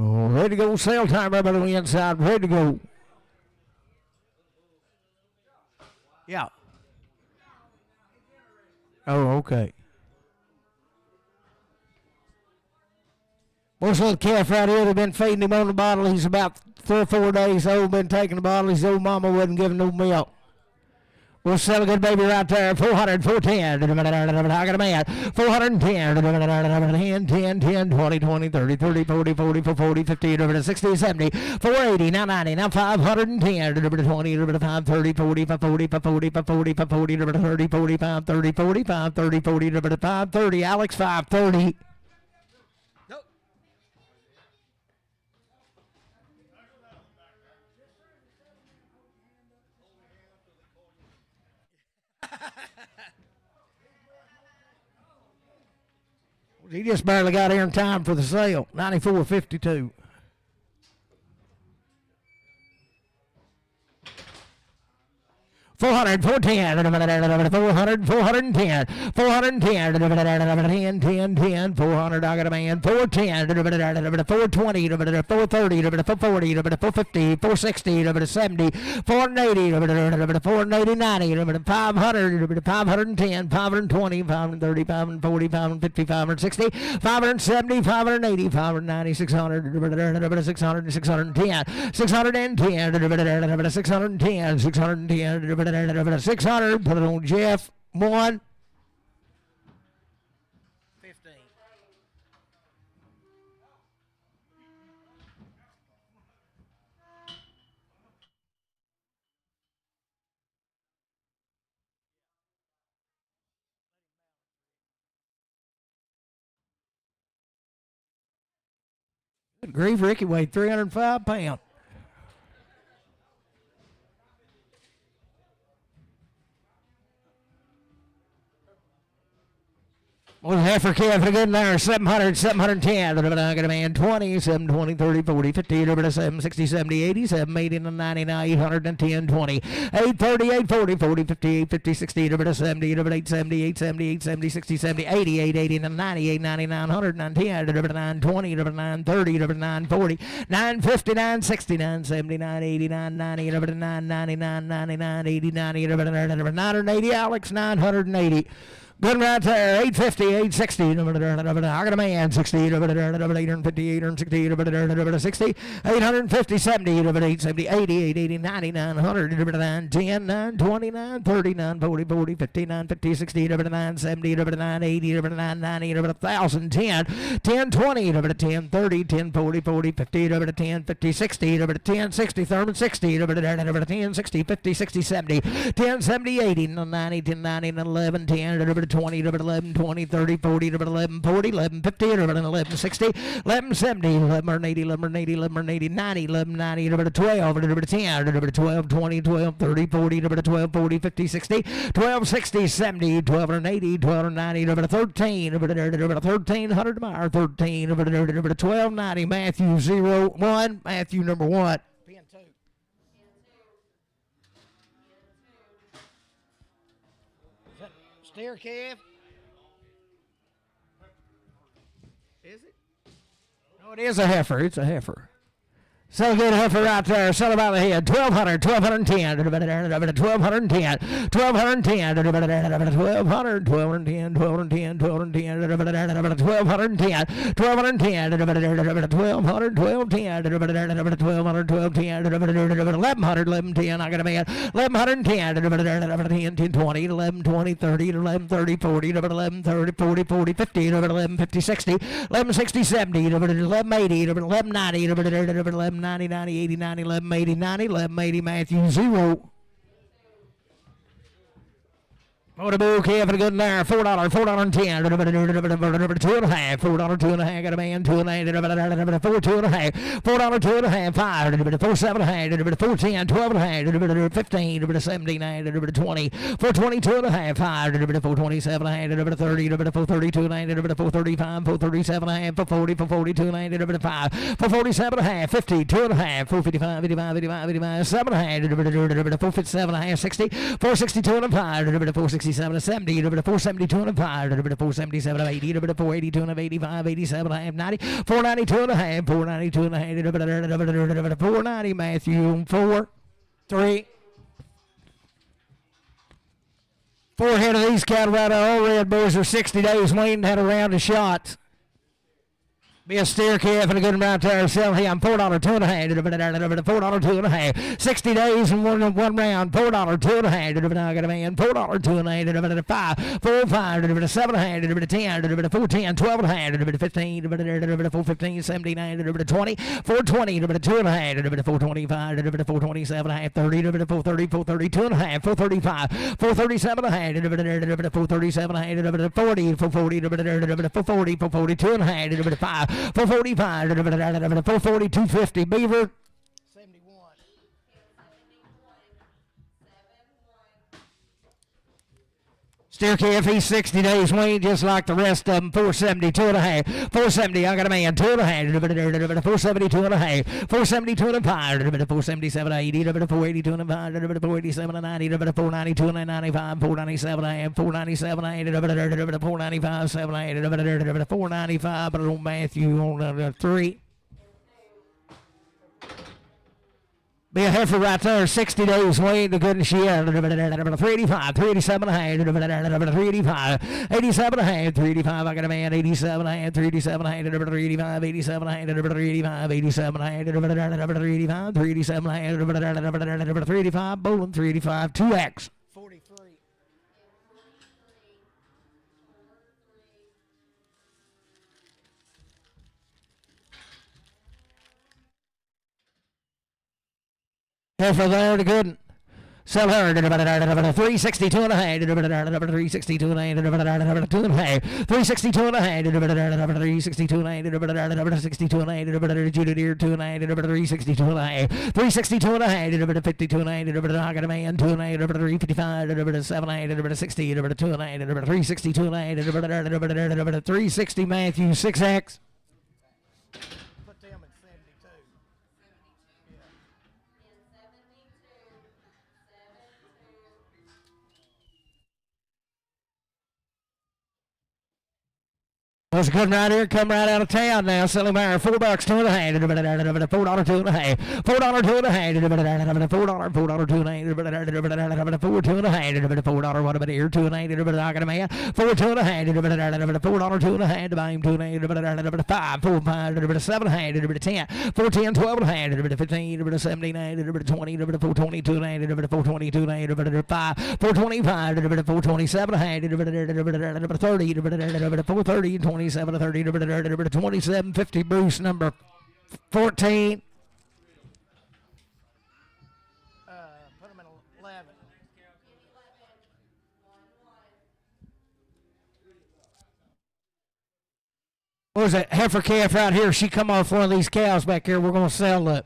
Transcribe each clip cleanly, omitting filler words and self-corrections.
Oh, ready to go. Sale time, everybody on the inside. Ready to go. Yeah. Oh, okay. What's that calf right here? They've been feeding him on the bottle. He's about 3 or 4 days old. Been taking the bottle. His old mama wasn't giving no milk. We'll sell a good baby right there. 400, 410. I got a man. 410. 10, 10, 20, 20, 30, 30, 40, 40, 40, 50, 60, 70, 480, now 90, now 510, 20, 5, 30, 40, 40, 40, 40, 40, 30, 45, 30, 45, 30, 40, 5, 30. Alex, 530. He just barely got here in time for the sale. 94.52. 400, 410, 400, 410, 410, 10, 10, 400, I got a man, 410, 420, 430, 440, 450, 460, 70, 480, 480, 90, 500, 510, 520, 530, 540, 550, 560, 570, 580, 590, 600, 600, 610, 610, 610, 610, 600, put it on Jeff. 1. 15. Good grief, Ricky weighed 305 pounds. Well, heifer calf again there, 700, 710, I got a man, 20, 7, 20, 30, 40, 50, 7, 60, 70, 80, 7, 80, 90, 810, 20, 830, 840, 40, 58, 50, 60, 70, 870, 870, 870, 60, 70, 80, 880, 98, 99, 100, 910, 920, 930, 940, 950, 960, 970, 89, 90, 999, 99, 80, 90, 980, Alex, 980. Good right there, 850, 860. I got a man, 60, 850, 860, 60, 850, 70, 870, 80, 880, 90, 900, 910, 920, 930, 940, 40, 50, 950, 60, 970, 980, 990, 1,000, 10, 10, 20, 10, 30, 10, 40, 40, 50, 10, 50, 60, 10, 60, Thurman, 60, 10, 60, 50, 60, 70, 10, 70, 80, 90, 10, 90, 11, 10, 20, 11, 20, 30, 40, 11, 40, 11, 50, 11, 60, 11, 70, 11, 80, 11, 80, 11, 80, 90, 11, 90, 12, 10, 12, 20, 12, 30, 40, 12, 40, 50, 60, 12, 60, 70, 12, 80, 12, 90, 13, 1300 mile, 13, 12, 90, Matthew 0, 1, Matthew number 1. Steer calf? Is it? No, it is a heifer. It's a heifer. So good heifer right there. Sell about the head. 1,200, 1,210, 1,210, 1,210, 1,200, 1,210, 1,210, 1,210, 1,210, 1,210, 1,200, 1,210, 1,200, 1,210, 1,100, 1,110. I got a man. 1,110, 10, 10, 20, 11, 20, 30, 11, 30, 40, 11, 30, 40, 40, 50, 11, 50, 60, 11, 60, 70, 11, 80, 11, 90, 11, 90, 90, 80, 90, 11, 80, 90, 11, 80, Matthew 0. Motorbook calf and a good there, $4, $4.10, $2.5, $4, $2.5, got a man, $2.5, $4, $2.5, $4, $2.5, $5, $4, $7.5, $4.10, $12.5, $15, $17, $20, $4.20, $2.5, $5, $4.27, $30, $4.32, $4.35, $4.37.5, $4.40, $4.42, $5, $4.47.5, $50, $2.5, $4.55, $55, $55, $55, $7.5, $4.57.5, $60, $4.62.5, $4.60. 467 to 70, 472 and a 5, 477 to 80, 482 and a 85, 87 and a half, 90, 492 and a half, 492 and a half, 490, Matthew, 4, 3. 4 head of these cattle right now. All red boys are 60 days waiting, had a round of shots. Be a steer calf and a good one right there. Sell him $4 2 and a half. $4 2 and a half. 60 days and one round. $4 2 and a half. I got a man. $4 2 and a half. 5 4 5 7 and a half. 10 4 10 12 and a half. 15 4 15 17 20 4 20 2 and a half. 4 25 4 27 and a half. 30 4 30 4 32 and a half. 4 35 4 37 and a half. 4 37 and a half. 40 4 40 4 40 4 42 and a half. 5 445, 440, 250, Beaver. 71. Steer calf, he's 60 days weaned just like the rest of them. 472 and a half. 470, I got a man. 2 and a half. 472 and a half. 472 and a 5. 477 and 80. 482 and a 5. 487 and 90. 492 and a 95. 497 and a half. 497 and 80. 495, 7 and 8. 495, but on Matthew on 3. Be a heifer right there, 60 days weighed, the good and she had 385, 387 and a half, 385, 87 and a half, 385, I got a man, 87 and a half, 387 and a half, 385, 87 and a half, 385, 87 and a half, 385, 387 and a half, 385, bowling, 385, 2X. 43. Heifer there, the good. Sell her 362 and a half, 362 and a half, 2 and a half, 362 and a half, 362 and a half, 62 and a half, Judy Deer 2 and a half, 362 and a half, 362 and a half, 52 and a half, I got a man 2 and a half, 355, 7 and a half, 60, 2 and a half, 362 and a half, 360 Matthew 6X. What's good right here? Come right out of town now. Selling buyer $4 2 and a half. $4 2 and a half. $4 2 and a half. $4 2 and a half. $4 2 and a half. $4 2 and a half. $4 what about here? 2 and a half. I got a man. 4 2 and a half. $4 2 and a half. Buy him 2 and a half. 5 4 5 7 and a half. 10 4 10 12 and a half. 15 17 20 4 22 and a half. 4 22 and a half. 5 4 25 4 27 and a half. 30 4 30 27 to 30 2750 Bruce number 14. Put them in 11. What was that heifer calf right here? She come off one of these cows back here. We're going to sell the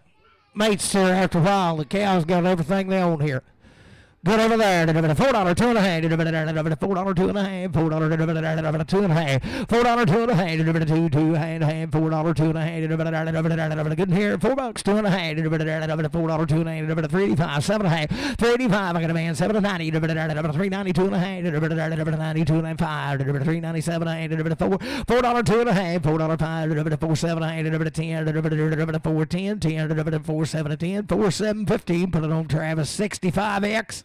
mates to her after a while. The cows got everything they own here. Good over there. $4 2 and a half. $4 2 and a half. $4 2 and a half. $4 2 and a half. $2 2 and a half. $2 2 and a half. $4 2 and a half. Good in here. $4 2 and a half. $4 2 and a half. 385. 7 and a half. 385. I got a man. 7 to 90. 392 and a half. 92 and a half. 397 and a half. $4 2 and a half. $4 5. 4 7 and a half. 10. 4 10. 10. 4 7 10. 4 7 15. Put it on Travis 65X.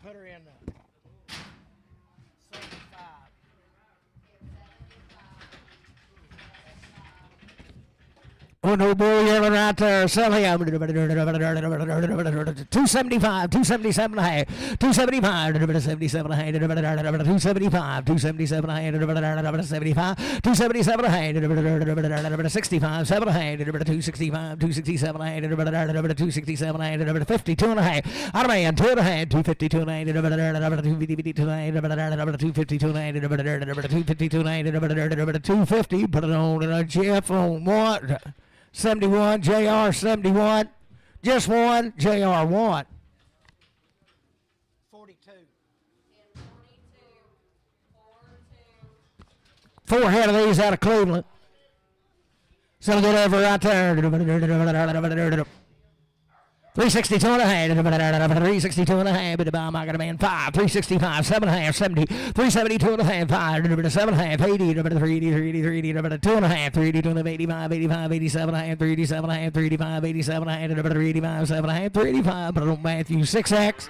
Put her in 75. Oh, no bull yelling right there. Sell him. 275, 277 and a half. 275, 277 and a half. 275, 277 and a half. 75, 277 and a half. 65, 7 and a half. 265, 267 and a half. 267 and a half. 52 and a half. Out of man, 2 and a half. 252 and a half. 252 and a half. 252 and a half. 252 and a half. 250. Put it on Jeff on what? 71, JR 71, just one, JR 1. 42. 4 head of these out of Cleveland. So good over right there. 362 and a half, 362 and a half, but I'm not man 5, 365, 7 and a half, 70, 372 and a half, 5, 7 and a half, 80, 380, 380, 2 and a half, 382 and a half, 85, 85, 87 and a half, 387 and a half, 385, 87 and a half, 385, 7 and a half, 385, but on Matthew 6X.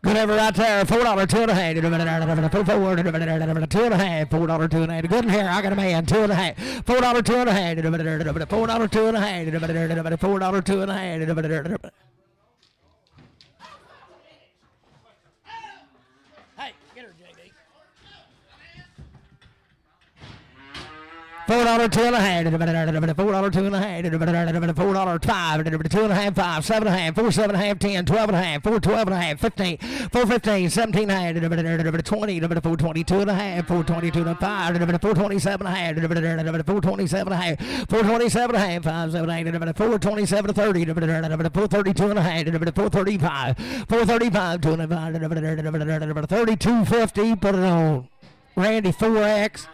Good ever right there, $4, 2 and a half, $4, 2 and a half, $4, 2 and a half. Good in here, I got a man, 2 and a half, $4, 2 and a half, $4, 2 and a half, $4, 2 and a half. Hey, get her, JD. $4, 2 and a half, $4, 2 and a half, $4, 5, 2 and a half, 5, 7 and a half, 4, 7 and a half, 10, 12 and a half, 4, 12 and a half, 15, 4, 15, 17 and a half, 20, 4, 22 and a half, 4, 22 and a 5, 4, 27 and a half, 4, 27 and a half, 4, 27 and a half, 5, 7, 8, 4, 27 to 30, 4, 32 and a half, 4, 35, 4, 35, 2 and a half, 32.50, put it on. Randy 4X.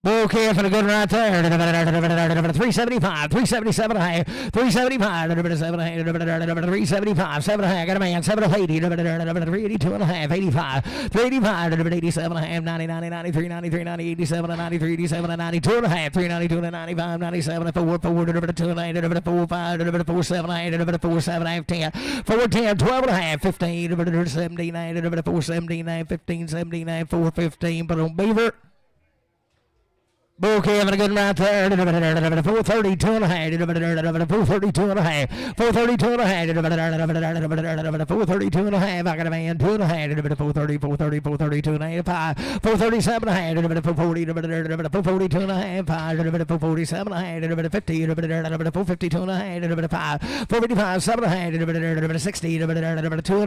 Okay, for the good right there. 375, 377 and a half, 375, 375, 7 and a half, got a man, 780, 382 and a half, 85, 385, 87 and a half, 90, 90, 93, 93, 90, 87 and 93, 87 and 92 and a half, 392 and 95, 97 and 4, 4, 2 and 8, 4, 5, 4, 7, 8, 4, 7, 8, 10, 4, 10, 12 and a half, 15, 79, 4, 79, 15, 79, 4, 15, but on Beaver. Okay, having a good right there. 432 and a half. 432 and a half. 432 and a half. 432 and a half. I got a man 2 and a half. 430, 430, 432 and a half. 437 and a half. 440, 442 and a half. 447 and a half. 50, 452 and a half. 455, 7 and a half. 60, 2 and a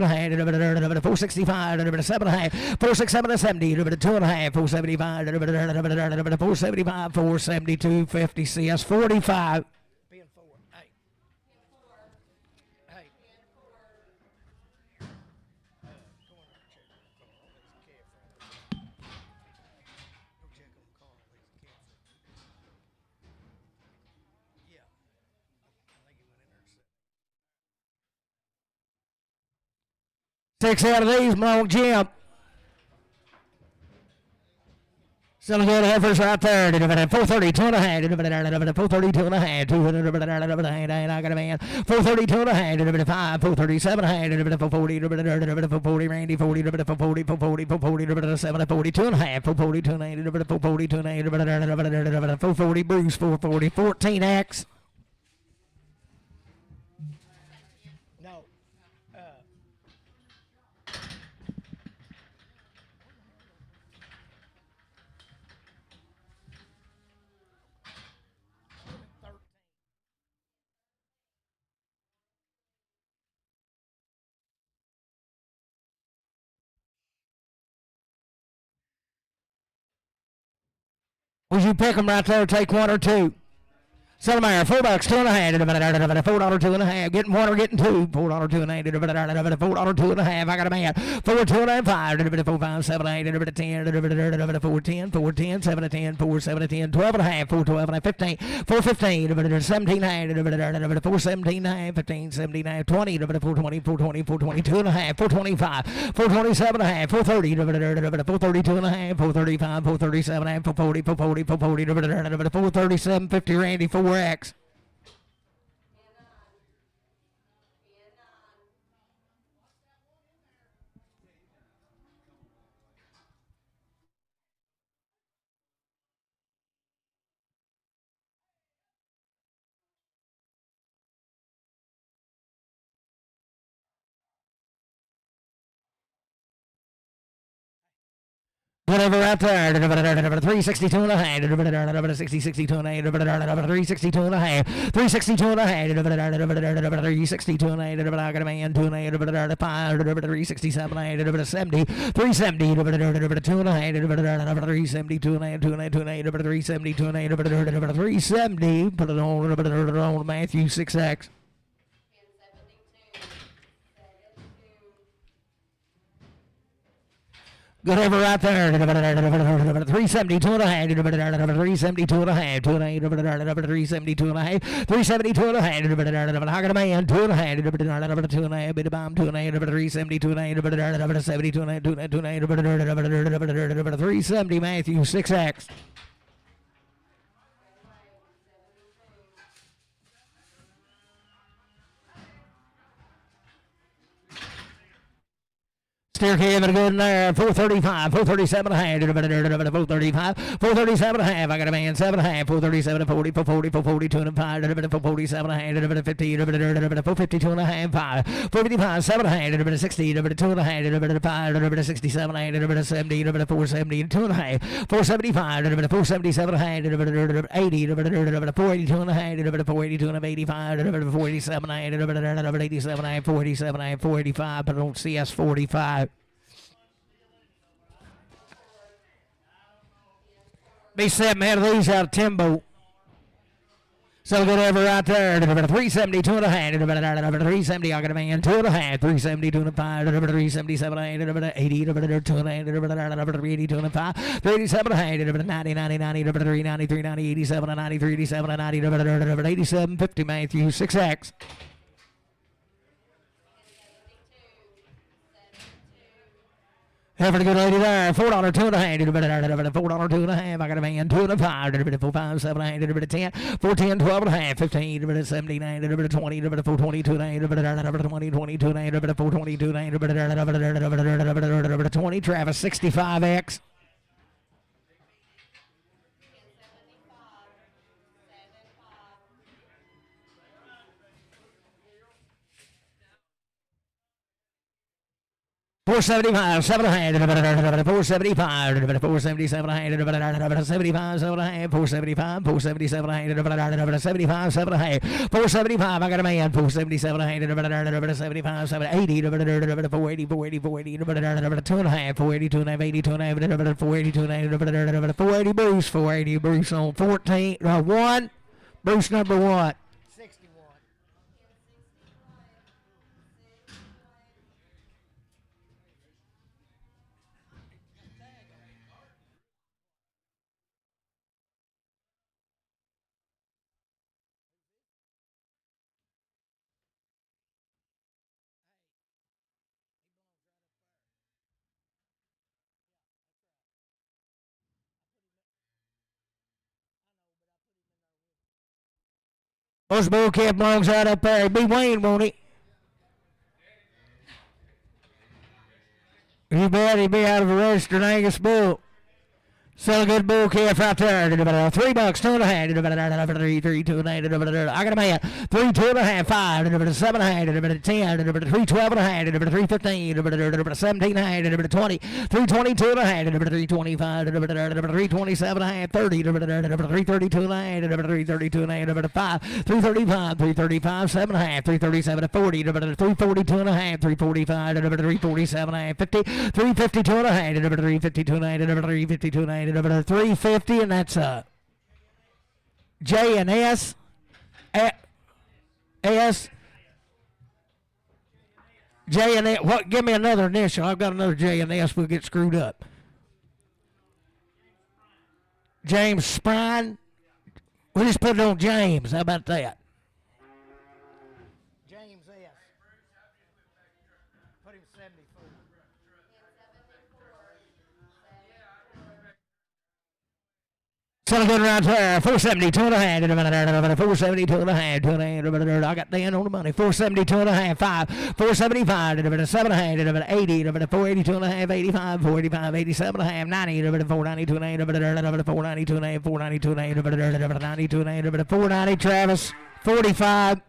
half. 465, 7 and a half. 467 and 70. 2 and a half. 475, 475. 472, 50 CS 45. Being 4. Hey. Hey. Go on there, check. Go check on the car. Yeah. I think he went in there. 6 out of these, Monk Jim. Still good heifers right there. 432 and a half. 432 and a half. 200 I got a man. 432 and a half. 5. 437 and a half. 440. 440 Randy. 40. 440. 440. 7. 42 and a half. 442 and a half. 442 and a half. 440 Bruce. 440. 14X. Would you pick them right there, take 1 or 2? Sellemeyer, $4, 2 and a half. $4, 2 and a half. Getting 1 or getting 2. $4, 2 and a half. $4, 2 and a half. I got a man. 4, 2 and a half. 5. 4, 5, 7, 8. 10. 4, 10. 4, 10. 7, 10. 4, 7, 10. 12 and a half. 4, 12 and a half. 15. 4, 15. 17 and a half. 4, 17 and a half. 15, 17 and a half. 20. 4, 20. 4, 20. 4, 22 and a half. 4, 25. 4, 27 and a half. 4, 30. 4, 32 and a half. 4, 35. 4, 37 and a half. 4, 40. 4, 40. 4, 40. 4, 37. 50 Randy. 4X. Whatever out there, 362 and a half, 60, 62 and a half, 362 and a half, 362 and a half, 362 and a half, I got a man, 2 and a half, 5, 367 and a half, 70, 370, 2 and a half, 370, 2 and a half, 2 and a half, 2 and a half, 370, 2 and a half, 370, put it on Matthew 6X. Good over right there. 372 and a half. 372 and a half. 2 and a half. 372 and a half. 372 and a half. I got a man. 2 and a half. 2 and a half. Bit of bomb. 2 and a half. 372 and a half. 72 and a half. 2 and a half. 370 Matthew 6X. Steer Kevin good in there. 435, 437 and a half. 435, 437 and a half. I got a man 7 and a half. 437 40, 440, 442 and a 5. 447 and a half. 50, 452 and a half. 5, 455, 7 and a half. 60, 2 and a half. 5, 67 and a half. 70, 470 and 2 and a half. 475, 477 and a half. 80, 482 and a half. 482 and a half. 85, 487 and a half. 87 and a half. 487 and a half. 485, but I don't see us 45. Be 7 out of these out of Timbo. So good over right there. 372 and a half. 370. I got a man. 2 and a half. 372 and a 5. 377 and a half. 80. 2 and a half. 382 and a 5. 387 and a half. 90. 90. 90. 390. 390. 87 and 90. 387 and 90. 87. 50 Matthew 6X. Have a good lady there. $4, 2 and a half. $4, 2 and a half. I got a man. 2 and a 5. 4, 5, 7 and a half. 10. 4, 10, 12 and a half. 15. 17, 20. 4, 22 and a half. 20, 22 and a half. 4, 22 and a half. 20. Travis 65X. $475, 7 and a half. $475, $477 and a half. $75, 7 and a half. $475, $477 and a half. $75, 7 and a half. $475, I got a man. $477 and a half. $75, 7, 80. $480, $480, $480, 2 and a half. $482 and a half. 82 and a half. $482 and a half. $480 Bruce. $480 Bruce on 14. 1. Bruce number what? Those bull cap belongs right up there. Be Wayne, won't he? You bet he'd be out of a registered Angus bull. Sell a good bull calf right there. $3, 2 and a half. 3, 2 and a half. I got a man. 3, 2 and a half. 5, 7 and a half. 10, 3, 12 and a half. 3, 15, 17 and a half. 20, 3, 22 and a half. 3, 25, 3, 27 and a half. 30, 3, 32 and a half. 3, 32 and a half. 5, 3, 35, 3, 35, 7 and a half. 3, 37, 40, 3, 42 and a half. 3, 45, 3, 47 and a half. 50, 3, 52 and a half. 3, 52 and a half. 3, 52 and a half. 350, and that's J and S. S. J and S. What? Give me another initial. I've got another J and S. We'll get screwed up. James Sprine. We'll just put it on James. How about that? James S. Put him 74. Selling good right there. 472 and a half. 472 and a half. 2 and a half. I got Dan on the money. 472 and a half. 5. 475. 7 and a half. 80. 482 and a half. 85. 485. 87 and a half. 90. 492 and a half. 492 and a half. 492 and a half. 92 and a half. 490. Travis. 45.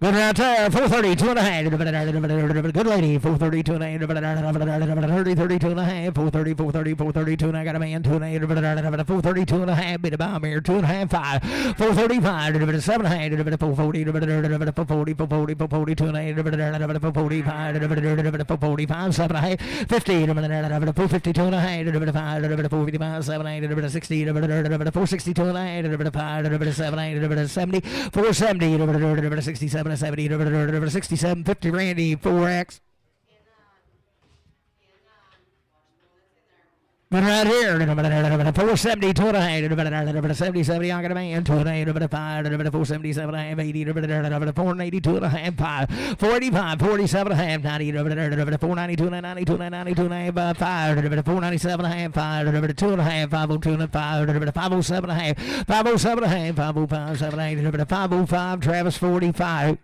Good right there, 432 and a half. Good lady, 432 and a half. 32 and a half. 432 and I got a man, 2 and a half. 432 and a half. Bit of bomb here, 2 and a half, 5. 435, 7 and a half. 440, 2 and a half. 45, 7 and a half. 50, 452 and a half. 455, 7 and a half. 60, 462 and a half. 7 and a half. 70, 470, 67. 70, 67, 50, Randy, 4X. But right here, 470, 2 and a half, 70, 70, I got a man, 2 and a half, 5, 477 and a half, 80, 482 and a half, 5, 485, 47 and a half, 90, 492 and a half, 92 and a half, 92 and a half, 5, 497 and a half, 5, 2 and a half, 502 and a half, 507 and a half, 507 and a half, 505, 7, 8, 505, Travis, 45.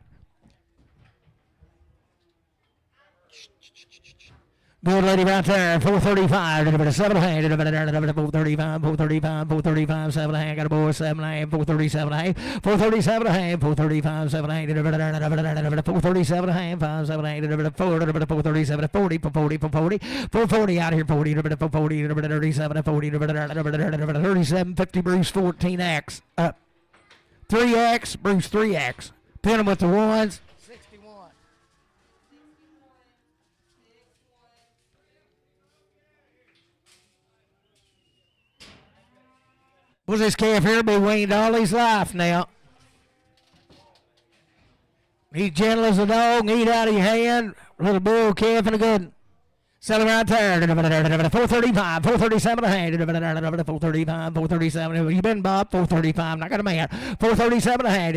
Good lady right there, 435, 7 and a half, 435, 435, 435, 7 and a half, got a boy, 7 and a half, 437 and a half, 437 and a half, 435, 7 and a half, 437 and a half, 5, 7 and a half, 437, 40, 40, 40, 440 out here, 40, 40, 37, 40, 37, 50, Bruce, 14X, up, 3X, Bruce, 3X, pin them with the ones. Was this calf here be weaned all his life now? He's gentle as a dog, eat out of your hand. Little bull calf and a good one. Selling right there, 435, 437 and a half, 435, 437. You been Bob? 435. I got a man. 437 and a half,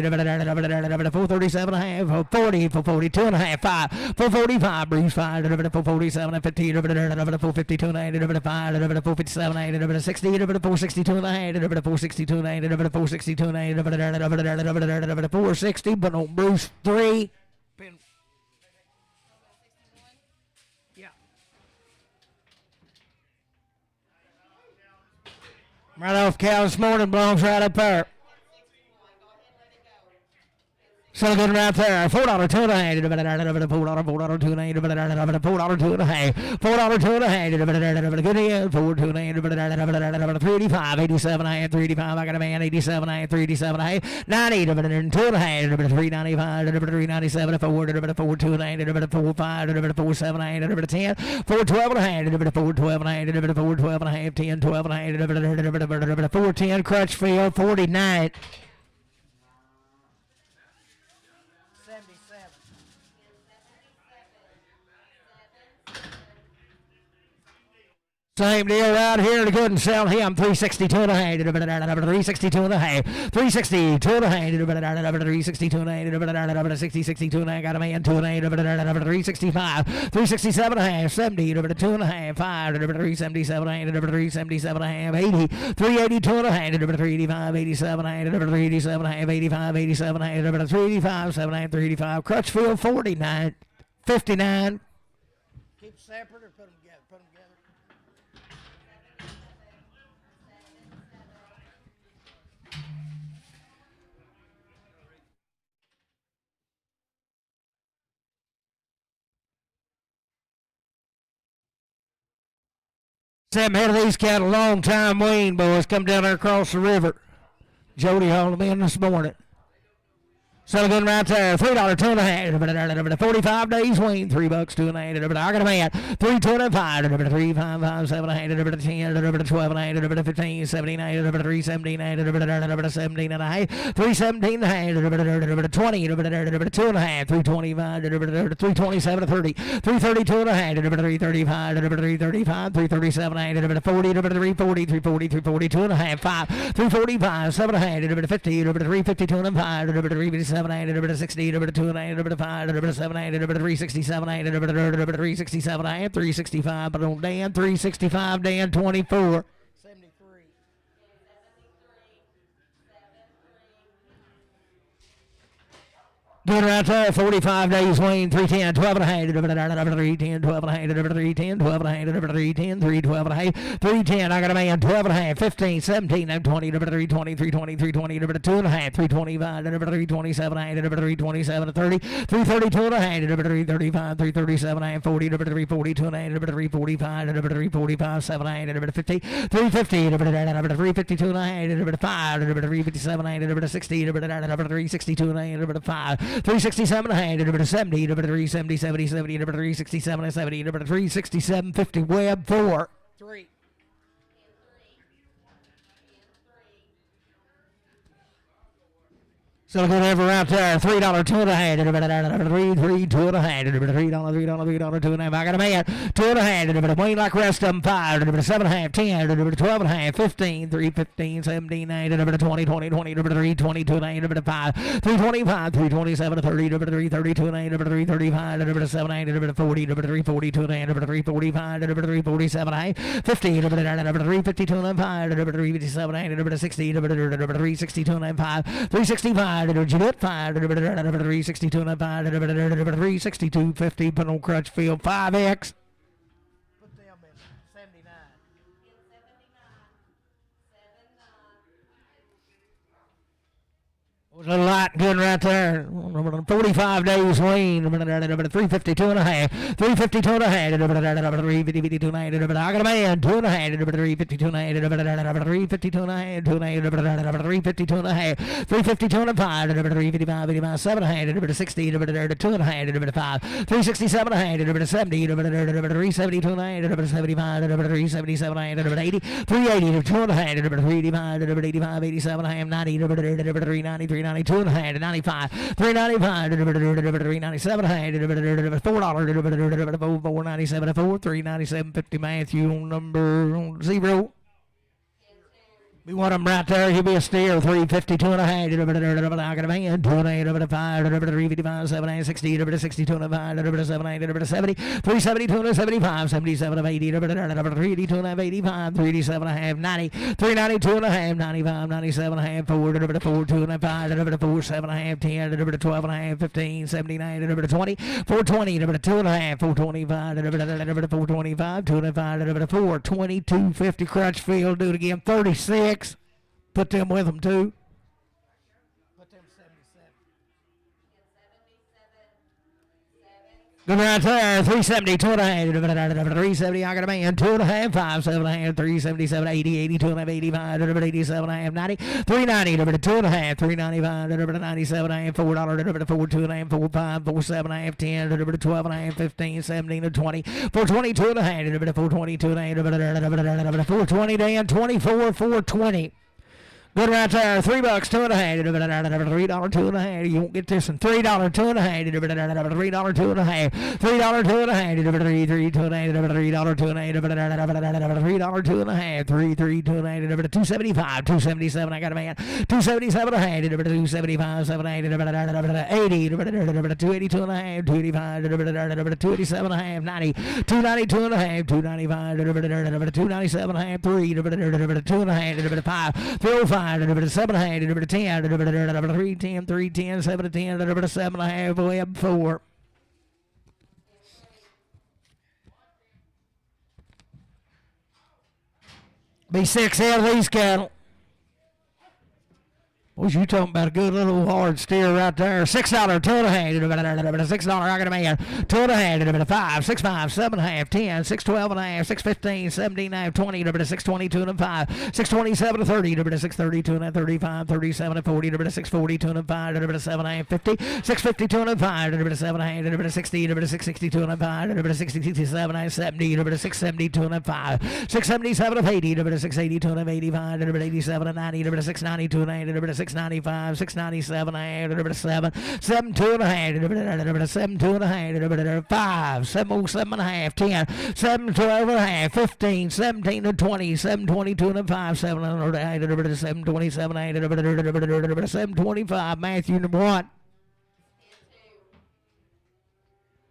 437 and a half, 40, 442 and a half, 5, 445, Bruce 5, 447 and 15, 452 and a half, 5, 457 and a half, 60, 462 and a half, 462 and a half, 462 and a half, 460, but on Bruce 3. Right off cow this morning, belongs right up there. So good right there. $4, 2 and a half. $4, 2 and a half. $4, 2 and a half. $4, 2 and a half. Good deal. 4, 2 and a half. 385, 87 and a half. 385. I got a man. 87 and a half. 387 and a half. 90, 2 and a half. 395, 397. 4, 4, 2 and a half. 4, 5, 4, 7 and a half. 10, 4, 12 and a half. 4, 12 and a half. 4, 12 and a half. 10, 12 and a half. 4, 10. Crutchfield, 49. Same deal right here. They couldn't sell him. 362 and a half. 362 and a half. 362 and a half. 362 and a half. 60, 62 and a half. Got a man. 2 and a half. 365. 367 and a half. 70. 2 and a half. 5. 377 and a half. 377 and a half. 80. 382 and a half. 385. 87 and a half. 387 and a half. 85. 87 and a half. 385. 7 and a half. 385. Crutchfield 49. 59. Keep separate or put them together? Put them together. Sam had these cattle a long time weaned, boys. Come down there across the river. Jody hauled them in this morning. Selling good right there. $3, 2 and a half. 45 days weaned. $3, 2 and a half. I got a man. 325. 355, 7 and a half. 10, 12 and a half. 15, 17, 317, 17 and a half. 317 and a half. 20, 2 and a half. 325, 327 to 30. 332 and a half. 335, 335, 337 and a half. 40, 340, 340, 342 and a half. 5, 345, 7 and a half. 50, 352 and a half. 357. 60, 2 and a half, 5, 7, 8, 367, 367, 365, but on Dan, 365, Dan, 24. 73. Good right there, 45 days, Wayne, 310, 12 and a half, 310, 12 and a half, 310, 12 and a half, 310, 312 and a half, 310, I got a man, 12 and a half, 15, 17, 20, 320, 320, 320, 2 and a half, 325, 327, 327, 30, 332 and a half, 335, 337, 40, 342 and a half, 345, 345, 7 and a half, 50, 350, 352 and a half, 5, 357, 60, 362 and a half, 5, 367 and a half, 70, 370, 70, 70, 367 and 70, 367, 50, Webb, 4. 3. So good ever out there, $3, 2 and a half, 3, 2 and a half, $3, $3, 2 and a half. I got a man, 2 and a half, Wayne like rest of them, 5, 7 and a half, 10, 12 and a half, 15, 3, 15, 17, 9, 20, 20, 20, 3, 22 and a half, 5, 325, 327, 30, 3, 32 and a half, 3, 35, 7, 8, 40, 3, 42 and a half, 3, 45, 3, 47 and a half, 50, 3, 52 and a half, 3, 57 and a half, 60, 3, 62 and a half, 365. 5, 362 and 5, 362, 50, put on Crutchfield, 5X. Put them in 79. Was a lot good right there. 45 days, Wayne. 352 and a half. 352 and a half. 352 and a half. I got a man. 2 and a half. 352 and a half. 352 and a half. 2 and a half. 352 and a half. 352 and a 5. 355, 85, 7 and a half. 60, 2 and a half. 5. 367 and a half. 70, 372 and a half. 75, 377 and a half. 80, 380, 2 and a half. 385, 85, 87 and a half. 90, 390, 92 and a half, 95, 395, 397 and a half, $4, 497, 397, 50, Matthew on number 0. We want him right there. He'll be a steer. 352 and a half. I got a man. 2 and a half. 5. 355. 7 and 60. 62 and a half. 7 and 70. 372 and 75. 77 and 80. 382 and a half. 85. 387 and a half. 90. 392 and a half. 95. 97 and a half. 4. 4. 2 and a half. 5. 4. 7 and a half. 10. 12 and a half. 15. 79. 20. 420. 2 and a half. 425. 425. 2 and a half. 422. 50 Crutchfield. Do it again. 36. Put them with them too. Put them 77. Good right there. 370, 2 and a half. 370, I got a man. 2 and a half. 5, 7 and a half. 377, 80, 82 and a half. 85, 87 and a half. 90, 390, 2 and a half. 395, 97 and a half. $4, 4, 2 and a half. 4, 5, 4, 7 and a half. 10, 12 and a half. 15, 17, 20. 422 and a half. 422 and a half. 420 down. 24, 420. Good right there. $3, 2 and a half. $3, 2 and a half. You won't get this one. $3, 2 and a half. $3, 2 and a half. $3, 2 and a half. 3, 2 and a half. $3, 2 and a half. $3, 2 and a half. 3, 2 and a half. 275. 277. I got a man. 277 and a half. 275. 7 and a half. 80. 282 and a half. 285. 287 and a half. 90. 292 and a half. 295. 297 and a half. 3. 2 and a half. 5. 305. 7 and a half, 10, 310, 310, 7 to 10, 7 and a half, Webb 4. Be 6 out of these cattle. What you talking about? A good little hard steer right there. $6, 2 and a half. $6, I got a man. 2 and a half. 5, 6, 5, 7 and a half. 10, 6, 12 and a half. 6, 15, 17 and a half. 20, 6, 22 and 5. 6, 27 and 30. 6, 32 and 35. 37 and 40. 6, 42 and 5. 7 and a half. 50. 6, 52 and 5. 7 and a half. 60. 6, 62 and 5. 6, 67 and 70. 6, 72 and 5. 6, 77 and 80. 6, 82 and 85. 87 and 90. 6, 92 and 6, 695, 697 and a half, 7, 7, 2 and a half, 7, 2 and a half, 5, 7, 7 and a half, 10, 7, 12 and a half, 15, 17 and 20, 7, 22 and 5, 7, 7, 27 and 7, 25, Matthew number 1.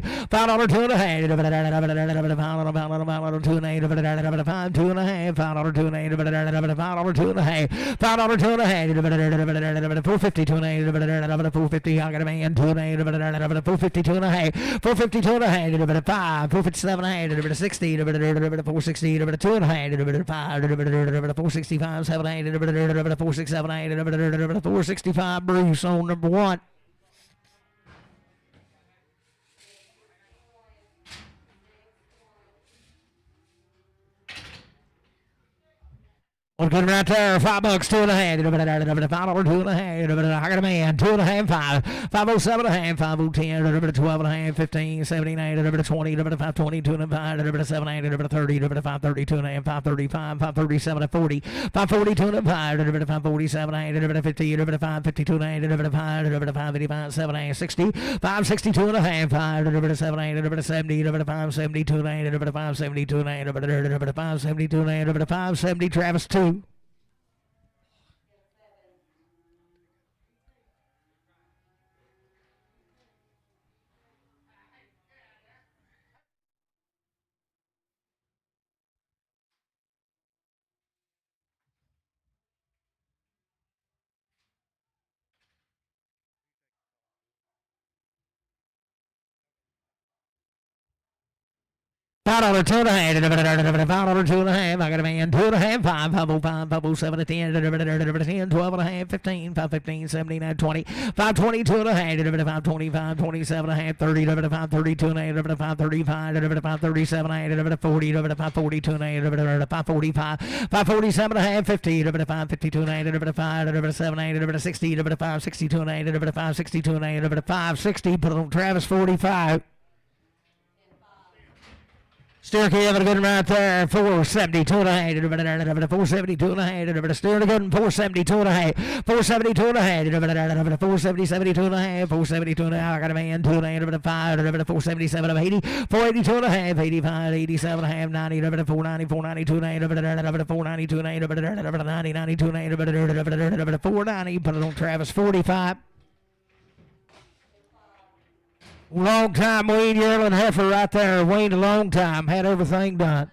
half. $5 2 and a half. $5 2 and a half. $5 2 and a half. $5 2 and a half. $5 2 and a half. $4.50 2 and a half. $4.50. I got a man 2 and a half. $4.50 2 and a half. $4.50 2 and a half. $5. $4.57 and a half. $60. $4.60. $2 and a half. $5. $4.65 7 8. $4.67 8. $4.65 Bruce on number 1. Well, good right there. $5 2 and a half. $5 2 and a half. I got a man 2 and a half. 5. 507 and a half. 510. 12 and a half. 15. 79. 20. 520 2 and a half. 7 8. 30. 532 and a half. 535. 537 and 40. 540 2 and a half. 547 and a half. 50. 552 and a half. 585 7 8. 60. 562 and a half. 7 8. 70. 572 and a half. 572 and a half. 572 and a half. 570 Travis 2. $5 2 and a half. $5 2 and a half. I got a man 2 and a half. 5. 505. 507 and 10. 10. 12 and a half. 15. 515. 79. 20. 520 2 and a half. 525. 27 and a half. 30. 532 and a half. 535. 537 and a half. 40. 542 and a half. 545. 547 and a half. 50. 552 and a half. 5 7 8. 60. 562 and a half. 562 and a half. 560. Put on Travis 45. Steer Kevin good right there. 472 and a half. 472 and a half. Steer good 472 and a half. 472 and a half. 472 and a half. 472 and a half. I got a man 2 and a half. 5. 477 of 80. 482 and a half. 85. 87 and a half. 90. 490. 492 and a half. 492 and a half. 90. 92 and a half. 490. Put it on Travis 45. Long time Wayne Yearling heifer right there. Wayne a long time. Had everything done.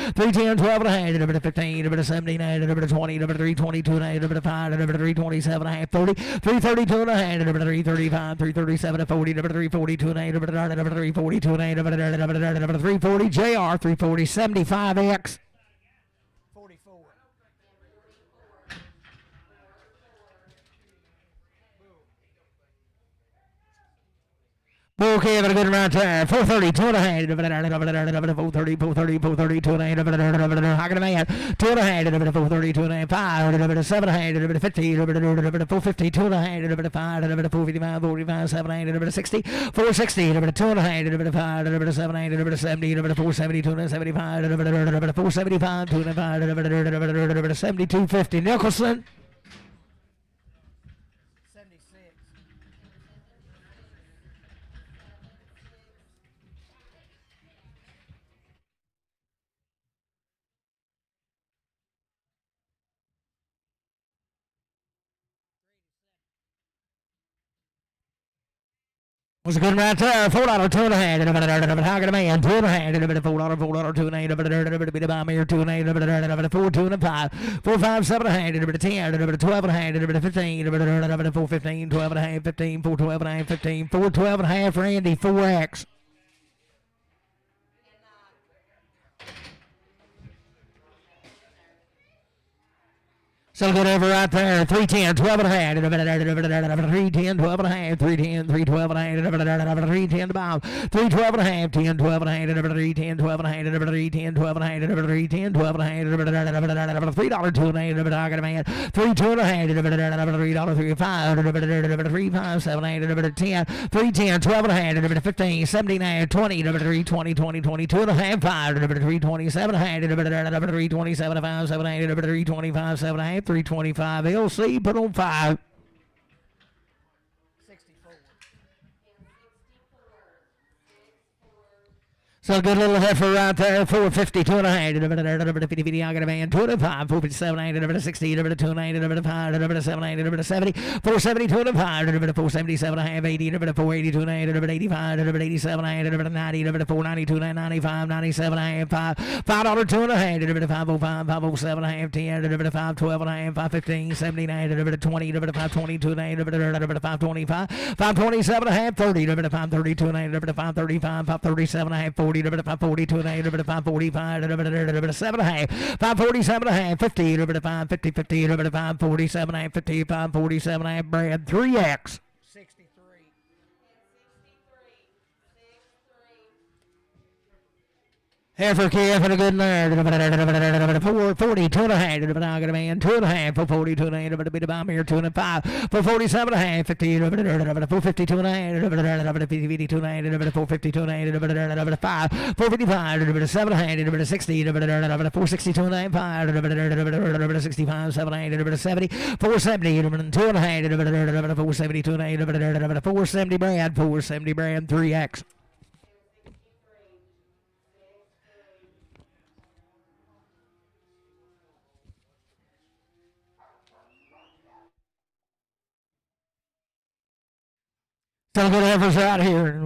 310, 12 and a half, number 15, number 79, number 20, number 322 and a half, number 5, number 327 and a half, 30, 332 and a half, number 335, 337 and 40, number 342 and a half, number 342 and a half, number 340, JR, 340, 75X. Okay, I'm going to go right there. 430, 2 and a half. 430, 430, 430, 2 and a half. How can I make it? 2 and a half. 430, 2 and a half. 5, 7 and a half. 50, 450, 2 and a half. 5, 455, 45, 7 and a half. 60, 460, 2 and a half. 5, 7 and a half. 70, 470, 2 and a half. 75, 475, 2 and a half. 7250. Nicholson. Was a good right there. $4, 2 and a half. How can a man? 2 and a half. $4, 2 and a half. Bit of bomb here. 2 and a half. 4, 2 and a 5. 4, 5, 7 and a half. 10, 12 and a half. 15, 4, 15, 12 and a half. 15, 4, 12 and a half. 15, 4, 12 and a half. Randy, 4X. So good over right there. 310, 12 and a half. 310, 12 and a half. 310, 312 and a half. 310 to bomb. 312 and a half. 10, 12 and a half. 310, 12 and a half. 310, 12 and a half. 310, 12 and a half. $3, 2 and a half. I got a man. 3, 2 and a half. $3, 3, 5. 3, 5, 7, 8. 10, 310, 12 and a half. 15, 79, 20. 3, 20, 20, 22 and a half. 5. 3, 27 and a half. 3, 27, 5, 7, 8. 3, 25, 7 and a half. 325 LC, put on 5. 64. So a good little heifer right there. 450, 2 and a half. 50, I got a man. 25, 457, 8, 60, 2 and 8, 5, 7, 8, 70, 470, 2 and 5, 477 and a half, 80, 480, 2 and 8, 85, 87, 8, 90, 492, 95, 97 and a half, $5, 2 and a half, 505, 507 and a half, 10, 512 and a half, 515, 79, 20, 522 and a half, 525, 527 and a half, 30, 532 and a half, 535, 537 and a half, 40, 542 and a half, 545, 7 and a half, 547 and a half, 50, 550, 50, 547 and a half, 50, 547 and a half, Brad, 3X. Heifer calf and a good nerd. 440, 2 and a half. I got a man. 2 and a half. 442 and a half. A bit of bomb here. 2 and 5. 447 and a half. 50. 452 and a half. 52 and a half. 452 and a half. 5. 455. 7 and a half. 60. 462 and a half. 5. 65. 7 and a half. 70. 470. 2 and a half. 472 and a half. 470 Brad. 470 Brad. 3X. So good heifers out here.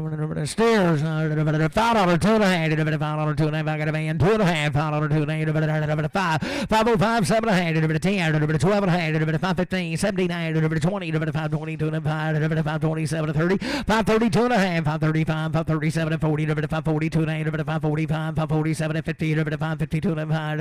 Steers. $5, 2 and a half. $5, 2 and a half. I got a man. 2 and a half. $5, 2 and a half. 5. 505, 7 and a half. 10, 12 and a half. 515, 79, 20, 522 and a half. 527, 30. 532 and a half. 535, 537, 40. 542 and a half. 545, 547, 50. 552 and a half.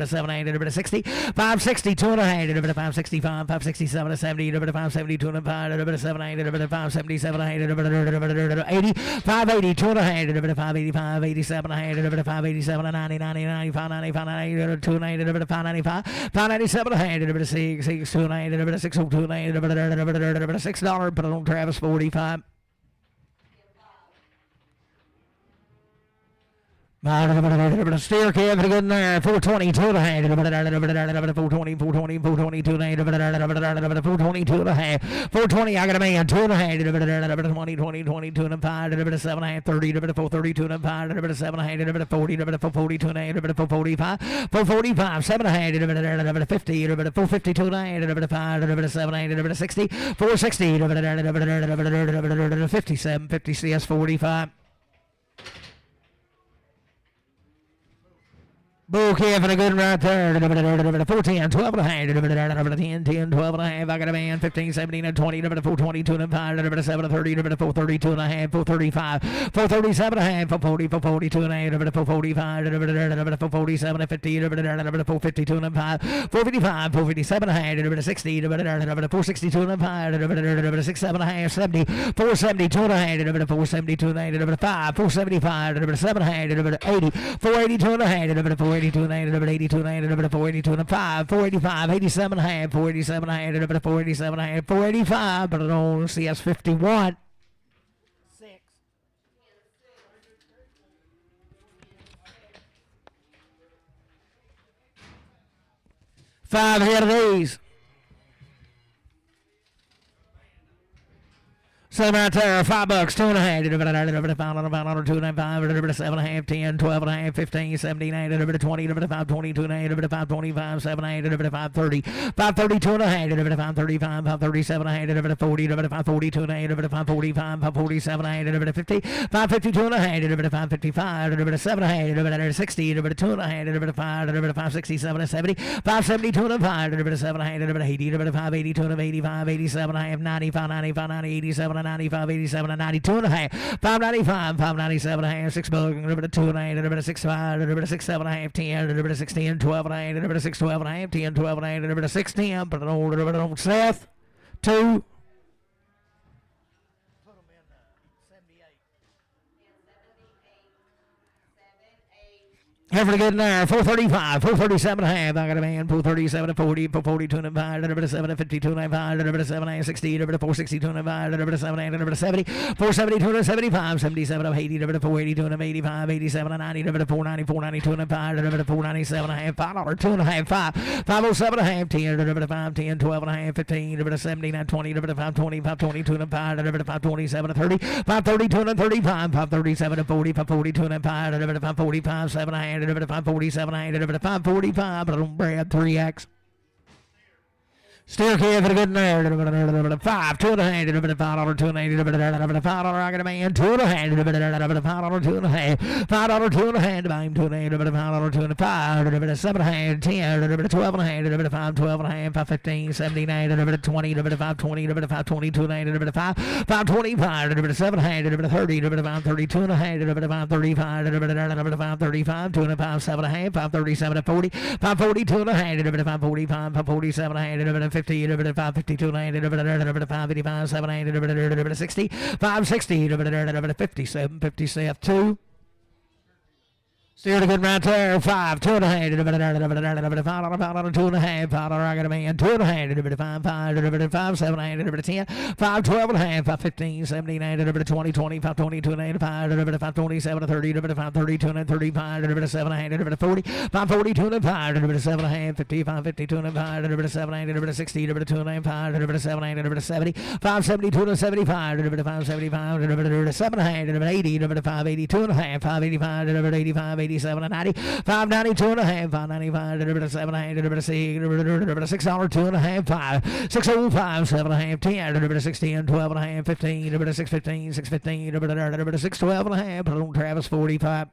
7, 8, 60. 560, 2 and a half. 565, 567, 70. 572 and a half. 7, 8, 577. 80, 580, 2 and a half, 585, 87 and a half, 587, 90, 90, 95, 95, 90, 2 and a half, 595, 597 and a half, 6, 6, 2 and a half, 602 and a half, $6, put it on Travis, 45. Steer Kevin for good there. 422 and a half. 420, 422 and a half. 422 and a half. 420, I got a man. 2 and a half. 20, 22 and a half. 7 and a half. 30, 432 and a half. 7 and a half. 40, 442 and a half. 445, 445, 7 and a half. 50, 452 and a half. 7 and a half. 60, 460, 57, 56, 45. Bull Kevin a good right there. 410, 12 and a half. 10, 10, 12 and a half. I got a man. 15, 17, and 20. 422 and a half. 7, 30. 432 and a half. 435. 437 and a half. 440, 442 and a half. 445. 447 and 50. 452 and a half. 455. 457 and a half. 60. 462 and a half. 67 and a half. 70. 472 and a half. 472 and a half. 5. 475. 7 and a half. 80. 482 and a half. 482 and a half. 82 and a half. 482 and a half. 485. 87 and a half. 487 and a half. 487 and a half. 485. But I don't see us 51. 5 here of these. Same right there, $5, 2 and a half, 2 and a half, 7 and a half, 10, 12 and a half, 15, 17, 18, 20, 5, 22 and a half, 5, 25, 7, 8, 5, 30, 5, 32 and a half, 5, 35, 5, 37 and a half, 40, 5, 42 and a half, 5, 45, 5, 47 and a half, 50, 5, 52 and a half, 5, 55, 7 and a half, 60, 2 and a half, 5, 67 and 70, 5, 72 and a half, 7 and a half, 80, 5, 82 and 85, 87 and a half, 95, 95, 90, 87 and 95, 87 and 92 and a half, 595, 597 and a half, $6, 2 and a half, 6, 5, 6, 7 and a half, 10, 6, 10, 12 and a half, 6, 12 and a half, 10, 12 and a half, 6, 10, but an old Seth, 2. Halfway good in there, 435, 437 and a half. I got a man, 437 and 40, 442 and a half, 7 and 52 and a half, 7 and 60, 462 and a half, 7 and 70, 472 and 75, 77 and 80, 482 and 85, 87 and 90, 490, 492 and a half, 497 and a half, $5, 2 and a half, 5, 507 and a half, 10, 5, 10, 12 and a half, 15, 17, 20, 5, 20, 5, 22 and a half, 5, 27 and 30, 5, 32 and 35, 5, 37 and 40, 5, 42 and a half, 5, 45, 7 and a half, 547, 545, but I don't grab 3X. Still care for the good nerd. 5, 2 and a half, $5, 2 and a half, $5, I got a man, 2 and a half, $5, 2 and a half, $5, 2 and a half, I'm 2 and a half, $5, 2 and a half, 7 and a half, 10, 12 and a half, 5, 12 and a half, 5, 15, 17, 20, 5, 20, 5, 22 and a half, 5, 25, 7 and a half, 30, 5, 32 and a half, 5, 35, 5, 35, 2 and a half, 7 and a half, 5, 37, 40, 5, 42 and a half, 5, 45, 5, 47 and a half, 50, 5, 52, 5, 85, 7, 60, 5, 60, 57, 57, 2. Still a good right there, 5, 2 and a half, $5, 2 and a half, $5, I got a man, 2 and a half, 5, 5, 7 and a half, 10, 5, 12 and a half, 5, 15, 17, 20, 20, 5, 22 and a half, 5, 27, 30, 5, 32 and 35, 7 and a half, 40, 5, 42 and 5, 7 and a half, 50, 5, 52 and 5, 7 and a 60, 2 and a half, 7 and a 70, 5, 72 and 75, 5, 75, 7 and a half, 80, 5, 82 and a half, 5, 85, 85, 87 and 90, 592 and a half, 595, 7 and a half, $6, 2 and a half, 5, 605, 7 and a half, 10, 16, 12 and a half, 15, 615, 615, 612 and a half, Travis 45.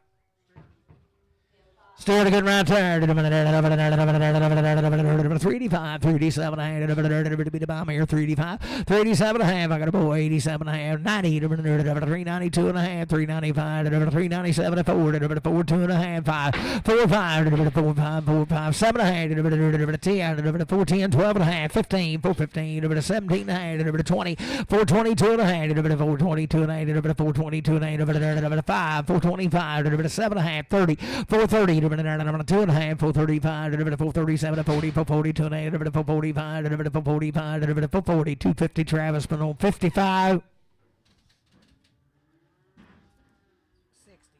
Still a good right there. 385, 387, beat the bomb here. 385, 387 and a half. I got a boy, 87 and a half. 90, 392 and a half. 395, 397 and 4, 4, 2 and a half. 5, 4, 5, 4, 5, 4, 5, 7 and a half. 10, 4, 10, 12 and a half. 15, 4, 15, 17 and a half. 20, 4, 22 and a half. 4, 22 and a half. 4, 22 and a half. 5, 4, 25, 7 and a half. 30, 4, 30, 2 and a half, 435, 437, 40, 442 and a half, 445, 445, 440, 250 Travis, but on 55. 60.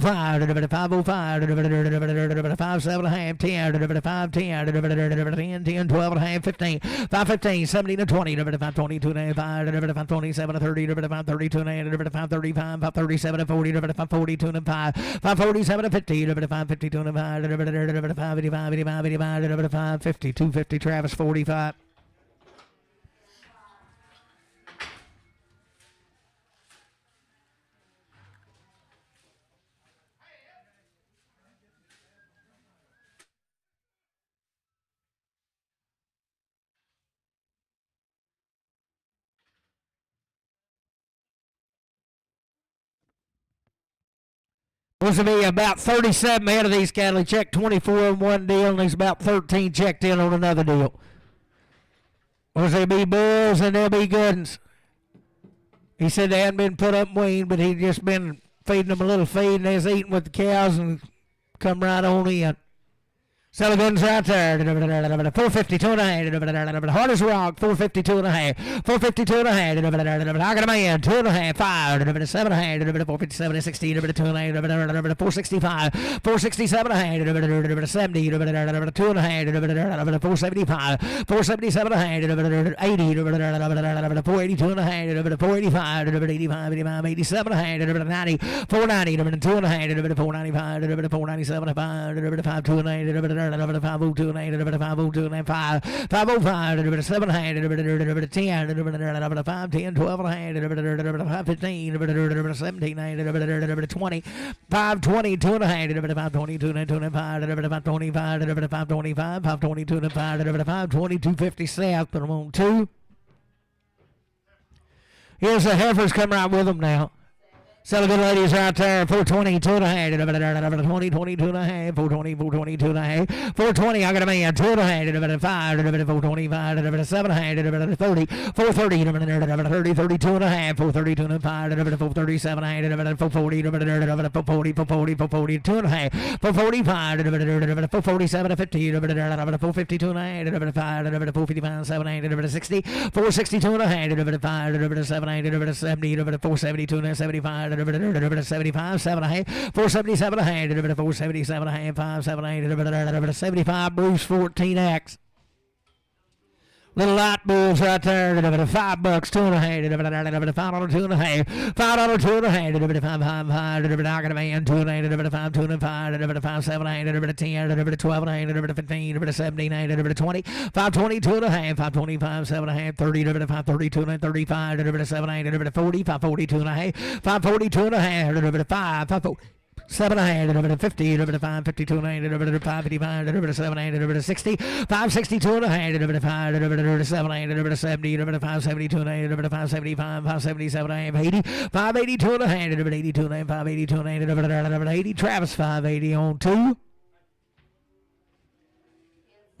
505, 505, 5, 7 and a half, 10, 5, 10, 10, 12 and a half, 15, 5, 15, 17 and 20, 5, 22 and a half, 5, 27 and 30, 5, 32 and a half, 5, 35, 5, 37 and 40, 5, 42 and 5, 5, 47 and 50, 5, 52 and 5, 5, 85, 85, 85, 5, 50, 250, Travis, 45. This will be about 37 ahead of these cattle. He checked 24 in one deal, and he's about 13 checked in on another deal. There'll be bulls and there'll be good ones. He said they hadn't been put up and weaned, but he'd just been feeding them a little feed, and they was eating with the cows and come right on in. Sell guns right there. 452 and a half. Hard as rock. 452 and a half. 452 and a half. I got a man. 2 and a half. 5. 7 and a half. 457 and 16. 2 and a half. 465. 467 and a half. 70. 2 and a half. 475. 477 and a half. 80. 482 and a half. 485. 85. 85. 87 and a half. 90. 490. 2 and a half. 495. 497 and a half. 5. 2 and a half. 502 and 8, 502 and 5, 505, 700, 10, 5, 10, 12 and a half, 5, 15, 17, 20, 520, 2 and a half, 522 and 2 and 5, 525, 525, 522 and 5, 522, 50 south, put them on 2. Here's the heifers come right with them now. So good ladies right there, 422 and a half, 20, 22 and a half, 420, 422 and a half, 420, I got a man, 2 and a half, 5, 425, 7 and 30, 430, 30, 32 and a half, 432 and 5, 437 and 440, 440, 440, 442 and a half, 445, 447 and 50, 452 and a half, 5, 455, 7, 60, 462 and a half, 5, 7, 70, 472 and 75, 75, 7 and a half, 477 and a half, 477 and a half, 5, 7, 8, 75, Bruce 14X. Little light bulls right there, $5, $2 and a half, $5, 2 and a half, $5, 2 and a half, $5, I got a man, 2 and a half, 5, 2 and 5, 5, 7 and 8, 10, 12 and a half, 15, 17, 20, 522 and a half, 525, 7 and a half, 30, 532 and 35, 7, 8, 40, 542 and a half, 542 and a half, 5, 7 and a half, 50, 5, 52 and a half, 5, 55, 7 and a 60, 5, 62 and a half, 5, 7 and 70, 5, 72 and a half, 5, 75, 5, 77 and a half, 80, 5, 82 and a half, 82 and a half, 5, 82 and a half, 80, Travis 580 on 2.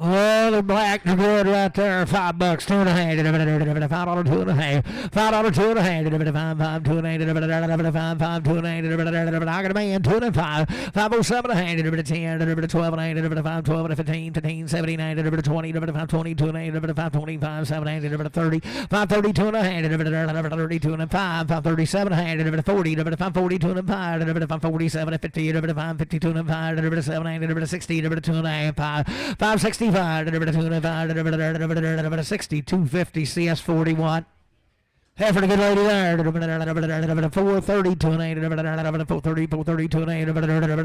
Oh, the black, the good right there, $5, 2 and a half, $5, 2 and a half, $5, 2 and a half, 5, 2 and a half, 5, 2 and a half, I got a man, 2 and 5, 507 and a half, 10, 12 and a half, 5, 12 and 15, 15, 79, 20, 5, 22 and a half, 5, 25, 7 and 30, 5, 32 and a half, 32 and 5, 5, 37 and a half, 40, 5, 42 and 5, 5, 47 and 50, 5, 52 and 5, 7 and 60, 2 and a half, 5, 60. 60, 250, CS 41. Half for the good lady there. 430, 2 and 8, 430, 430, 2 and 8,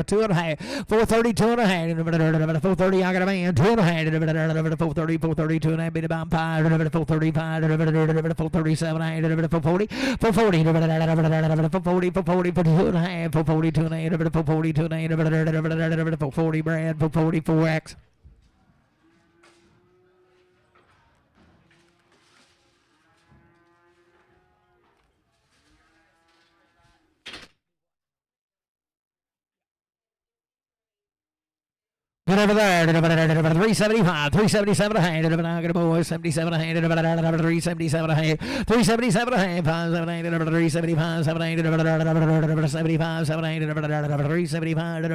2 and a half, 430, 2 and a half, 430, I got a man, 2 and a half, 430, 430, 2 and a half, bit about 5, 435, 437, 440, 440, 440, 440, 2 and a half, 440, 2 and 8, 440, 2 and 8, 440, Brad, 440, 4X. Get over there, 375, 377 a hand, I got a boy, 77 a hand, 377 a hand, 377 a hand, 578, 375, 78, 75, 78, 375,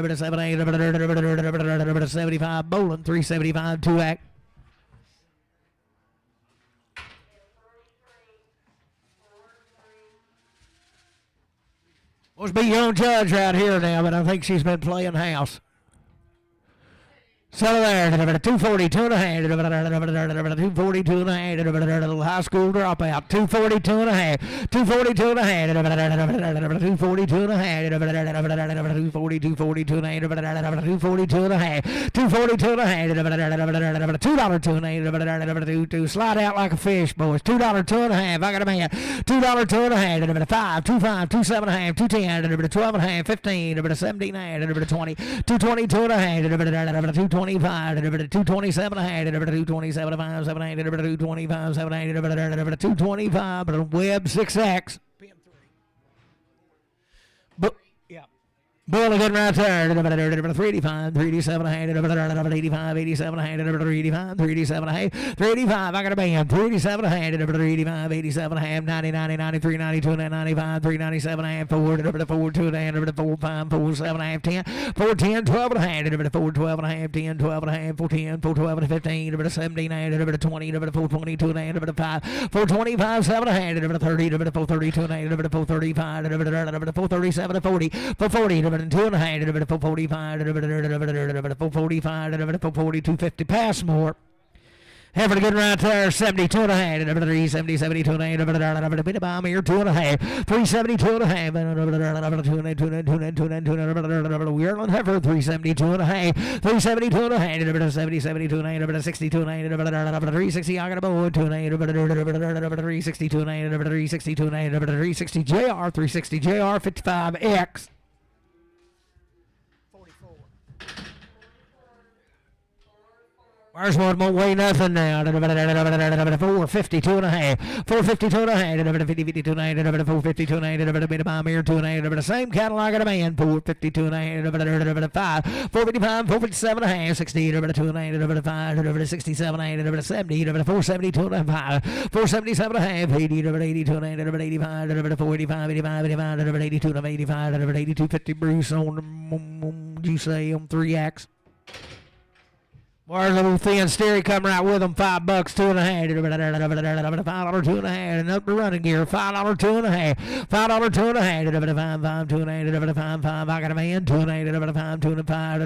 78, 75, bowling, 375, 2-act. Must be your own judge right here now, but I think she's been playing house. So there, 240, 2 and a half, 240, 2 and a half, high school dropout, 240, 2 and a half, 242 and a half, 242 and a half, 240, 242 and a half, 242 and a half, 242 and a half, $2, 2 and a half, 2, slide out like a fish, boys, $2, 2 and a half, I got a man, $2, 2 and a half, 5, 25, 27 and a half, 210, 12 and a half, 15, 17 and a half, 20, 222 and a half, 225, 227 and a half, 227 and 5, 7, 8, 225, 7, 8, 225, but Web 6X. But yeah. Bullet getting right there. 385, 387 and a half, 85, 87 and a half, 385, 387 and a half, 385. I got a band. 387 and a half, 385, 87 and a half, 90, 90, 93, 92, 95, 397 and a half, 4, 4, 2 and a half, 4, 5, 4, 7 and a half, 10, 4, 10, 12 and a half, 4, 12 and a half, 10, 12 and a half, 4, 10, 4, 12 and 15, 17 and a half, 20, 4, 22 and a half, 5, 4, 25, 7 and a half, 30, 4, 32 and a half, 4, 35, 4, 37 and 40, 4, 40, 2 and a half, 445, 445, 250, pass more. Heifer good right there, 72 and a half, 370, 72 and a half, bit of bomb here, 2 and a half, 372 and a half, Weirland heifer, 372 and a half, 372 and a half, 70, 72 and a half, 62 and a half, 360, I got a bow, 2 and a half, 362 and a half, 362 and a half, 360 JR, 360 JR, 55X. Where's one won't weigh nothing now. 452 and a half. 452 and a half. 52 and a half. 452 and a half. Bit of bomb here. 2 and a half. Same catalog of a man. 452 and a half. 455. 457 and a half. 60. 2 and a half. 5. 67 and a half. 70. 472 and a half. 477 and a half. 80. 82 and a half. 85. 485. 85. 85. 82 and a half. 85. 82. 50 Bruce on, you say, on 3X. Or a little thin steering come right with them, $5, 2 and a half, $5, 2 and a half, and up the running gear, $5, 2 and a half, $5, 2 and a half, 5, 2 and a half, 5, I got a man, 2 and a half, 5, 2 and a 5,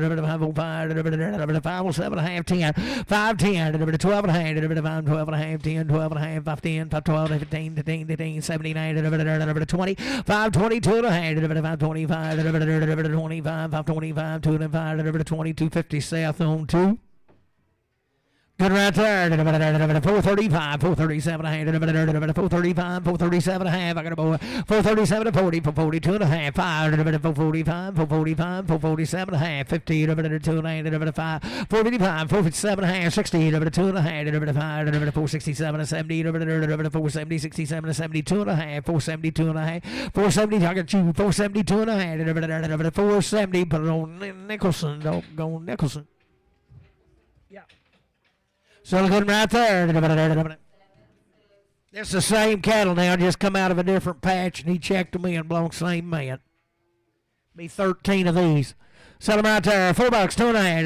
5, 7 and a half, 10, 5, 10, 12 and a half, 5, 12 and a half, 10, 12 and a half, 5, 10, 5, 12, 15, 15, 79, 20, 5, 22 and a half, 5, 25, 25, 5, 25, 2 and a 5, 22, 50 south on 2. Good right there. 435, 437 and a half. 435, 437 and a half. I got a boy. 437 to 40, 442 and a half. 5, 445, 445, 447 and a half. 50, 2 and a half. 5, 455, 457 and a half. 60, 2 and a half. 5, 467 and 70, 470, 67 and 72 and a half. 472 and a half. 470, I got you. 472 and a half. 470, put it on Nicholson. Don't go Nicholson. So looking right there. It's the same cattle now, just come out of a different patch, and he checked them in, belong to the same man. Be 13 of these. Sell them right there. $4, 2 and a half.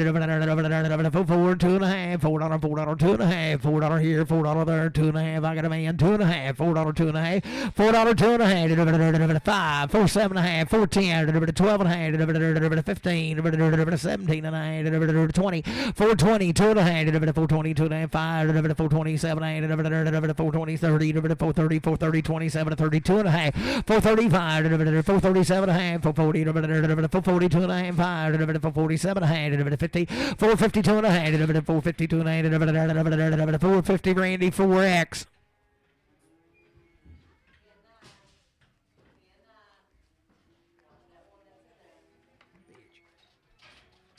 4, 2 and a half. $4, $4, 2 and a half. $4 here, $4 there, 2 and a half. I got a man, 2 and a half. $4, 2 and a half. $4, 2 and a half. 5, 4, 7 and a half. 4, 10, 12 and a half. 15, 17 and a half. 20, 420, 2 and a half. 420, 2 and a half. 5, 427 and a half. 420, 30, 430, 430, 27, 32 and a half. 435, 437 and a half. 440, 442 and a half. 5, 447 and a half, 50, 452 and a half, 452 and a half, 450 Randy 4X.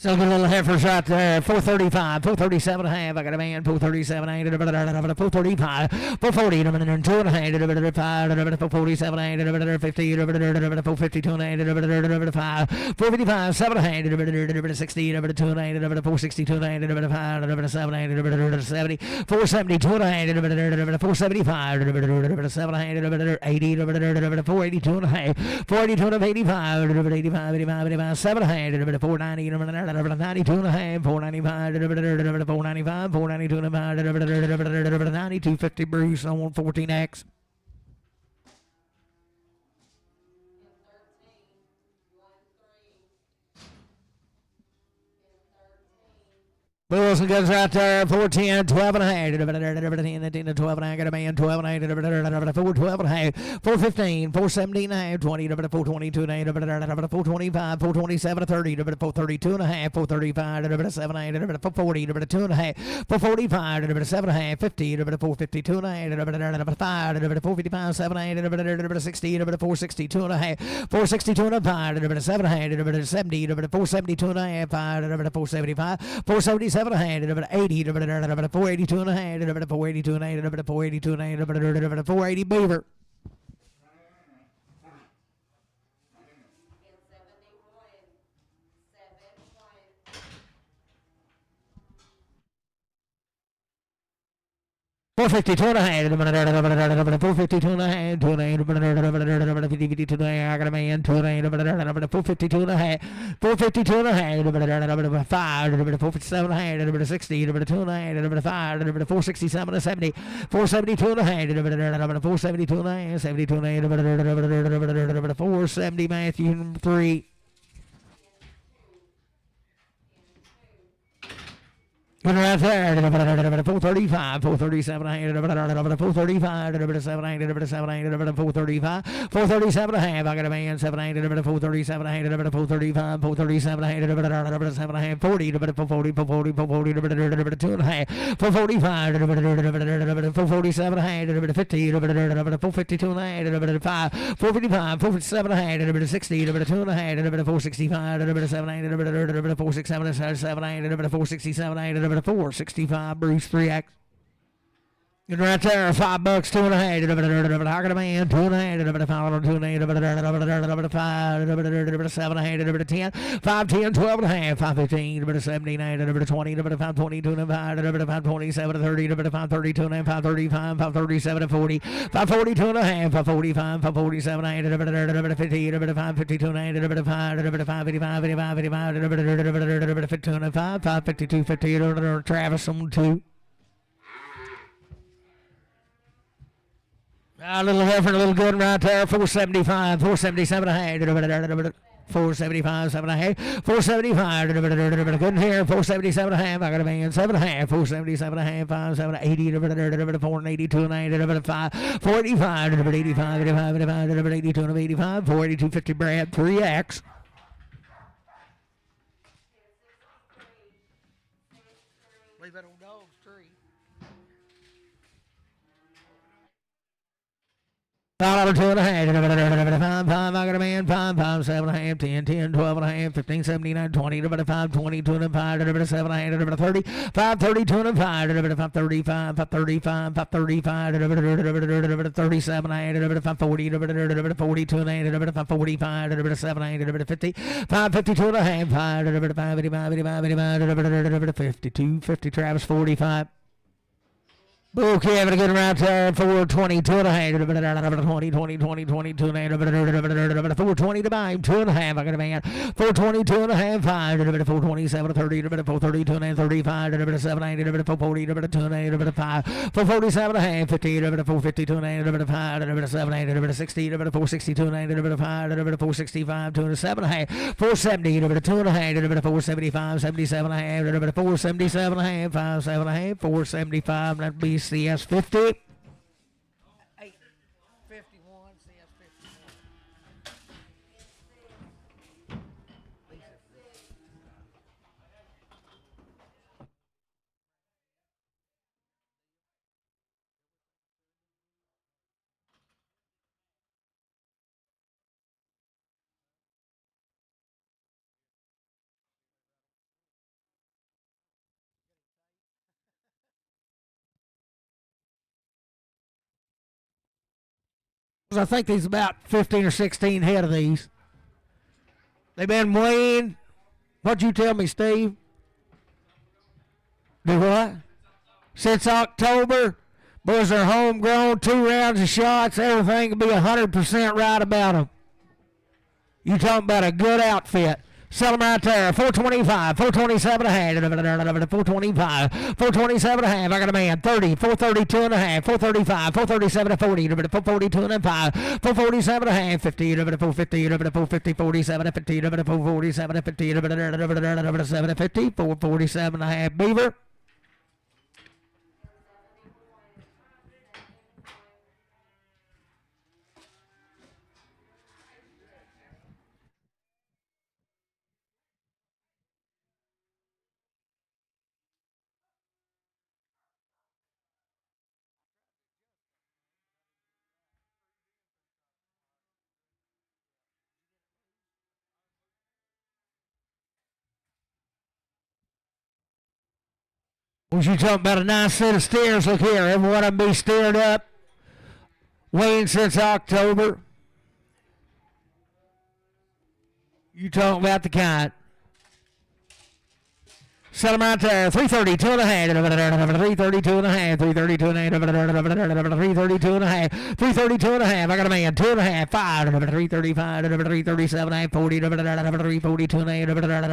So good little heifers right there. 435, 437 and a half. I got a man. 437 and a half. 435, 440 and a half. 2 and a half. 447 and a half. 50, 452 and a half. 5, 455, 7 and a half. 60, 2 and a half. 462 and a half. 5, 7 and a half. 70, 470, 2 and a half. 475, 7 and a half. 80, 482 and a half. 482 and a half. 85, 85, 85, 7 and a half. 490 92 and a half, 495, 495, 492 and a half, 92, 50 Bruce on 14X. Wilson goes right there, 410, 12 and a half, 10, 12 and a half, got a man, 12 and a half, 412 and a half, 415, 417 and a half, 20, 422 and a half, 425, 427, 30, 432 and a half, 435, 7 and a half, 440, 2 and a half, 445, 7 and a half, 50, 452 and a half, 5, 455, 7 and a half, 60, 462 and a half, 462 and a half, 7 and a half, 70, 472 and a half, 5, 475, 477 and a half, 80, 482 and a half, 482 and a half, 482 and a half, 480 Beaver. $452 and a half, $452 and a half, $2 and a half, $52 and a half, I got a man, $2 and a half, $452 and a half, $452 and a half, $5, $457 and a half, $60, $2 and a half, $5, $467 and 70, $472 and a half, $472 and a half, $72 and a half, $470 Matthew 3. Good right there. 435, 437, 435, 435, 437 and a half. I got a man, 700, 437, 435, 437, 40, 40, 40, 40, 2 and a half, 445, 447, 50, 452 and a half, 455, 457 and a 60, 2 and a half, 465, 700, 467, 467, 465, Bruce 3X. And right there, $5, 2 and a half. I got a man, 2 and a half. 5, 2 and a half. 5, 7 and a half. 10, 5, 10, 12 and a half. 5, 15, 17, 20, 5, 22 and a half. 5, 27, 30, 5, 32 and a half. 5, 35, 5, 37, 40, 5, 42 and a half. 5, 45, 5, 47 and a half. 50, 5, 52 and a half. 5, 55, 55, 55, 52 and a half. 5, 52, 50, Travis on 2. A little different, a little good right there. 475, 477 and a half. 475, 7 and a half. 475, good here. 477 and a half. I got a man, 7 and a half. 477 and a half. 5, 7, 80, 482 and a half. 5, 485, 85, 85, 82 and 85. 482, 50 Brad, 3X. Leave that on dog's tree. $5, 2 and a half. 5, I got a man. 5, 5, 7 and a half. 10, 10, 12 and a half. 15, 79, 20, 5, 22 and a half. 7 and a half. 30, 5, 32 and a half. 5, 35, 5, 35, 5, 35, 37 and a half. 5, 40, 42 and a half. 5, 45, 7 and a half. 50, 5, 52 and a half. 5, 85, 85, 52, 50 Travis, 45. Okay, having a good round there. 422 and a half. 20, 20, 20, 22 and a half. 420 to buy him. 2 and a half. I got a man. 422 and a half. 5. 427, 30, 432 and a half. 35, 7, 8, 440, 2 and a half. 5. 447 and a half. 50, 452 and a half. 5, 7, 8, 60, 462 and a half. 5, 465, 2 and 7 and a half. 470, 2 and a half. 475, 77 and a half. 477 and a half. 5, 7 and a half. 475. That'd be CS 50. 851 CS 50. I think there's about 15 or 16 head of these. They've been weighing. What'd you tell me, Steve? Do what? Since October. Boys are homegrown, 2 rounds of shots. Everything will be 100% right about them. You talking about a good outfit. Sell them right there. 425, 427 and a half. 425, 427 and a half. I got a man. 30, 432 and a half. 435, 437 and 40. 442 and a half. 447 and a half. 50, 450, 450, 47 50, 447 50, 750, 447 and a half. Beaver. Was you talking about a nice set of steers? Look here, every one of them be steered up. Weighing since October. You talking about the kind. Sell them right there. 332 and a half. 332 and a half. 332 and a half. 332 and a half. 332 and a half. I got a man. 2 and a half. 5. 335. 337 and a half. 40. 342 and a half.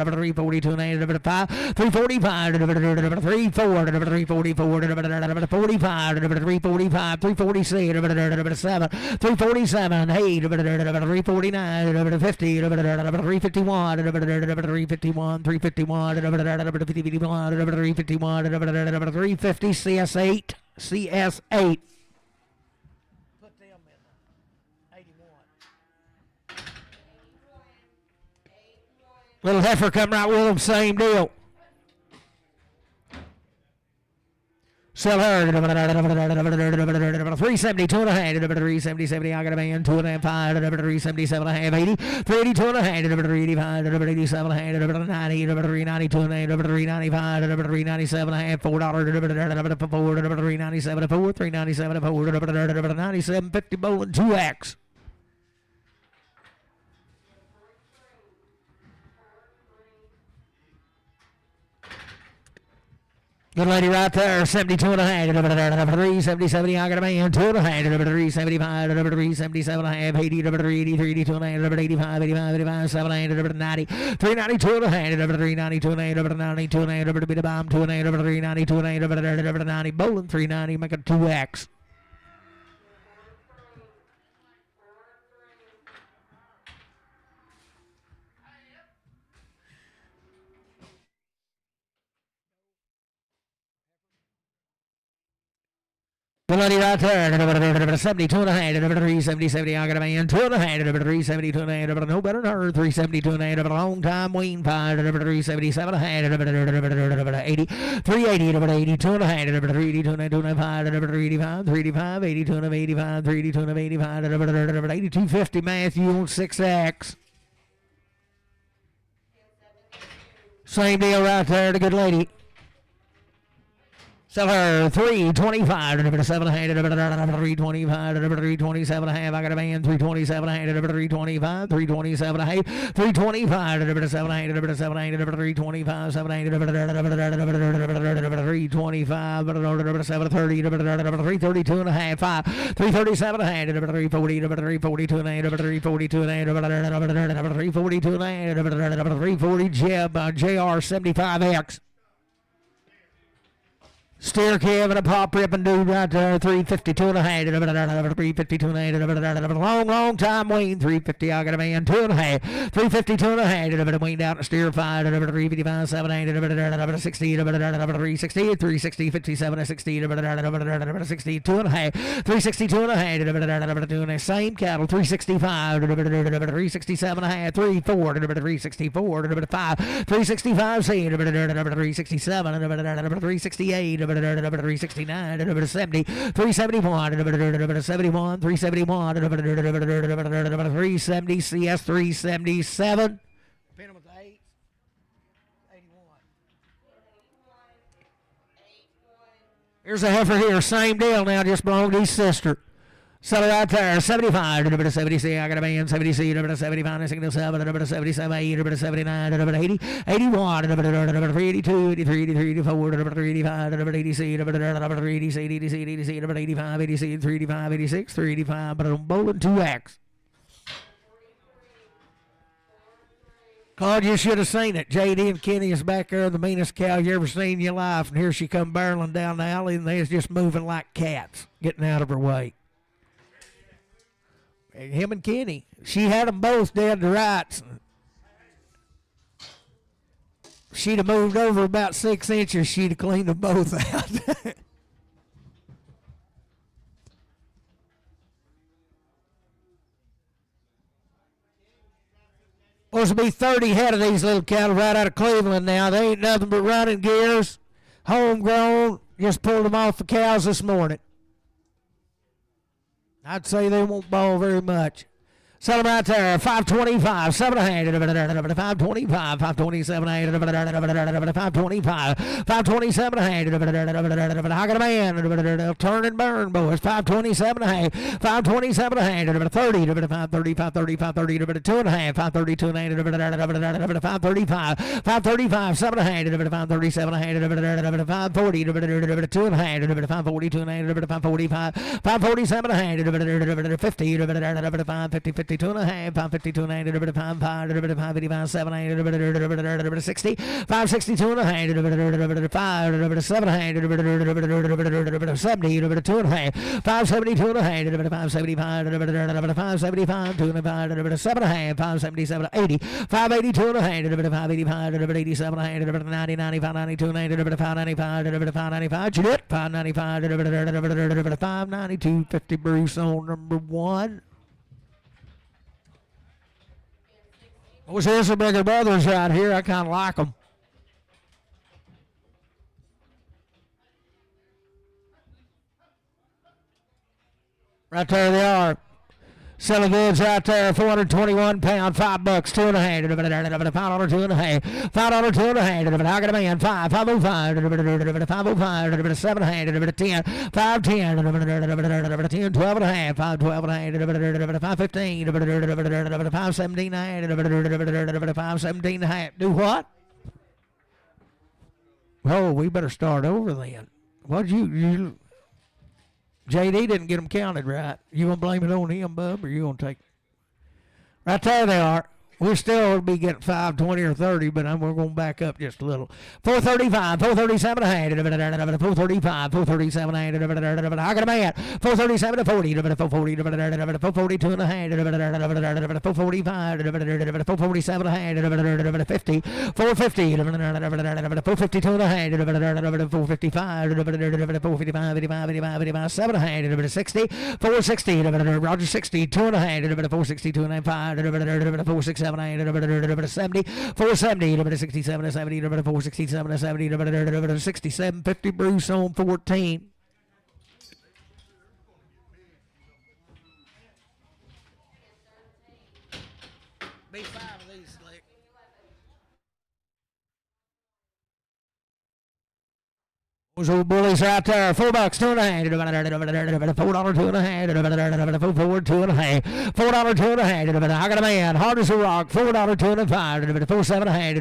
342 and a half. 5. 345. 34. 344. 45. 345. 346. 7. 347. 8. 349. 50. 351. 351. 351. 351. 351, 350, CS8, CS8. Put them in 81. Little heifer come right with them, same deal. Sell her 372 and a half, 370, 70. I got a man 2.5, 377 and a half, 80, 382 and a half, 385, 387 and a half, 390, 392 and a half, 395, 397 and a half, $4, 397 and 4, 397 and 4, 97.50 bowling 2X. Good lady right there, 72 and a half, 370, 70, I got a man, 2 and a half, 375, 377 and a half, 80, 380, 382 and a half, 85, 85, 85, 7 and a half, 90, 392 and a half, 392 and a half, 92 and a half, beat a bomb, 2 and a half, 392 and a half, 90, bowling 390, make it 2X. Good lady right there, 72 and a half, 370, 70, I got a man, 2 and a half, 372 and a half, no better than her, 372 and a half, long time, wean, 377 and a half, 80, 380, 82 and a half, 382 and a half, 385, 385, 82 and a half, 85, 382 and a half, 85, 8250, Matthew on 6X. Same deal right there, the good lady. Sell her 325, 7 and a half, 325, 327 and a half. I got a man 327 and a half, 325, 327 and a half, 325, 7 and a half, 7 and a half, 325, 7 and a half, 325, 730, 332 and a half, 5, 337 and a half, 340, 342 and a half, 342 and a half, 342 and a half, 340 Jeb, JR 75X. Steer Kev and a pop rip and dude right there, 352 and a half, 352 and a half, long time Wayne, 350, I got a man, 2 and a half, 352 and a half, Wayne down to steer 5, 355, 7, 8, 60, 360, 360, 57, 60, 62 and a half, 362 and a half, 2 and a same cattle, 365, 367 and a half, 34, 364, 5, 365, 367, 368, 369, 70, 371, 71, 371, 370, CS 377. Pin them with the 8. 81. Here's a heifer here, same deal now, just belonged to his sister. Sell it right there, 75, 70, I got a man, 70, 75, 77, 77, 80, 79, 80, 81, 82, 83, 83, 84, 85, 80, 85, 86, 385, but I'm bowling 2X. Claude, you should have seen it. JD and Kenny is back there, the meanest cow you ever seen in your life, and here she come barreling down the alley, and they was just moving like cats, getting out of her way. Him and Kenny. She had them both dead to rights. She'd have moved over about 6 inches, she'd have cleaned them both out. Supposed to be 30 head of these little cattle right out of Cleveland now. They ain't nothing but running gears, homegrown. Just pulled them off the cows this morning. I'd say they won't bawl very much. Sell them right there, 525, 7 and a half, 525, 527, 525, 527 and a half, I got a man, turn and burn, boys, 527 and a half, 527 and a half, 30, 530, 530, 530, 2 and a half, 532 and a half, 535, 535, 7 and a half, 537 and a half, 540, 2 and a half, 542 and a half, 545, 547 and a half, 50, 550, 552 and a half, 552 and a half, 555, 7, 8, 60, 562 and a half, 5, 7, 70, 2 and a half, 572 and a half, 575, 575, 2 and a half, 7 and a half, 577, 80, 582 and a half, 585, 87 and a half, 90, 95, 92, 595, 595, 595, 592, 50 Bruce on number 1. What's this? The bigger brothers right here. I kind of like them. Right there they are. Selling goods right there, 421 pound, $5, $2 and a half, $5, $2 and a half, $5, $2 and a half, I got a man, 5, 505, 505, 7 and a half, 10, 510, 10, 12 and a half, 5, 12 and a half, 515, 517 and a half, 517 and a half. Do what? Oh, we better start over then. What'd you JD didn't get them counted right. You gonna blame it on him, bub, or you gonna take? Right there they are. We'll still be getting 5, 20, or 30, but we're going to back up just a little. 435, 437 and a half, 435, 437 and a half, I got a man, 437 to 40, 442 and a half, 445, 447 and a half, 50, 450, 452 and a half, 455, 455, 85, 7 and a half, 60, 460, Roger 60, 2 and a half, 462 and a half, 467, 70, 470, 67, 70, 467, 70, 67, 50 Bruce on 14. Be 5 of these, Slick. Those old bullies right there. $4, $2 and a half, $4, $2 and a half, $4, $2 and a half, $4, $2 and a half, I got a man, hard as a rock, $4, $2 and a half, 4, 7 and a half,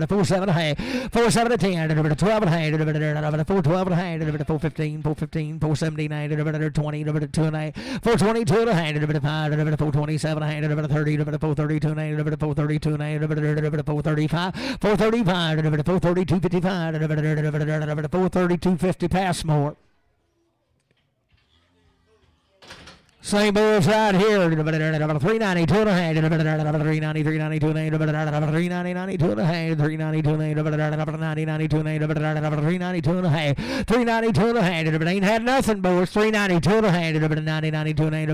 4, 7 and a half, 4, 7 and 10, 12 and a half, 4, 12 and a half, 4, 15, 4, 15, 4, 79, 20, 2 and a half, 4, 22 and a half, 5, 4, 27 and a half, 30, 4, 32 and a half, 4, 32 and a half, 4, 35, 4, 35, 4, 32, 55, 4, 3250 Passmore. Same bulls right here. 390, 2 and a half, 390, 392 and a half, 390, 92 and a half, 392 and a half, 90, 92 and a half, 392 and a half, 392 and a half. It ain't had nothing, boys. 392 and a half, 90, 92 and a half,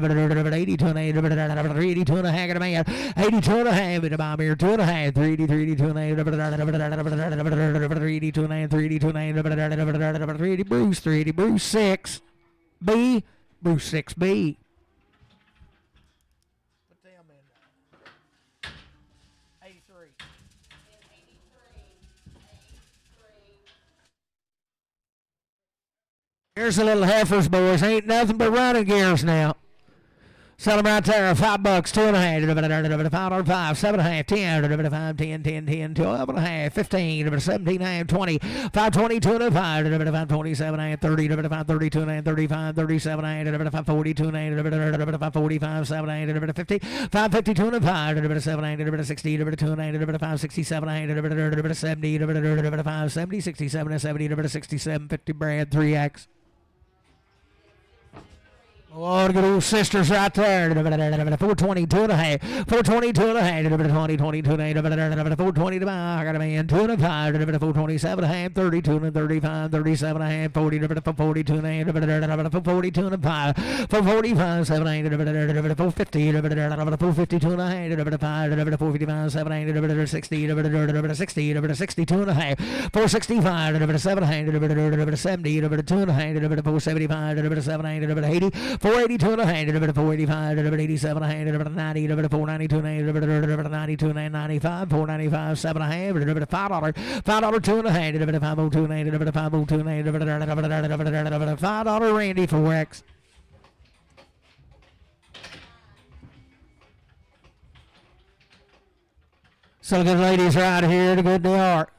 82 and a half, 382 and a half, a man, 82 and a half, a bomb here, 2 and a half, 380, 382 and a half, 382 and a half, 382 and a half, 380 Bruce, 380 Bruce 6 B, Bruce 6B. Here's the little heifers, boys. Ain't nothing but running gears now. Sell them right there. $5, 2 and a half, 5, 7 and a half, 10, 5, 10, 10, 10, 12 and a half, 15, 17 and a half, 20, 5, 22 and a 5, 5, 27 and a half, 30, 5, 32 and a half, 35, 37 and a half, 5, 42 and a half, 5, 45, 7 and a half, 50, 5, 52 and a 5, 7 and a half, 60, 2 and a half, 5, 67 and a half, 70, 5, 70, 67 and 70, 67, 50 Brad, 3X. Oh, good old sisters right there. 422 and a half. 422 and a half. 20, 22 and a half. 420 to buy. I got a man. 2 and a 5. 427 and a half. 32 and 35. 37 and a half. 40. 42 and a half. 42 and a 5. 445. 7 and 450. 452 and a half. 5. 455. 7 and 60. 60. 62 and a half. 465. 7 and 70. 2 and a half. 475. 7 and 80. 482 and a half, 485, 87 and a half, 90, 492 and a half, 92 and a half, 95, 495, 7 and a half, $5, $5, 2 and a half, 502 and a half, 502 and a half, $5 Randy for Rex. So good ladies right here, the good they are.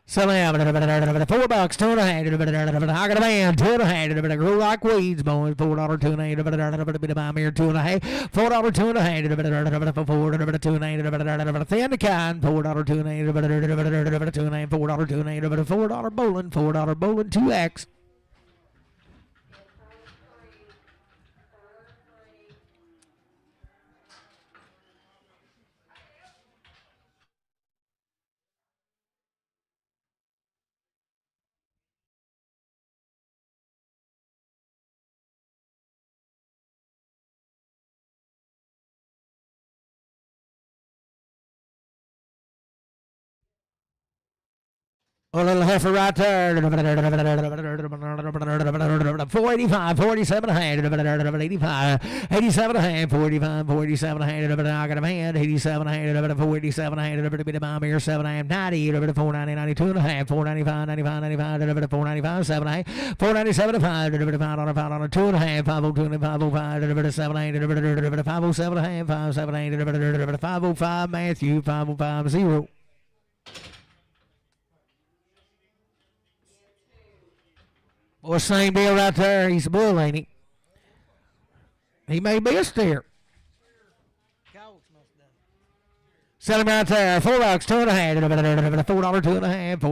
$4, $2.5. I got a man, $2.5. Grow like weeds, boys. $4, $2.5. Bit of my mirror, $2.5. $4, $2.5. Thin the kind, $4, $2.5. $4, $2.5. $4 bowling, $4 bowling, 2X. A little heifer right there. 485, 47 ahead. 85, 87 ahead. 45, 47 ahead. I got a man. 87 ahead. 487 ahead. A bit of my mirror. 7 ahead. 90. 490, 92 and a half. 495, 95, 95. 495, 7 ahead. 497 5. 5 2 and a half. 502 505. 7 8. 507 and a half. 578. 505 Matthew. 505 0. Well, same deal right there. He's a bull, ain't he? He may be a steer. Sell him right there. $4, $2.5. $4, $2.5. $4, $2.5. $4,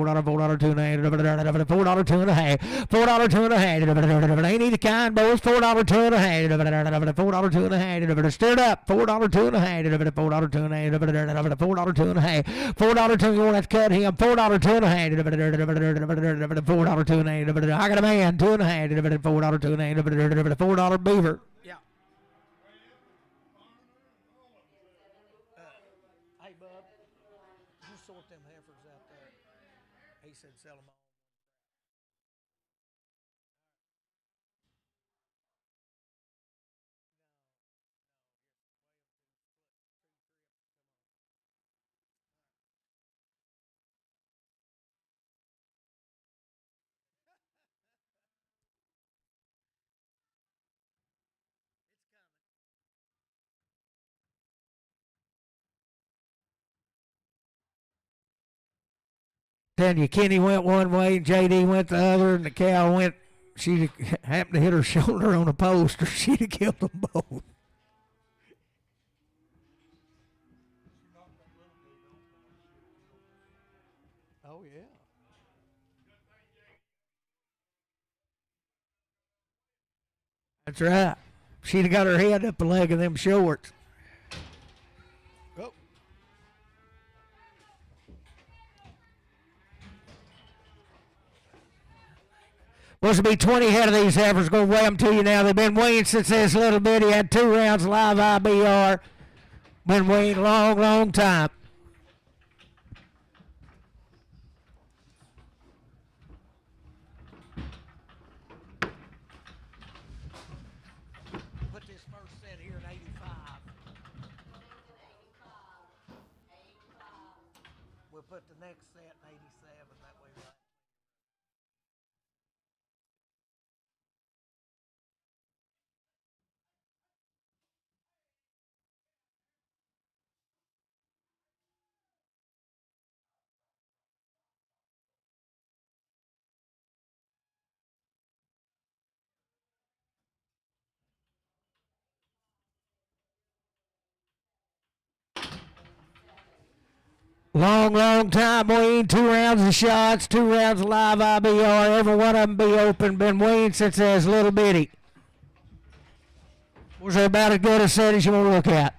$2.5. $4, $2.5. Ain't he the kind, boys? $4, $2.5. $4, $2.5. Stirred up. $4, $2.5. $4, $2.5. $4, $2.5. $4, $2. You want to cut him? $4, $2.5. $4, $2.5. I got a man. $2.5. $4, $2.5. $4 beaver. Yeah. Sort them heifers out there. He said sell them all. Telling you, Kenny went one way, and JD went the other, and the cow went. She happened to hit her shoulder on a post, or she'd have killed them both. Oh yeah. That's right. She'd have got her head up the leg of them shorts. Supposed to be 20 head of these heifers. Going to weigh them to you now. They've been weighing since this little bitty had 2 rounds live IBR. Been weighing a long, long time. Put this first set here at 85. We'll put the next set in 87. That way, right? Long, long time weighing, 2 rounds of shots, 2 rounds of live IBR. Every one of them be open. Been weighing since they was little bitty. Was there about as good a set as you want to look at?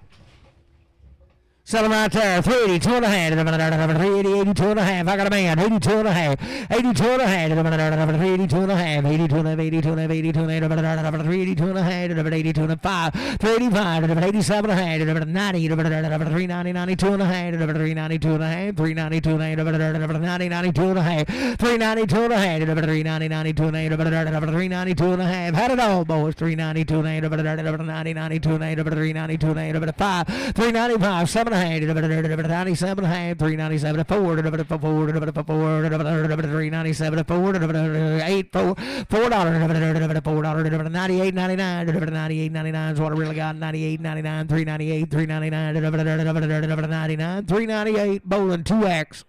Sell them right there. 380, 2.5. 380, 82 and a half. I got a man. 82 and a half. 82 and a half. 382 and a half. 82 and a half. 82 and a half. 82 and a half. 382 and a half. 82 and a 5. 385. 87 and a half. 90. 390, 92 and a half. 392 and a half. 392 and a half. 90, 92 and a half. 392 and a half. 390, 92 and a half. 392 and a half. Had it all, boys. 392 and a half. 90, 92 and a half. 392 and a half. 5. 395. 7 and a half. 97 and a half. 397 4. 397 4. 8 4. $4. 98 99. 98 99 is what I really got. 98 99. 398. 399. 99. 398. Bowling 2X.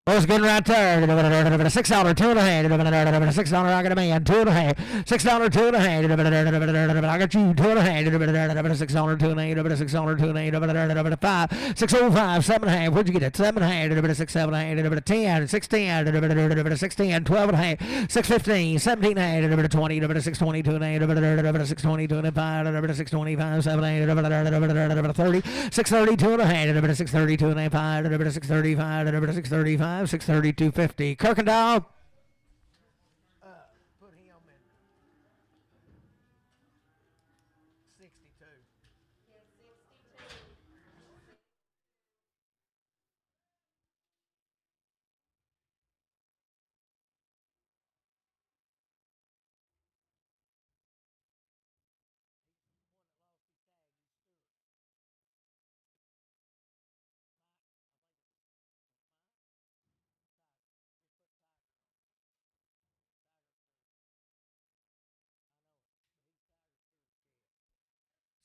What's good right there? $6, 2.5. $6, I got a man. 2.5. $6, 2.5. I got you. 2.5. $6, 2.5. $6, 2.5. 5. 6.05. 7.5. Where'd you get it? 7.5. 6, 7.5. 10. 6.10. 6.10. 12.5. 6.15. 17.5. 20. 6.20. 2.5. 6.20. 2.5. 6.25. 7.8. 30. 6.30. 2.5. 6.30. 2.5. 6.35. 6.35. 630, 250. Kirkendall. Put him in 62.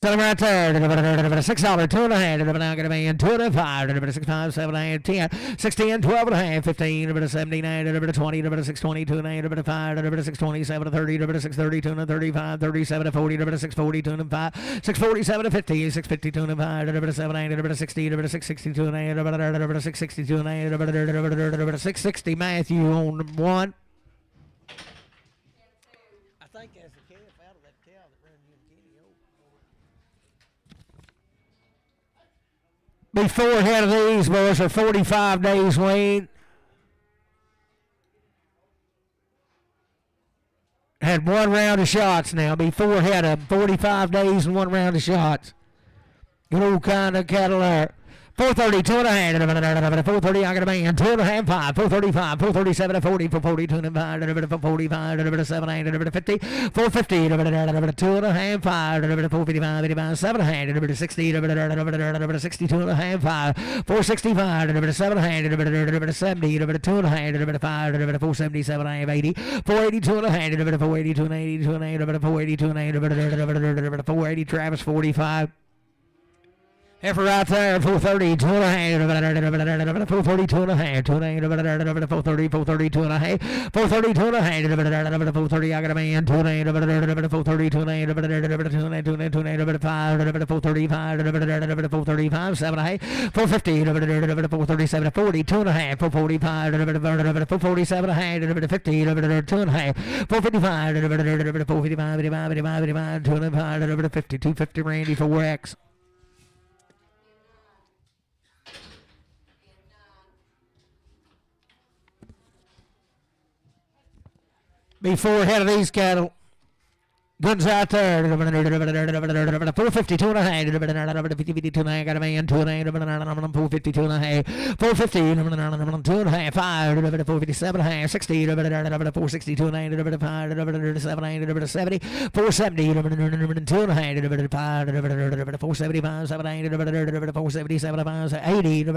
Tell him right there. $6, 2.5. Now get a man. 2.5. 6, 5, 7, 8, 10. 6, 10, 12.5. 15. 17, 20. 6, 20, 2.5. 5. 6, 27, 30. 6, 30, 2, 35. 37, 40. 6, 40, 2, 5. 6, 47, 50. 6, 50, 2, 5. 7, 8. 60. 6, 62, 6, 62, 6, 60. Matthew on 1. I think that's the calf out of that cow that ran you and Kenny over. Before head of these boys are 45 days weaned. Had one round of shots now. Before head of 45 days and one round of shots. Good old kind of cattle there. 430, 2.5. 430, I got a man. 2.5, 5. 435, 437, 40, 442, 445, 7, 8, 50, 450, 2.5, 5, 455, 85, 7, 60, 62, 5, 465, 7, 70, 2.5, 5, 477, 80, 482, 482, 82, 482, 480, Travis 45. Heifer right there, 430, 2.5, 430, 2.5, 430, 430, 2.5, 430, 2.5, 430, I got a man, 2.5, 430, 2.5, 5, 435, 435, 7.5, 450, 437, 40, 2.5, 445, 447, 50, 2.5, 455, 455, 85, 2.5, 50, 250, Randy 4X. Before head of these cattle. Guns out there. 452 and a half. 52 and a half. Got a man. 2 and a half. 452 and a half. 450. 2 and a half. 5. 457 and a half. 60. 462 and a half. 5. 70. 470. 2 and a half. 475. 7. 477. 80. 2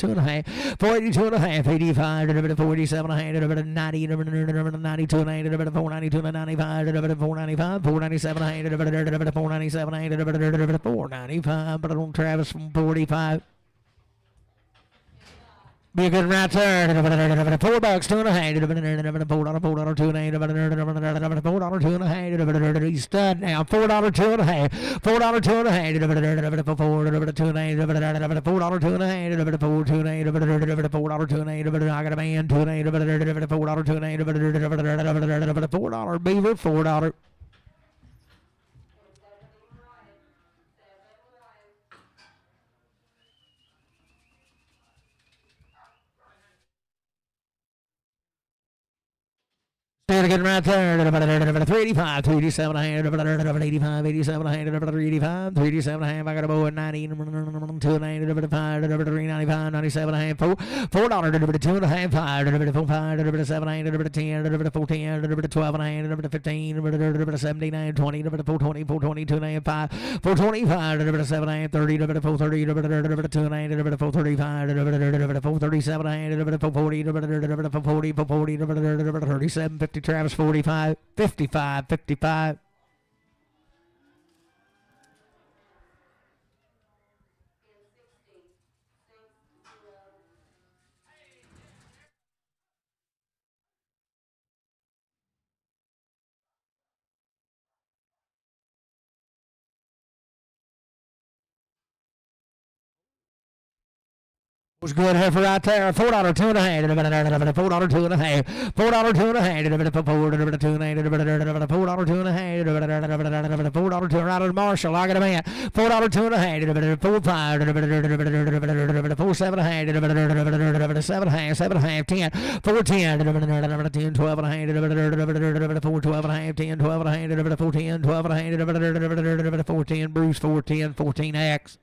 and a half. 482 and a half. 85. 487 and a half. 90. 92 and a half. 492 and 95. 495. 497, 497, 495, but on Travis from 45. Be a good right there. $4, 2 and a half. $4, $2 and a half. He's stud now. $4, 2 and a half. $4, 2 and a half. $4, 2 and a half. $4, 2 and a half. $4, 2 and a half. $4, 2 and a half. I got a man. $2 and a half. $4, 2 and a half. $4 beaver. $4. Getting right there. 385, 387, 85, 87, 385, 387, I got a bow at 90, 295, 395, 97, $4, $2 and a half, 5, 4, 5, 7, 10, 14, 12 and a half, 15, 79, 20, 420, 420, 2 and a half, 5, 425, 7, 30, 430, 2 and a half, 435, 437, 440, 440, 37, 50, Travis 45, 55, 55. Was good heifer right there. $4 two and a half. $4 two and a half. $4 two and a half. $4 two and a half. $4 two and a half. $4 two right on Marshall. I got a man. $4 two and a half. $4 5. $4 7 and a half. $7 half. $7 half. 10. $4 10. $10 12 and a half. $4 12 and a half. $10 12 and a half. $4 10 12 and a half. $4 10 Bruce. $4 10 14X.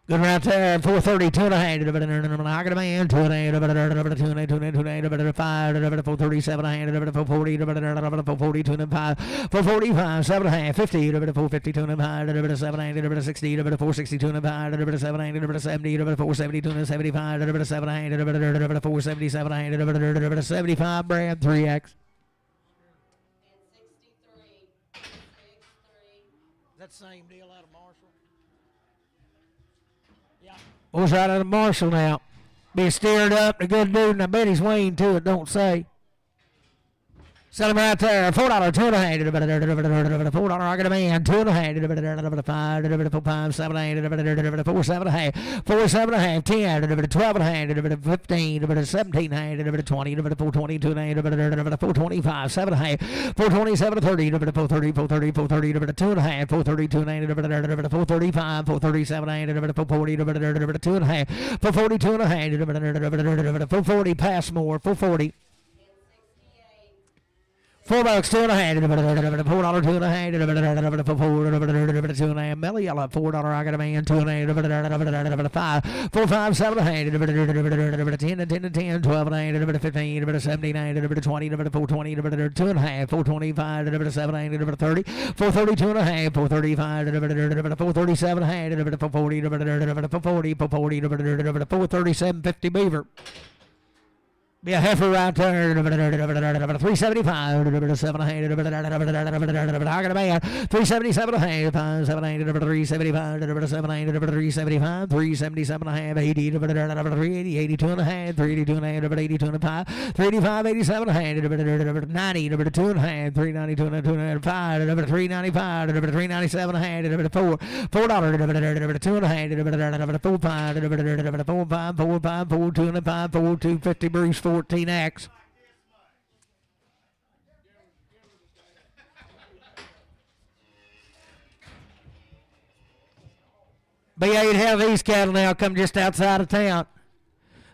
Good right there, 430, 2 and a half. I got a man, 2 and a half, 2 and a half, 2 and a half, 5, 437 and a half, 440, 440, 2 and a half, 445, 7 and a half, 50, 450, 2 and a half, 7 and a half, 60, 460, 2 and a half, 7 and a half, 70, 470, 2 and a 75, 7 and a half, 477 and a half, 75, Brad, 3X. That same deal out of Marshall? Yeah. What's out of the Marshall now? Be steered up, a good dude, and I bet he's weighing to it, don't say. Sell him right there. $4, 2 and a half. $4, I got a man. 2 and a half. 5, 5, 7 and a half. 4, 7 and a half. 4, 7 and a half. 10, 12 and a half. 15, 17 and a half. 20, 420, 2 and a half. 425, 7 and a half. 427, 30, 430, 430, 430, 2 and a half. 430, 2 and a half. 435, 437 and a half. 440, 2 and a half. 442 and a half. 440, Passmore. 440. $4, 2 and a half. $4, 2 and a half. $4, 2 and a half. Melly yellow. $4, I got a man. 2 and a half. 5, 4, 5, 7 and a half. 10 and 10 and 10. 12 and a half. 15, 17, 20, 420, 2 and a half. 425, 7 and a half. 30, 430, 2 and a half. 435, 437 and a half. 440, 437, 50 beaver. Be a heifer right there. 375. 7 and a half. I got a man. 377 and a half. 5, 7 and a half. 375. 7 and a half. 375. 377 and a half. 80. 380. 82 and a half. 382 and a half. 82 and a half. 385. 87 and a half. 90. 2 and a half. 392 and a half. 5. 395. 397 and a half. $4. $4. 2 and a half. 4, 5. 4, 5. 4, 5. 4, 2 and a half. 4, 250 Bruce. 14X. B8 have these cattle now come just outside of town.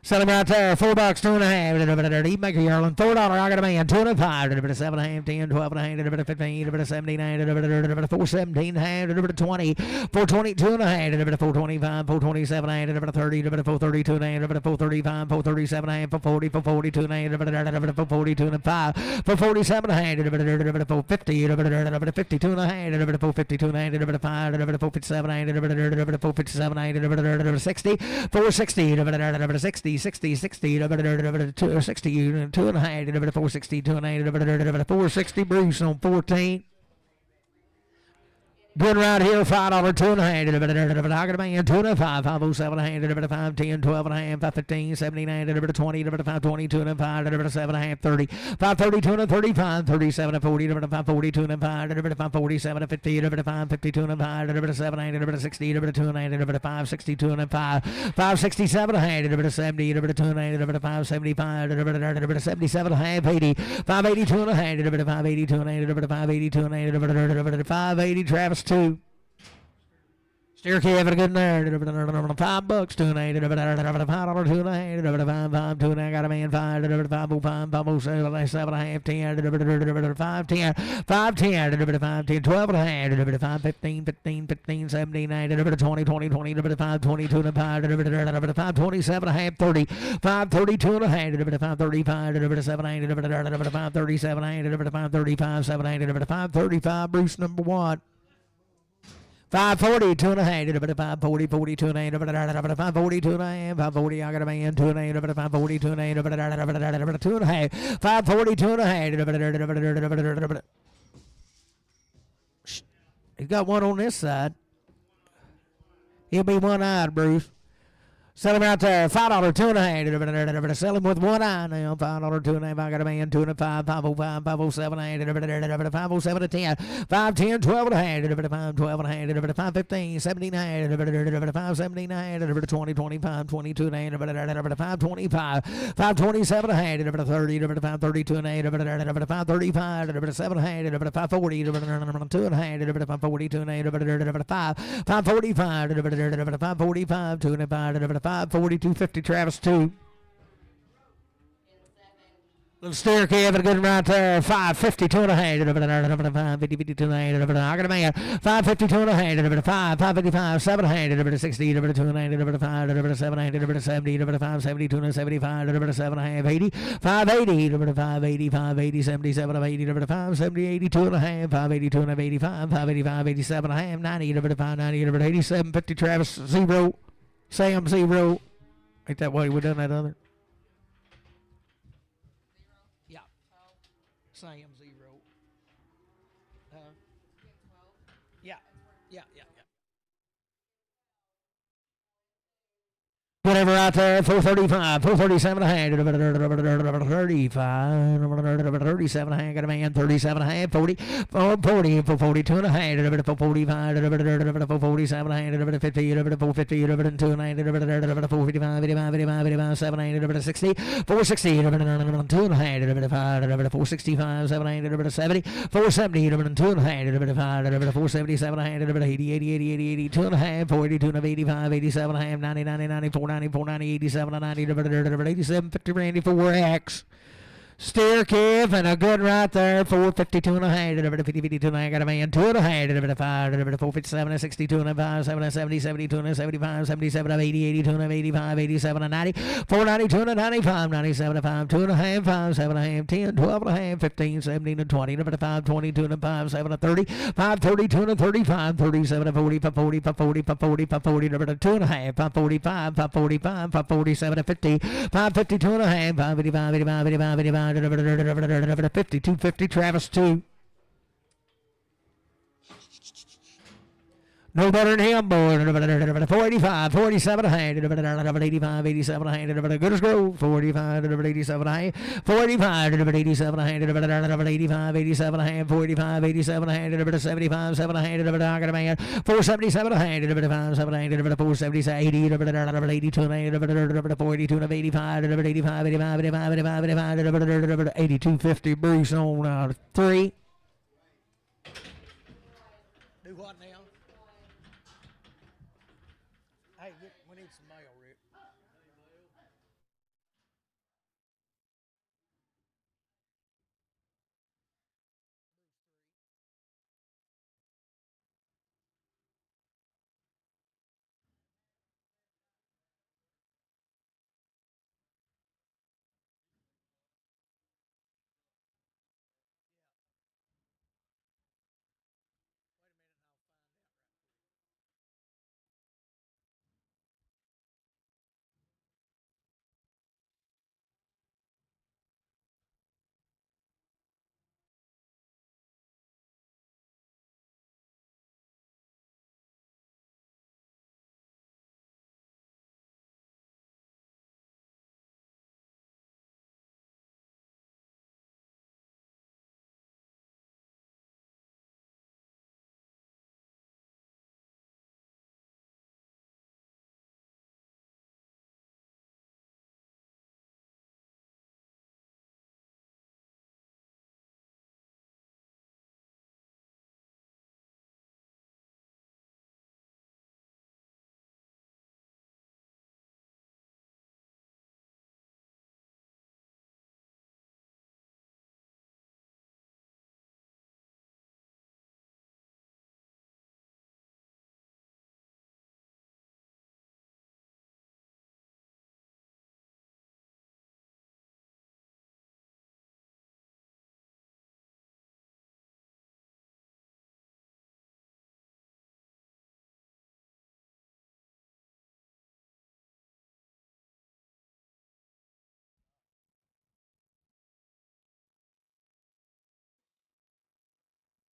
Sell him right there. $4, 2 and a half. Eat maker yearling. $4, I got a man. 2 and a half. 7 and a half. 10, 12 and a half. 15, 17 and a half. 417 and a half. 20, 422 and a half. 425, 427 and a half. 30, 432 and a half. 435, 437 and a half. 440, 442 and a half. 442 and a half. 447 and a half. 450, 52 and a half. 452 and a half. 5, 457 and a half. 457 and a half. 60, 460, 60, 60, 60, 2 and a half, 460, 2 and a half, 460 Bruce on 14. Good right here, $5, 2 and a half. I got a man, 2 and a half, 507 and a half, 5, 10, 12 and a half, 515, 79, 20, 522 and a half, 7 and a half, 30, 532 and a 35, 37 and 40, 542 and a half, 547 and 50, 552 and a half, 7 and 60, 2 and a half, 562 and a half, 567 and a half, 70, 2 and a half, 575, 77 and a half, 80, 582 and a half, 582 and a half, 582 and a half, 580 Travis 2. Steer key having a good there. $5, 2 and a half. $5, 2 and a half. 5, 2 and a half. Got a man. 5, 505, 507, 7 and a half. 10, 5, 10, 5, 10, 5, 10, 12 and a half. 5, 15, 15, 15, 17, 20, 20, 20, 5, 22 and a half. 5, 27 and a half. 30, 5, 32 and a half. 5, 35, 7, 5, 37 and a half. 5, 35, 7, 5, 35. Bruce number 1. 540, 2 and a half, 540, 42 and a half, 540, 2 and a half, 540, I got a man, 2 and a half, 540, 2 and a half, 2 and a half, 540, 2 and a half. He's got one on this side. He'll be one-eyed, Bruce. Sell him out there. $5 two and a half. Sell him with one eye now. $5 two and a half. I got a man. 2 and a 5. 505. 507. 507 to 10. 510. 12 and a half. 12 and a half. 515. 79. 579. 20. 25. 22 and a half. 525. 527 and a half. 30. 532 and a half. 535. 7 and a half. 540. 2 and a half. 542 and a half. 545. 545. 2 and a half. 542.50 Travis 2. Little steer Kev, a good one right there. 552 and a half. 552 and a half. I got a man. 552 and a half. 555. 7 and a half. 60. 2 and a half. 5 7 and 70. 572 and 75. 7 and a half. 80. 580. 580. 580. 77 of 80. 570. 82 and a half. 582 and a half. 85. 585. 87 and a half. 90. 590. 87. 50 Travis 0. Sam 0. Ain't that what we done that other? Yeah. Sam 0. Yeah. Yeah. Whatever out there, 435, 437 and a half, 35, 37 and a half, got a man, 37 and a half, 40, 40, 442 and a half, 445, 447 and a half, 50, 450, 2 and a half, 455, 85, 85, 85, 7 and a half, 60, 460, 2 and a half, 465, 7 and a half, 70, 470, 2 and a half, 477 and a half, 80, 80, 80, 80, 80, 2 and a half, 42 and a half, 85, 87 and a half, 90, 90, 94, 94, 90, 87, and 90, 87, 50, Randy, 4X. Steer Kev, and a good right there, 452 and a half, 50, 52 and a half, got a man, 2 and a half, 5, 457 and 62 and a 5, 7 and 70, 72 and 75, 77 and 80, 82 and 85, 87 and 90, 492 and 95, 97 and 5, 2 and a half, 5, 7 and a half, 10, 12 and a half, 15, 17 and 20, 5, 22 and 5, 7 and 30, 5, 32 and 35, 37 and 40, 40, 40, 40, 40, 2 and a half, 545, 545, 547 and 50, 552 and a half, 555, 85, 85, 85, 52, 50 Travis 2. No better than him, boy. 485, 47 and a half, 85, 87 and a half, good as gold. 45, 87 and a half, 485, 87 and a half, 85, 87 and a half, 45, 87 and a half, 75, 7 and a half, I got a man, 477 and a half, 5, 7 and a half, 477, 80, 82 and a half, 482 and 85, 85, 85, 85, 85, 85, 82, 50, Bruce on 3. Do what now? Hey, we need some mail, Rick.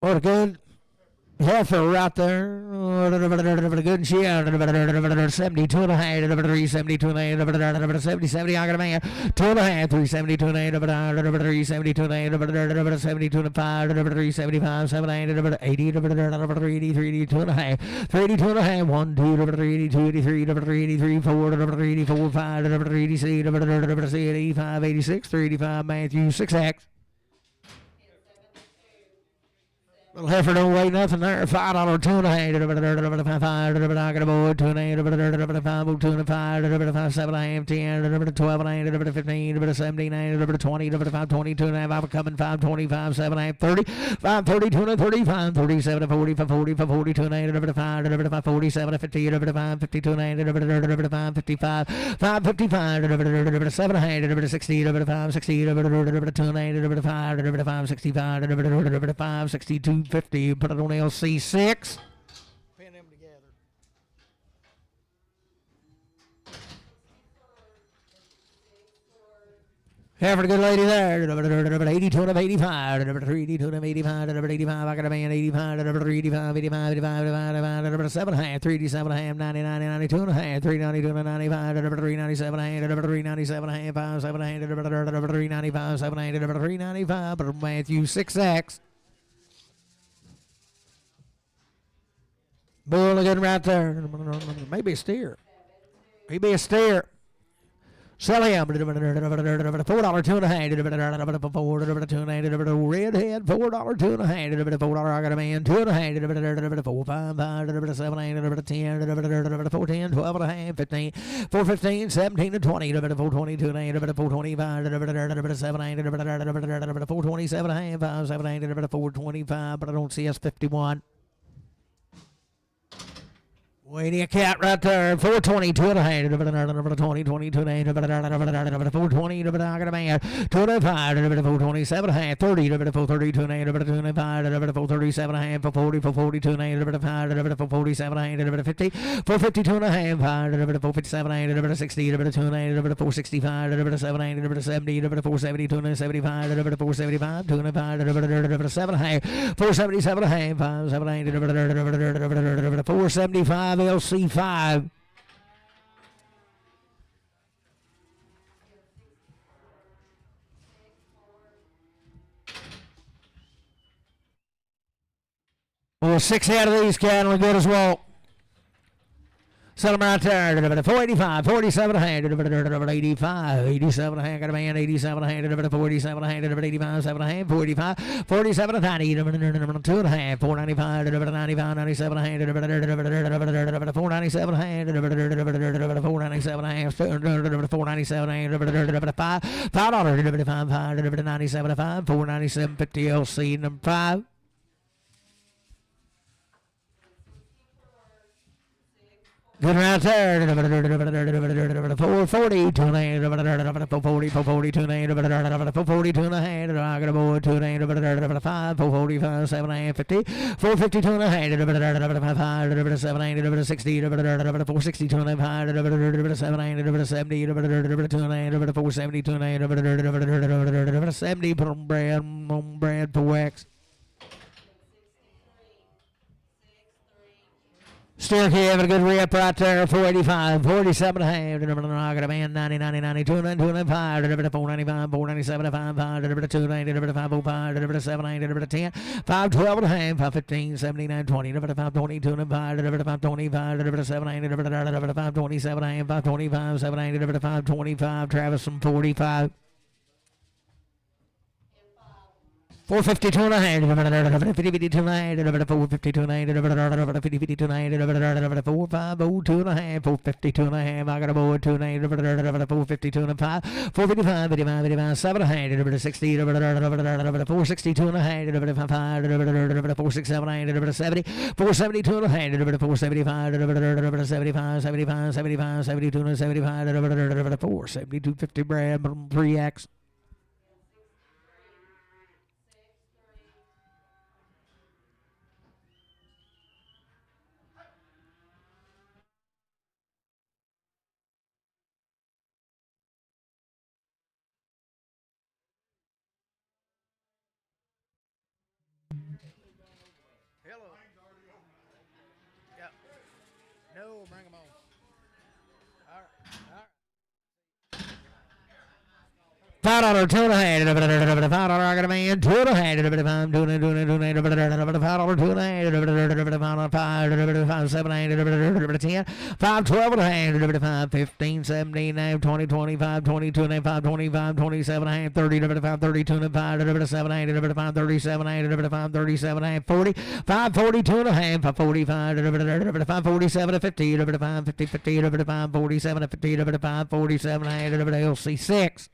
What a good. Heifer right there. Good and she out. 72 and a half. 372 and a half. 70, 70. I got a man. 2 and a half. 372 and a half. 372 and a half. 72 and a 5. 375. 7 8. 80. 380. 2 and a half. 382 and a half. 1 2. 382. 83. 383. 4. 384. 5. 86. 85. 86. 385. Matthew 6X. Little heifer don't weigh nothing there. $5 2 and a half. $5. I got a boy 2 and a half. $5 2 and a 5. 7 and a half. 10. 12 and a half. 15. 17. 20. 5 22 and a half. I'm coming 5 25. 7 and a half. 30. 5 32 and 35. 37 40. 40. 42 and a half. 5. 47 50. 5 52 and a half. 5 55. 5 55. 7 and a half. 60. 5 60. 2 and a half. 5 65. 5 62. 50, put it on LC6. Pin them together. Have a good lady there. 82 and 85. 82 and 85. 85. I got a man 85. 85. 85. 85. 7 and a half. 387 and a half. 99. 92 and a half. 392 and 95. 397 and a half. 397 and a half. 5 7 and a half. 395. 7 and a half. 395. But Matthew 6X. Bull again right there. Maybe a steer. Maybe a steer. Sell him. $4 2 and a half. $4 2 and a half. Redhead. $4 2 and a half. $4 I got a man. 2 and a half. 4 5 5 7 8 10 4 10 12 and a half 15 4 15 17 and 20 4 22 and a half 4 25 7 8 4 27 and a half 5 7 8 4 25. But I don't see us 51. Waiting a cat right there. 422 and a half. 20, 22 and a half. 420. I got a man. 25. 427 and a half. 30. 432 and a half. 25. 437 and a half. 40. 442 and a half. 5. 447 and a half. 50. 452 and a half. 5. 457 and a half. 60. 2 and a half. 465. 7 8. 70. 472 and 75. 475. 2 and a half. 7 and a half. 477 and a half. 5. 7 8. 475. LC5. Well, 6 out of these cattle are good as well. Sell them right there. 485, 47 and a half, 85, 87 and a half, got a man, 87 and a half, 47 and a half, 85, 7 and a half, 45, 47 and a half, 2 and a half, 495, 95, 97 and a half, 497 and a half, 497 and a half, 497 and a half, $5, 597 and a 5, 497, 50 LC number 5. Good right there. 440, 2 and a half, 440, 440, 2 and a half, 442 and a half, I got a boy, 2 and a half, 5, 445, 7 and a half, 50, 452 and a half, 5, 7 and a half, 60, 462 and a half, 7 and a half, 70, 2 and a half, 472 and a half, 70, put on Brad for wax. Still having a good rip right there. 485, 47 and a half. I got a man 90, 90, 92, 205, 495, 497, 5, 5, 290, 505, 7, 10, 512 and a half, 515, 79, 20, 522 and 5, 525, 7, 527 and 525, 7, 525, Travis from 45. 452 and a half, 52 and a half, 452 and a half, 52 and a half, 4502 and a half, 452 and a half, I got a boy 2 and a half, 452 and a half, 455, 85, 7 and a half, 60, 462 and a half, 5, 467 and a 70, 472 and a half, 475, 75, 75, 75, 72 and 75, 472, 50 Brad, 3X. No, bring them on. All right. All right. $5 2 and a half, $5 I got a man, 2 and a half, $5 2 and $5 2 and a half, $5 7 8, $10, $5 12 and a half, $5 15 17 20 25 22 and 5 25 27 and a half, 30 $5 32 and 5 7 8, $5 37 8, $5 37 and a half, 40 $5 42 and a half, $5 45 $5 47 50 $5 50 50 $5 47 50 $5 47 and a half, LC 6.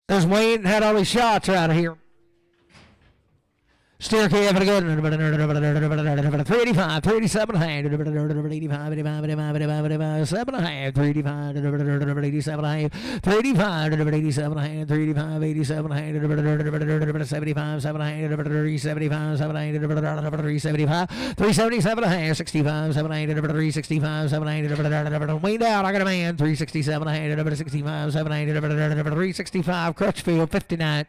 There's Wayne had all these shots out of here. Steer key for the good. 385, 387 and a half, 85, 85, 85, 7 and a half, 385, 87 and a half, 385, 87 and a half, 385, 87 and a half, 75, 7 and a half, 375, 7 and a half, 375, 377 and a half, 65, 7 and a half, 365, 7 and a half, way down, I got a man, 367 and a half, 65, 7 and a half, 365, Crutchfield, 59.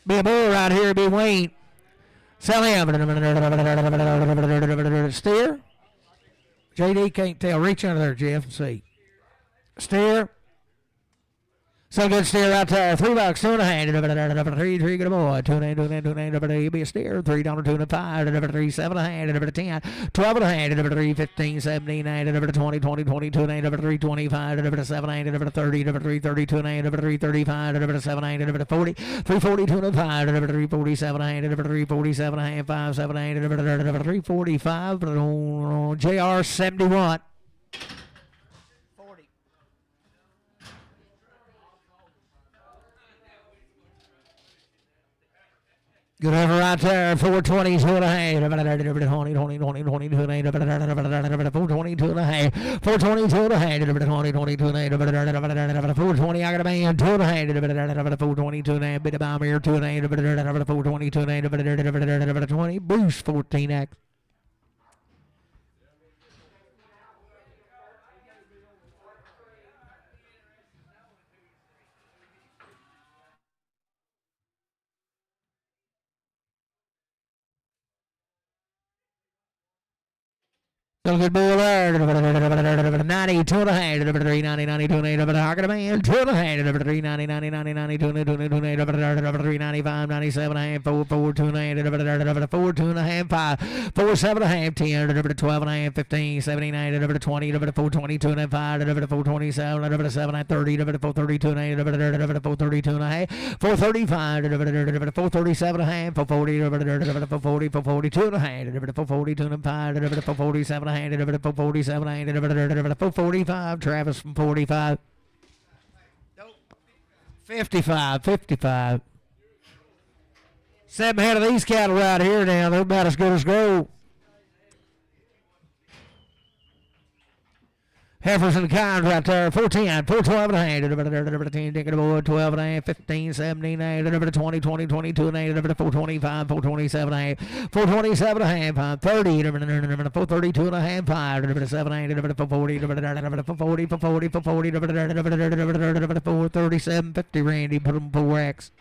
Be a bull right here, be Wayne. Sell him. Steer. JD can't tell. Reach under there, Jeff, and see. Steer. So good steer right there. $3, 2 and a half. 3, good boy. 2 and a half, 2 and a half. Be a steer. $3, 2 and a 5. 3, 7 and a half. 10, 12 and a half. 3, 15, 17, 20, 20, 22 and a half. 3, 25. 7 and a half. 30. 3, 32 and a half. 3, 35. 7 and a half. 40. 3, 42 and a 5. 3, 47 and a half. 3, 47 and a half. 5, 7 and a half. 3, 45. JR 71. Good over right there, 420, 2 and a half, 20, 20, 20, 20, 22 and a half, 422 and a half, 422 and a half, 20, 22 and a half, 420, I got a man, 2 and a half, 422 and a half, bit of bomb here, 2 and a half, 422 and a half, 20, boost, 14X. Still good bull there. 90, 2 and a half, 3, 90, 90, 2 and a half, I got a man, 2 and a half, 3, 90, 90, 90, 90, 2 and a half, 3, 95, 97 and a half, 4, 4, 2 and a half, 4, 2 and a half, 5, 4, 7 and a half, 10, 12 and a half, 15, 79, 20, 4, 22 and a half, 5, 4, 27, 7, 30, 4, 32 and a half, 4, 32 and a half, 4, 35, 4, 37 and a half, 4, 40, 4, 40, 4, 42 and a half, 4, 42 and a half, 4, 47 and a half, 47, 445, Travis from 45. 55, 55. 7 head of these cattle right here now. They're about as good as gold. Heifers and kinds right there. 410, 412 and a half. 10, take it aboard. 12 and a half, 15, 17, 20, 20, 22 and a half. 425, 427 and a half. 427 and a half. 30, 432 and a half. 5, 7, 8, 440, 440, 440, 437, 50, Randy. Put them 4X.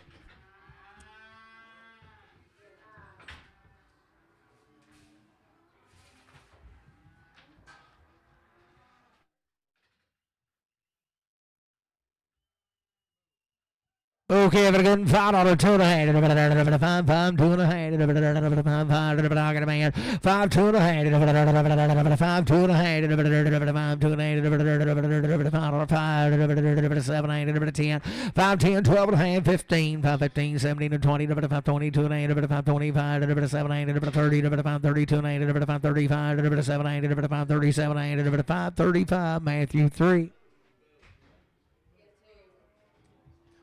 Okay, we're getting $5, 2 and a half, 5, 5, 2 and a half, 5, 5, I got a man, 5, 2 and a half, 5, 2 and a half, 5, 2 and a half, 5, 7, 8, 10, 5, 10, 12 and a half, 15, 5, 15, 17, 20, 5, 22 and a half, 5, 25, 7, 8, 30, 5, 32 and a half, 5, 35, 7, 8, 5, 37, 8, 5, 35, Matthew 3.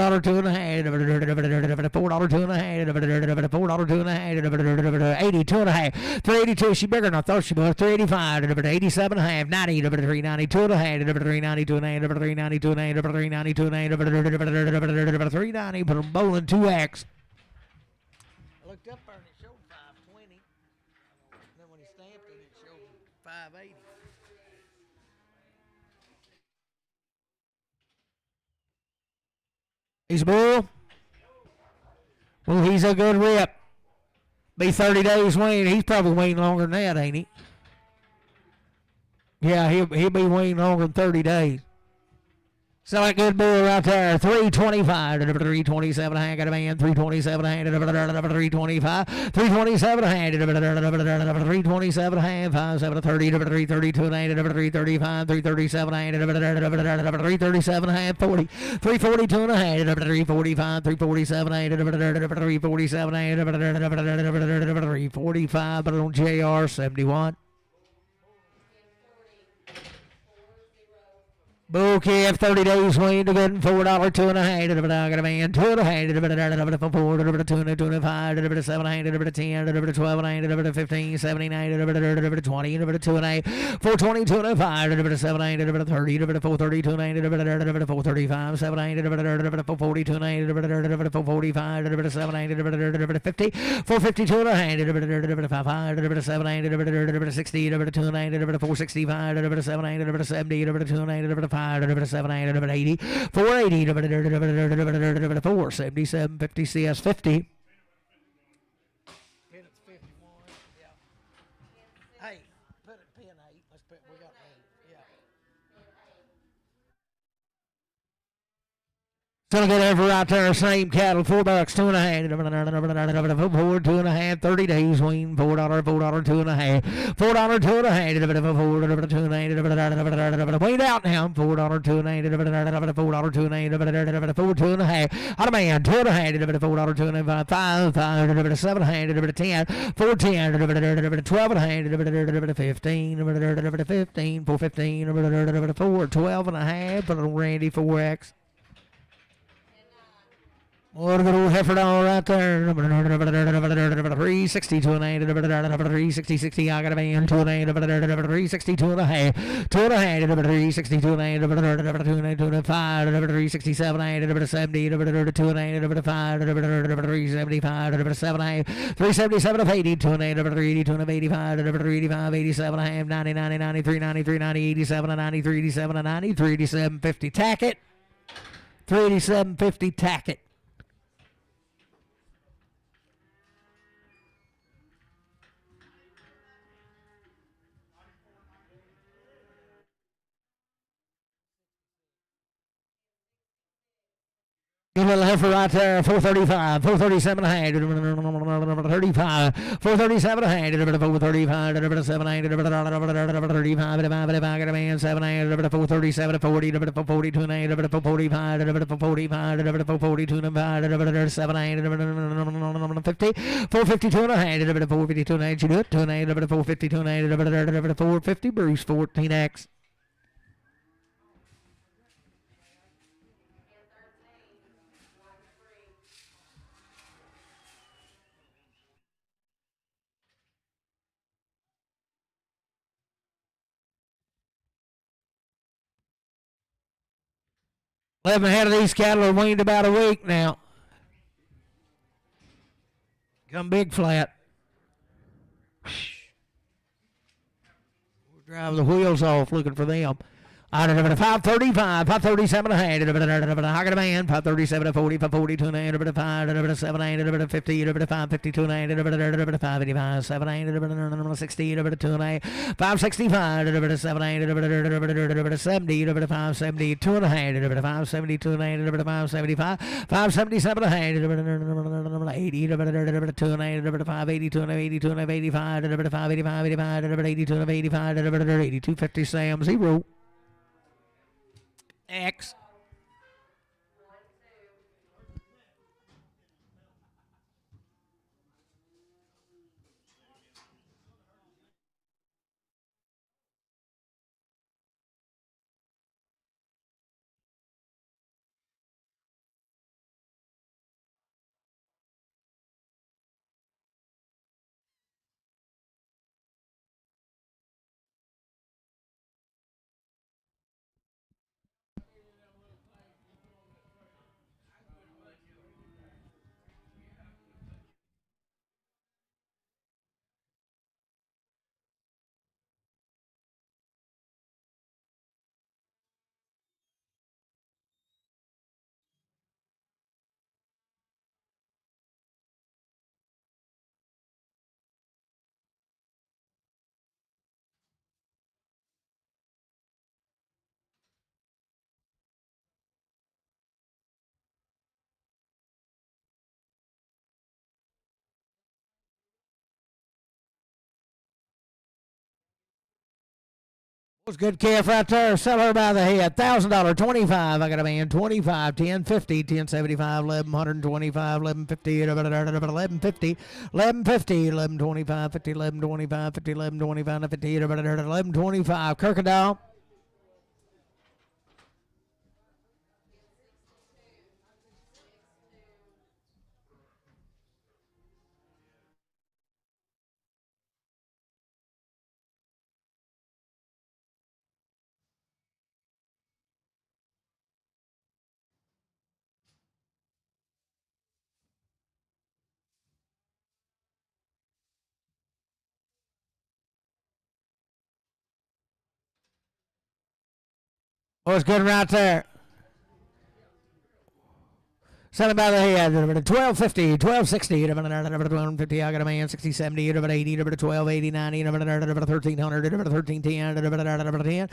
$4 two and a half, $4 two and a half, $4 two and a half, 82 and a half, 382. She bigger than I thought she was. 385, 87 and a half, 90, 392 and a half, 392 and a half, 392 and a half, 392 and a half, 390. Put them bowling 2X. I looked up there and it showed 520. Then when he stamped it, it showed 580. He's a bull. Well, he's a good rip. Be 30 days weaned. He's probably weaned longer than that, ain't he? Yeah, he'll be weaned longer than 30 days. So that good bull right there, 325, 327 a hand, got a man, 327 a hand, 325, 327 a hand, 327 a hand, 5, 7, 30, 332 a hand, 335, 337 a hand, 337 a hand, 40, 342 and a hand, 345, 347 a hand, 347 a hand, 345, but on JR 71. Bull calf, 30 days weaned, a good $4 two and a half, I got a man, 2 and a half, 4, 2 and 5, 7 and 10, 12 and 15, 79, 20, 2 and a half, 422 and 5, 7 and 30, 432 and 435, 7 and 442 and 445, 7 and 50, 452 and a half, 5, 7 and 60, 2 and 465, 7 and 70, 2 and 5, 7, 80, 480, 477, 50 CS 50. Pin it's 51. Yeah. Hey, put it pin 8. Let's put we got 8. Yeah. Still get every right there, same cattle, $4, 2.5, $4, 2.5, 30 days, wean, $4, $4, 2.5, $4, 2.5, $4, 2.5, wait out now, $4, 2.5, $4, 2.5, $4, 2.5, out of man, 2.5, $4, 2.5, 5, 7, 10, 4, 10, 12, 15, 15, 4, 15, 4, 12 and a half, but Randy 4X. What a good old heifer doll right there. 360 to an 8, 360, 60. I got a man to an 8, 360 to a half, 2.5, 360 to an 8, 2 5, 367, 8, 70, 2 and 8, 5, 375, 7, 377 of 80, 2 and 8, 382 and 85, 385, 87, 90, 90, 93, 93, 90, 87, 93, 87, 93, 87, 50. Tack it. 387, 50. Tack it. Good little heifer right there, 435, 437 ahead, 35, 437 ahead, 435, 7, 8, 35, 7, 8, 437, 40, 42, 8, 45, 45, 42, 5, 7, 8, 50, 452 and ahead, 452 and 8, you do it, 2 and 8, 452 and 8, 450, Bruce, 14X. Living ahead of these cattle are weaned about a week now. Come big flat. We'll drive the wheels off looking for them. 535, 537 ahead, I got a man, 537, 40, 542, 5, 7, 8, 50, 552, 585, 7, 8, 60, 2, 565, 7, 8, 70, 570, 2 and a half, 572, 575, 577 ahead, 80, 2 and 8, 582, 82, 85, 585, 85, 82, 85, 82, 50, Sam, 0. X. Was good calf right there. Sell her by the head. $1,000, 25. I got a man. 25, 10, 50, 10, 75, 1125, 1150, 1150, 1150, 1125, 50, 1125, 50, 1125, 50, 1125. Kirkendall. Was good right there. Seven by the head, 1250, 1260, 1250, I got a man, 60, 70, 80, 1280, 90, 1300, 1310, 1310, 1310,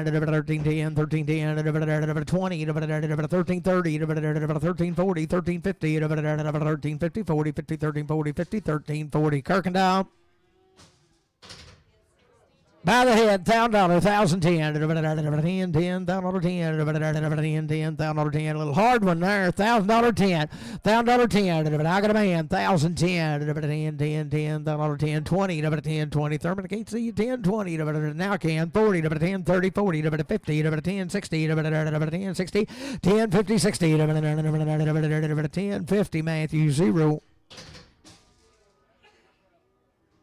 1310, 1310, 20, 1330, 1340, 1350, 1350, 40, 50, 1340, 50, 1340, Kirkendall. By the head, $1,000, 1,010, 10, $1,000, 10, $1,000, 10, $1,000, a little hard one there, $1,000, 10, $1,000, 10, I got a man, 1,010, 10, 10, 10, $1,000, 10, 20, 10, 20, Thurman, I can't see you, 10, 20, now can, 40, 10, 30, 40, 50, 10, 60, 10, 60, 10, 50, 60, 10, 50, Matthew, 0.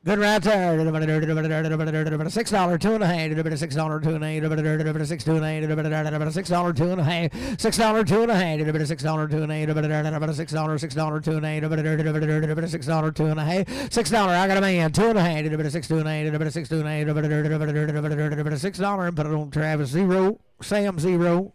Good right there. $6, 2 and a half. $6, 2 and a half. $6, 2 and a half. $6, 2 and a half. $6, 2 and a half. $6, 2 and a half. $6, 2 and a half. $6, 2 and a half. $6, 2 and a half. $6, I got a man. 2 and a half. $6, 2 and a half. $6, 2 and a half. $6, put it on Travis, 0. Sam, 0.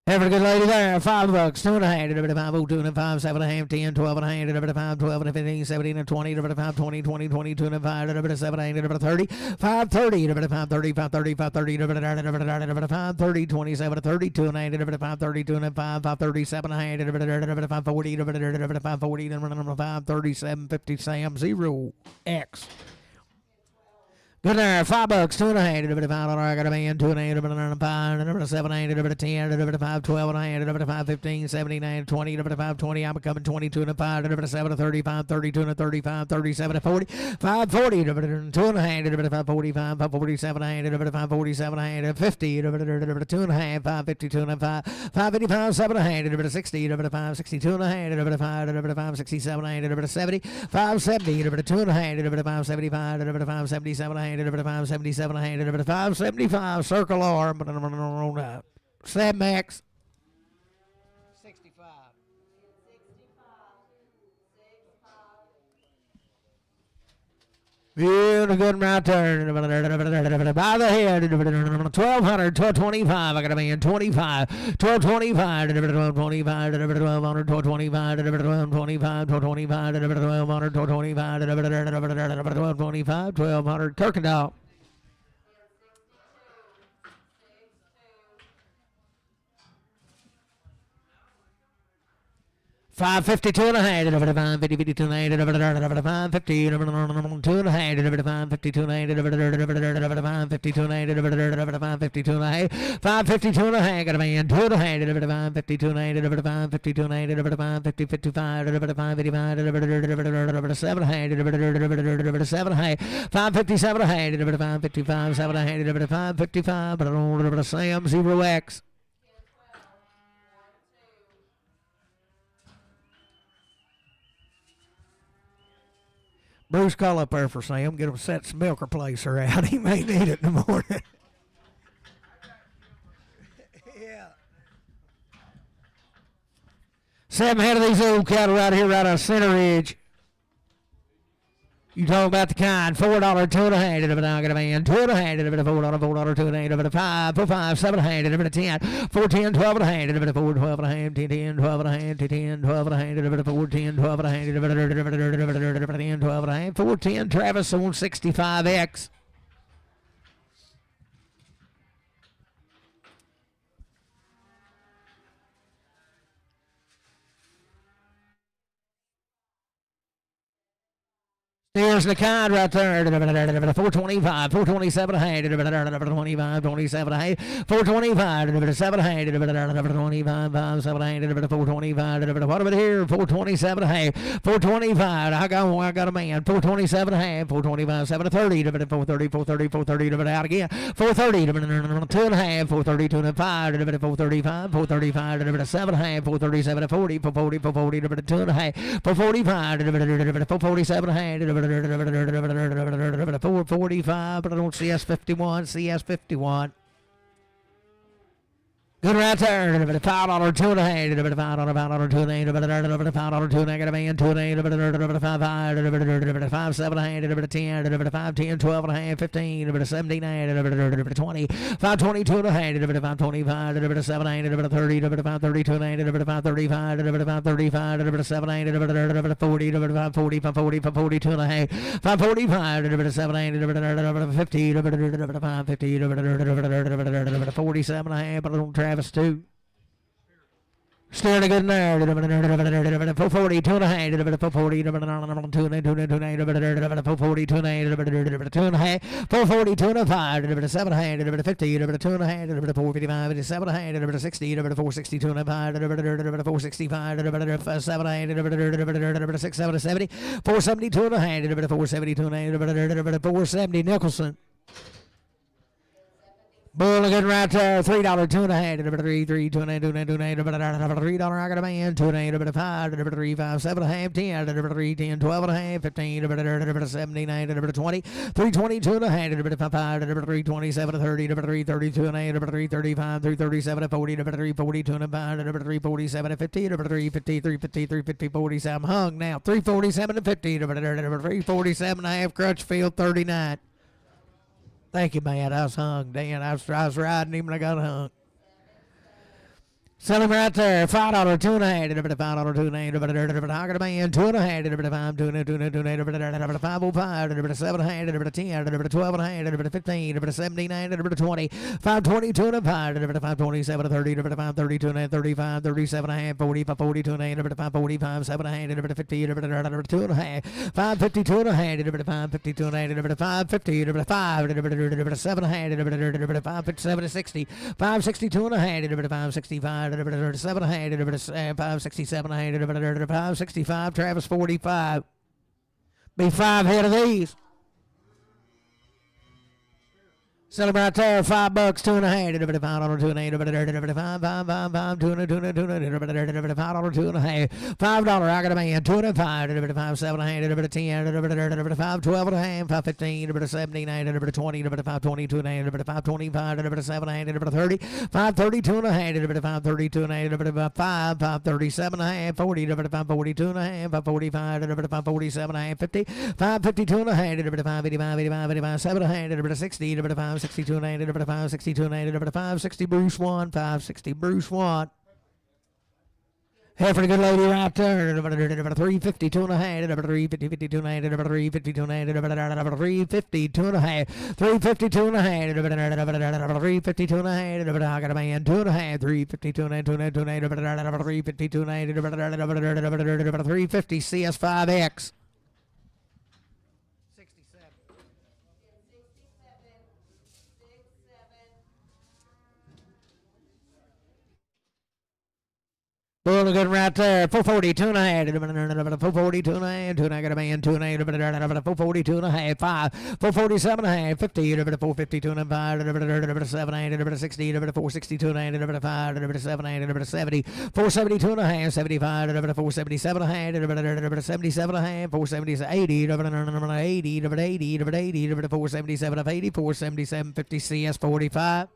Have a good lady there. $5, 2 and a half, 5, 2 and 5, 7 and a half, 10, 12 and a half, 5, 12 and 15, 17 and 20, 5, 20, 20, 22 and 5, 7 and 8, 30, 5, 30, 5, 30, 5, 30, 5, 30, 5, 30, 27, 32 and 8, 5, 32 and 5, 5, 37 and a half, 5, 40, 5, 40, 5, 37, 50, Sam, 0, X. Good there, $5, 2 and a half, $5, I got a man, 2 and a half, 5, 7, 8, 10, 5, 12 and a half, 5, 15, 17, 20, 5, 20, I'm coming 22 and 5, 7, 35, 32 and 35, 37 and 40, 5, 40, 2 and a half, 5, 45, 5, 47 and a half, 5, 47 and a half, 50, 2 and a half, 5, 52 and a half, 5, 55, 7 and a half, 60, 5, 62 and a half, 5, 67 and a half, 70, 5, 70, 2 and a half, 5, 75, 5, 77 and a half, 577 and 575 circle arm, but on Sam Max 65. Yeah, a good right turn. By the head, 1,200, 1,225. I got a man, 25, 1,225, 1,225, 1,200, 1,225, 1,225, 1,225, 1,200, 1,225, 1,225, 1,200. Kirkendall. $5.52 and a half, $5.52 and a half, $5.50, $2 and a half, $5.52 and a half, $5.52 and a half, $5.52 and a half, $5.52 and a half, got a man, 2 and a half, $5.52 and a half, $5.52 and a half, $5.50, 55, $5.55, 7 and a half, 7 and a half, $5.57 and a half, $5.55, 7 and a half, $5.55, but I don't know, Sam, 0X. Bruce, call up there for Sam. Get him set some milk replacer out. He may need it in the morning. Yeah. Sam had of these old cattle right here, right on Center Ridge. You talking about the kind, $4, 2 and a half, I got a man, 2 and a half, $4, 4, 2 and a half, 5, 4, 5, 7 and a half, 10, 4, 10, 12 and a half, 4, 12 and a half, 10, 12 and a half, 10, 12 and a half, 4, 10, 12 and a half, 10, 12 and a half, 4, 10, Travis on 65X. There's the kind right there. 425, 427 and a half, 25, 27 and a half, 425, 7 and a half, 25, 7 and a half, 425, what about here? 427 and a half, 425, I got a man, 427 and a half, 425, 7 and 30, 430, 430, 430, out again, 430, 2 and a half, 430, 2 and 5, 435, 435, 7 and a half, 437 and 40, 440, 440, 2 and a half, 445, 447 and a half, 445, but I don't CS 51, CS 51. Good right there. $5, $2 and a half. $5, $2 and a half. $5, $2 and a half. $5, $2 and a half. $5, $2 and a half. $5, $7 and a half. $10, $5, 10, 12 and a half. 15, $17 and a half. $20, $5, 22 and a half. $5, 25, $7 and a half. $30, $5, 32 and a half. $5, 35, $5, 35, $7 and a half. $40, $5, 40, $5, 40, $5, 42 and a half. $5, 45, $7 and a half. $50, $5, 50, $47 and a half. Travis too. Still a good there. 442 and a half. 440, 2 and a half. 442 and a half. 442 and a 5. 7 and a half. 50, 2 and a half. 455, 7 and a half. 60, 462 and a 5. 465, 7 and a half. 6, 7, 70. 472 and a half. 472 and a half. 470 Nicholson. Bull again right there. $3, 2 and a half. $3, 2 and a half. $3, I got a man. 2 and a half. $5, 3, 5, 7 and a half. 10, 3, 10, 12 and a half. 15, 79, 20. 322 and a half. 5, 327, 30, 332 and a half. 335, 337, 40, 342 and a half. 347, 50, 350, 350, 350, 47. Hung now. 347 and 50. 347 and a half. Crutchfield 39. Thank you, man. I was hung, Dan. I was riding him and I got hung. Sell him right there. $5, 2 and a half. $5, 2 and a half. I got a man. 2 and a half. 5, 2 and a half. 505. 7 and a half. 10, 12 and a half. 15, 79, 20. 522 and a 5. 527, 30, 532 and a half. 35, 37 and a half. 40, 42 and a half. 545, 7 and a half. 50, 2 and a half. 552 and a half. 552 and a half. 550, 5, 7 and a half. 557, 60. 562 and a half. 565. 7 and a half. 567 and a half. 565. Travis 45. Be 5 head of these. Sell him right there. $5, 2 and a half. $5, 2 and a half. $5, 2 and a half. $5, 2 and a half. $5, I got a man. 2 and a 5. 5, 7 and a half. 10, 5, 12 and a half. 5, 15, 79, 20, 5, 22 and a half. 5, 25, 7 and a half. 30, 5, 32 and a half. 5, 32 and a half. 5, 37 and a half. 40, 5, 42 and a half. 5, 45, 5, 47 and a half. 50, 5, 52 and a half. 5, 85, 85, 7 and a half. 60, 5, 62 and a half. 5, 62 and a half. 5, 60 Bruce 1. 5, 60 Bruce 1. Here for the good lady right there. 352 and a half. 350, 52 and a half. 352 and a half. 352 and a half. 352 and a half. 352 and a half. I got a man. 2 and a half. 352 and a half. 352 and a half. 350 CS5X. Bull good right there. 442 and a half. 442 and a half. 2 and I got a man. 2 and a half. 442 and a half. 5. 447 and a half. 50. 452 and a half. 7 and a half. 60. 462 and a half. 5. 7 and a half. 70. 472 and a half. 75. 477 and a half. 77 and a half. 477. 80. 80. 80. 477 of 80. 477. 50 CS 45.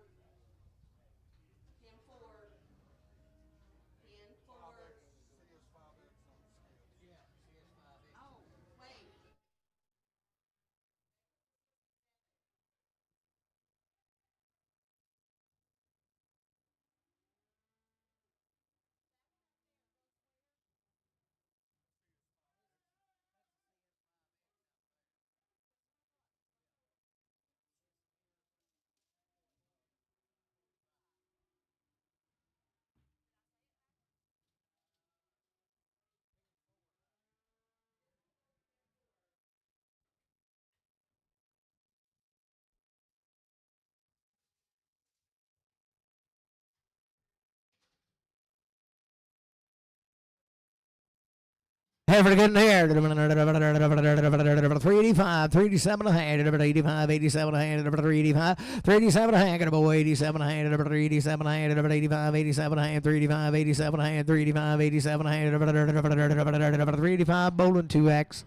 Have it again there. 385, 387 and a half, 85, 87 and a half, 385, 387 and a half, boy, 87 and a half, 387 and a half, 85, 87 and a half, 385, 87 and a half, 385, 87 and a half, 385, bowling 2X.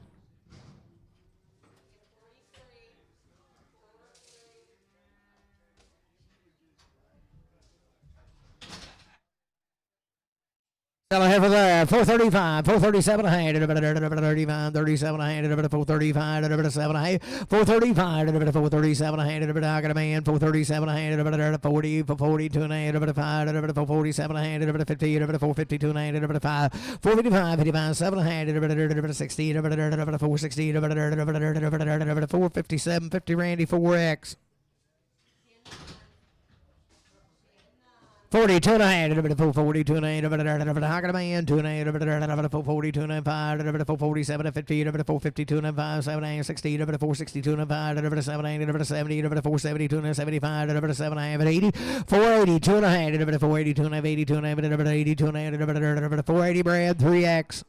That'll have for that. 435, 437 a hand, 35, 37 a hand, 435, 7 a hand, 435, 437 a hand, I got a man, 437 a hand, 40, 42 and a hand, 5, 447 a hand, 50, 452 and a hand, 5, 455, 55, 7 a hand, 60, 460, 457, 50 Randy, 4X. 42 and a half, 42 and a half, I got a man, 2 and a half, 42 and a half, 447 50, 452 and a half, 7 and 60, 462 and a half, 7 and 70, 472 and 75, 7 and 80, 482 and a half, 482 and a half, 82 and a half, 82 and a half, 480 Brad, 3X.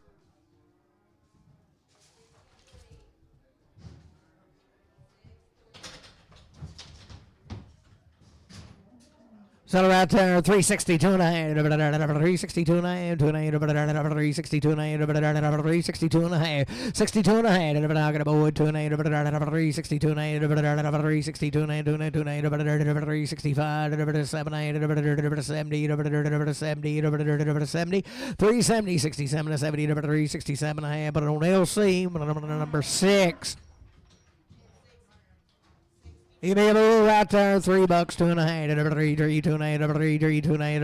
So right there, 362 and a half, 362 and a half, 362 and a half, 362 and a half, 62 and a half, I got a boy, 2 and a half, 362 and a half, 362 and a half, 2 and a half, 365, 7 and 70, 70, 370, 67 and 70, 367 and a half, but on LC, number 6. You may move right there, $3, 2 and a half, 3, 3, 2 and a half, 3, 3, 2 and a half,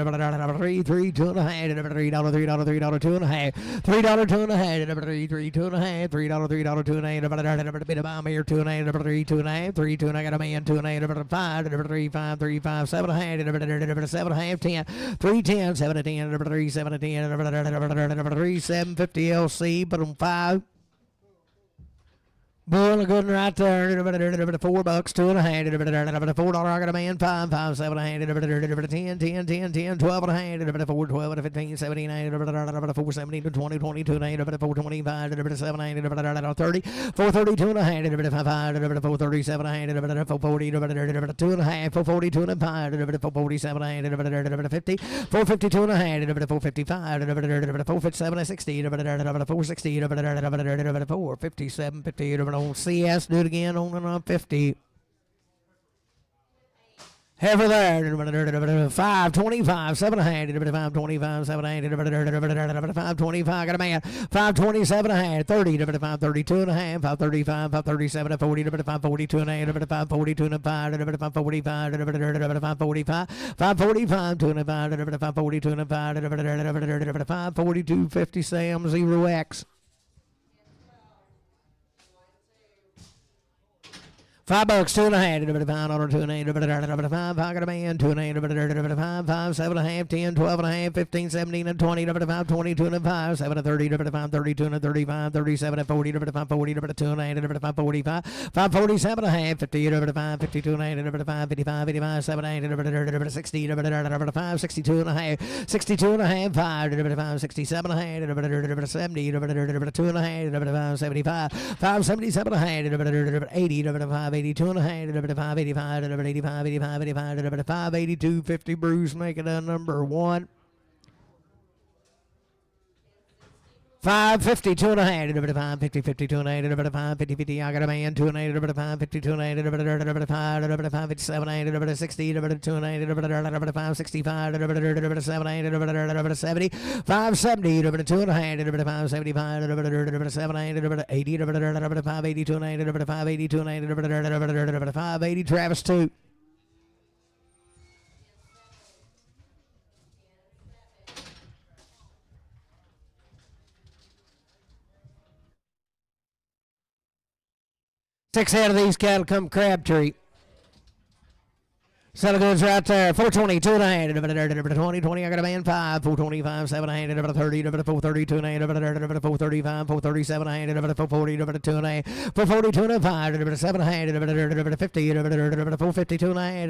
3, 3, 2 and a half, $3, $3, $3, 2 and a half, $3, 2 and a half, 3, 3, 2 and a half, $3, $3, 2 and a half, bit of bomb here, 2 and a half, 3, 2 and a half, 3, 2 and I got a man, 2 and a half, 5, 3, 5, 3, 5, 7 and a half, 7 and a half, 10, 3, 10, 7 and 10, 3, 7 and 10, 3, 7, 50 LC, but on 5. Boy, good right there. $4, 2 and a half. $4, I got a man. 5, 5, 7 and a half. 10, 10, 10, 10, 12 and a half. 4, 12, 15, 17, 4, 17, 20, 22 and a half. 4, 25, 7 and a half. 30, 4, 32 and a half. 5, 4, 37 and a half. 4, 40, 2 and a half. 4, 42 and a half. 4, 47 and a half. 50, 4, 52 and a half. 4, 55, 4, 57 and 60. 4, 60, 4, 57, 50. On CS, do it again on 50. Heaver there, 525, 7 and a half, 525, 7 and a half, 525, got a man, 527 and a half, 30, 532 and a half, 535, 537, 40, 542 and a half, 542 and a half, 545, 545, 545, 2 and a half, 542 and a half, 542, 50 Sam, 0X. $5, 2 and a half, $5, 2 and a half, 5, I got a man, 2 and a half, 5, 7 and a half, 10, 12 and a half, 15, 17 and 20, 5, 22 and a half, 7 and 30, 5, 32 and 35, 37 and 40, 5, 40, 2 and a half, 5, 45, 5, 47 and a half, 50, 5, 52 and a half, 5, 55, 55, 7 and a half, 60, 5, 62 and a half, 62 and a half, 5, 67 and a half, 70, 2 and a half, 75, 5, 77 and a half, 80, 5, 82 and a half, 5, 85, 85, 85, 85, 5, 82, 50 Bruce, make it a number 1. 550, 2 and a half, 5, 50, 52 and a half, 5, 50, 50, I got a man, 2 and a half, 5, 52 and a half, 5, 57 and a half, 60, 2 and a half, 5, 65, 7 and a half, 70, 570, 2 and a half, 5, 75, 7 and a half, 80, 5, 82 and a half, 5, 82 and a half, 5, 80, Travis 2. Six out of these cattle come Crabtree. Set of goods right there. 420, 2 and a half, 20, 20, I got a man, 5, 425, 7 and a half, 30, 432 and a half, 435, 437 and a half, 440, 2 and a half, 442 and a half, 7 and a half, 50, 452 and a half,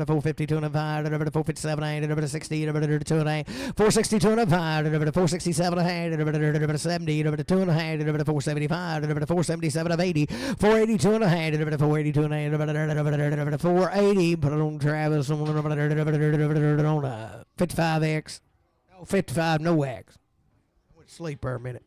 452 and a half, 457 and a half, 60, 2 and a half, 462 and a half, 467 and a half, 70, 2 and a half, 475, 477 of 80, 482 and a half, 482 and a half, 480, put it on Travis on 55X. No, 55, no X. I went to sleep for a minute.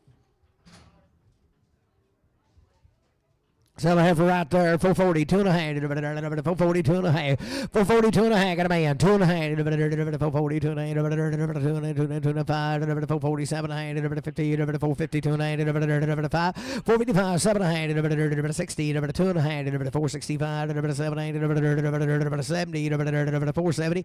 Sell a heifer right there, 440, 2.5, 440, 2.5, 440, 2.5, got a man, 2.5, 440, 2.5, 447, 50, 450, 2.5, 5, 455, 7.5, 60, 2.5, 465, 7, 70, 470, 2.5, 470,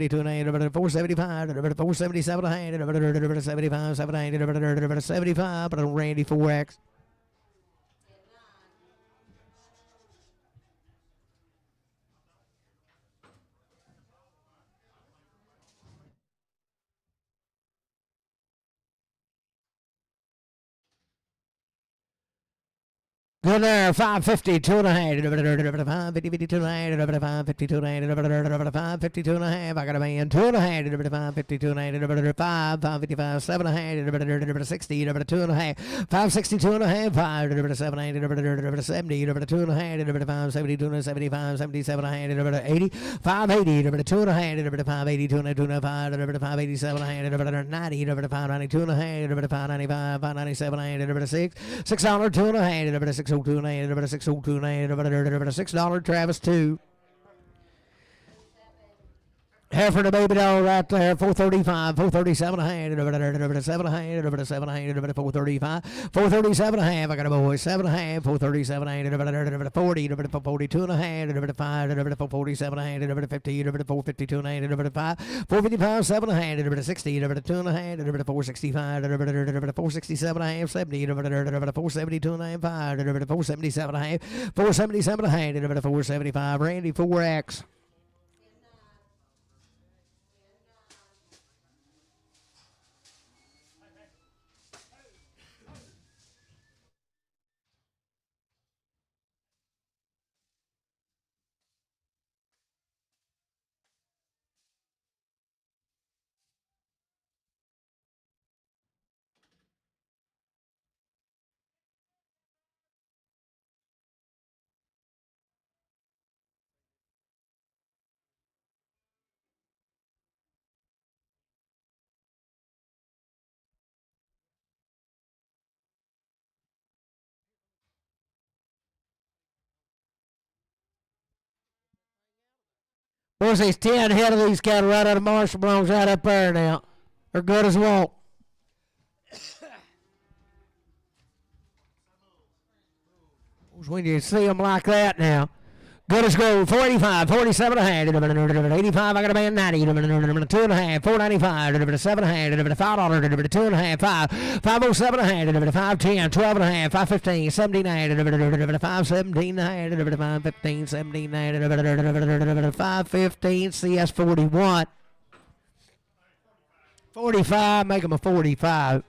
2.5, 475, 477, 75, 7, 75, but Randy 4X. Good there, 550, 2.5, 550, 52.5, 552.5, 52.5. I got a man, 2.5, 552.5, 555, 7.5, 60, 2.5, 562.5, 5, 7, 70, 2.5, 570, 75, 77, 80, 580, 2.5, 580, 2.5, 587, 90, 592.5, 595, 597, 6 $6, 2.5, 602, $6, Travis 2. Heifer the baby dog right there, 435, 437 a hand, 7 a hand, 435, 437 a half. I got a boy, 7 a half, 437 a hand, 40, 42 and a hand, 5, 447 a hand, 50, 452 and a hand, 5, 455, 7 a hand, 60, 2 and a hand, 465, 467 a half, 70, 472 and a half, 5, 477 a half, 477 a hand, 475, Randy 4X. What's these 10 head of these cattle right out of Marshall belongs right up there now. They're good as walk. When you see them like that now. Good as gold, 485, 47 and a half, 85, I got a man 90, 2 and a half, 495, 7 and a half, $5, 2 and a half, 5, 507 and a half, 510, 12 and a half, 515, 79, 517, 515, 79, 515, CS 41, 45, make them a 45.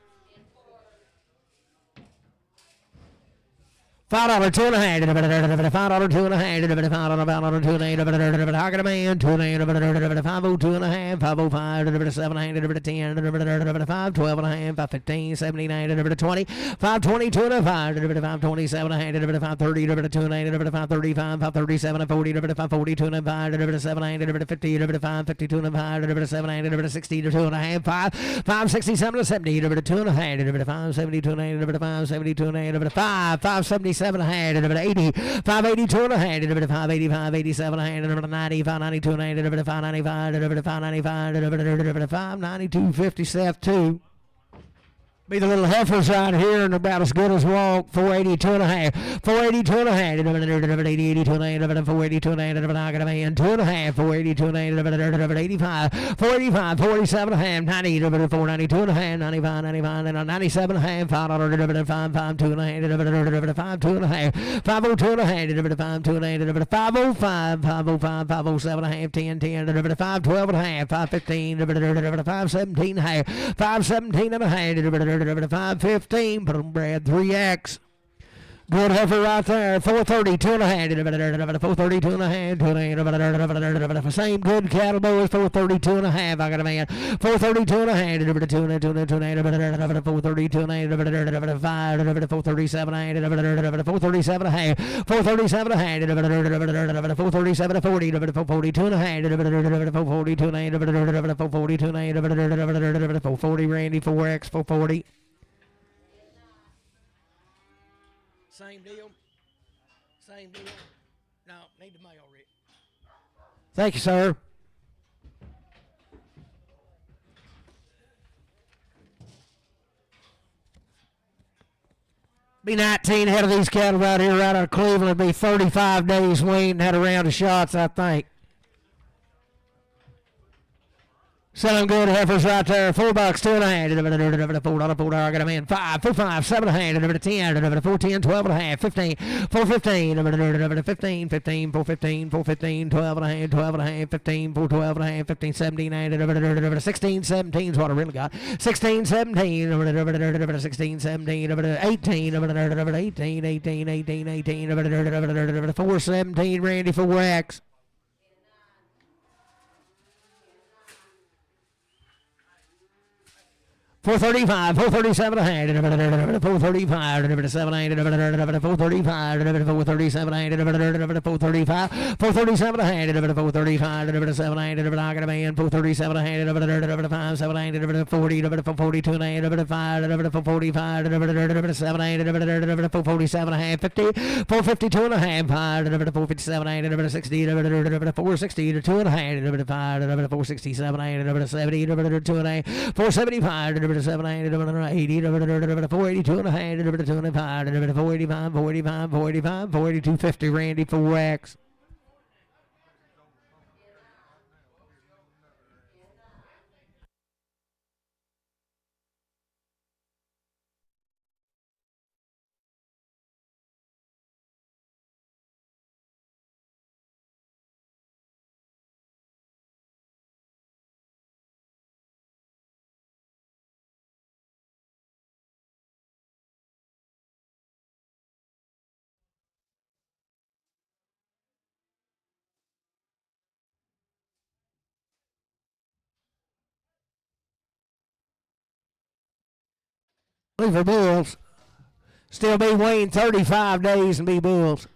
$5, 2 and a half, $5, 2 and a half, $5, 2 and a half, I got a man, 2 and a half, 502 and a half, 505, 7 and a half, 10, 5, 12 and a half, 515, 79, 20, 522 and a 5, 527 and a half, 530, 2 and a half, 535, 537 and 40, 542 and a 5, 7 50, 552 and a 5, 7 60, 2 and a half, 5, 567 and 70, 2 and a half, 572 and a half, 572 and a half, 5, 577 and a half, 80, 582 and a half, 585, 87 and a half, 90, 592 and a half, 595, 595, 592, 57, 2. Be the little heifers out here and about as good as walk. 482 and a half, 482 and a half, 82 and a half, 482 and a half, I got a man, 2 and a half, 482 and a half, 85, 485, 47 and a half, 90, 492 and a half, 95, 95, 97 and a half, 552 and a half, 52 and a half, 502 and a half, 52 and a half, 505, 505, 507 and a half, 10, 10, 512 and a half, 515, 517 and a half, 517 and a half, 515, Brad 3X. Good heifer right there, 430, 2 and a half, 430, 2 and a half, 2 and a half, same good cattle boys, 432 and a half, I got a man, 432 and a half, 2 and a 2 and 2 and 432 and a half, 5, 437 and a half, 437 and a half, 437 and a half, 437 and 40, 442 and a half, 442 and a half, 442 and a half, 440 Randy 4X 440. Same deal. Same deal. No, need the mail, Rick. Thank you, sir. Be 19 head of these cattle right here, right out of Cleveland. Be 35 days weaned and had a round of shots, I think. Selling good heifers right there. $4, $2.5. $4, I got them in. 5, 4, 5, 7 and a half. 10, 4, 10, 12 and a half. 15, 4, 15. 15, 15, 4, 15, 4, 15, 12 and a half, 12 and a half. 15, 4, 12 and a half. 15, 17, 16, 17 is what I really got. 16, 17, 16, 17, 18, 18, 18, 18, 18, 4, 17, Randy, 4X. 435, 437 and a half, 435, 7, 8, 435, 437, 8, 435, 437 and a half, 435, 7, 8, I got a man, 437 and a half, 5, 7, 8, 40, 442 and a half, 5, 445, 7, 8, 447 and a half, 50, 452 and a half, 5, 457, 8, 60, 460, 2 and a half, 5, 467, 8, 70, 2 and a half, 475, 7, 80, 482 and a half, 205, 485, 485, 485, 482, 50, Randy, 4X. Leave for bulls. Still be weaned 35 days and be bulls.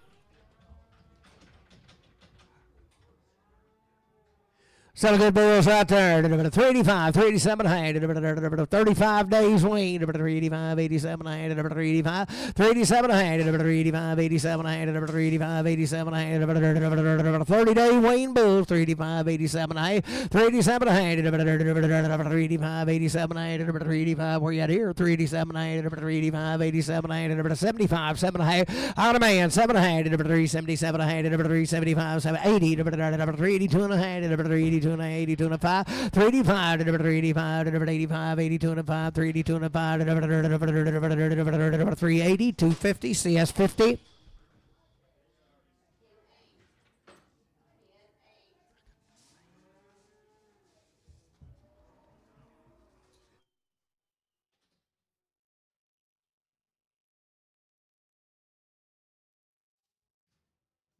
Selling good bulls right there. 385, 387 and a half. 35 days weaned. 385, 87 and a half. 385, 387 and a half. 385, 87 and a half. 385, 87 and a half. 30-day weaned bulls. 385, 87 and a half. 387 and a half. 385, 87 and a half. 385, where you at here? 387 and a half. 385, 87 and a half. 75, 7 and a half. Out of man, 7 and a half. 377 and a half. 375, 780. 382 and a half. 382 and 82 and a 5, 385, 385, 85, 82 and a 5, 382 and a 5, 380, 250, CS 50.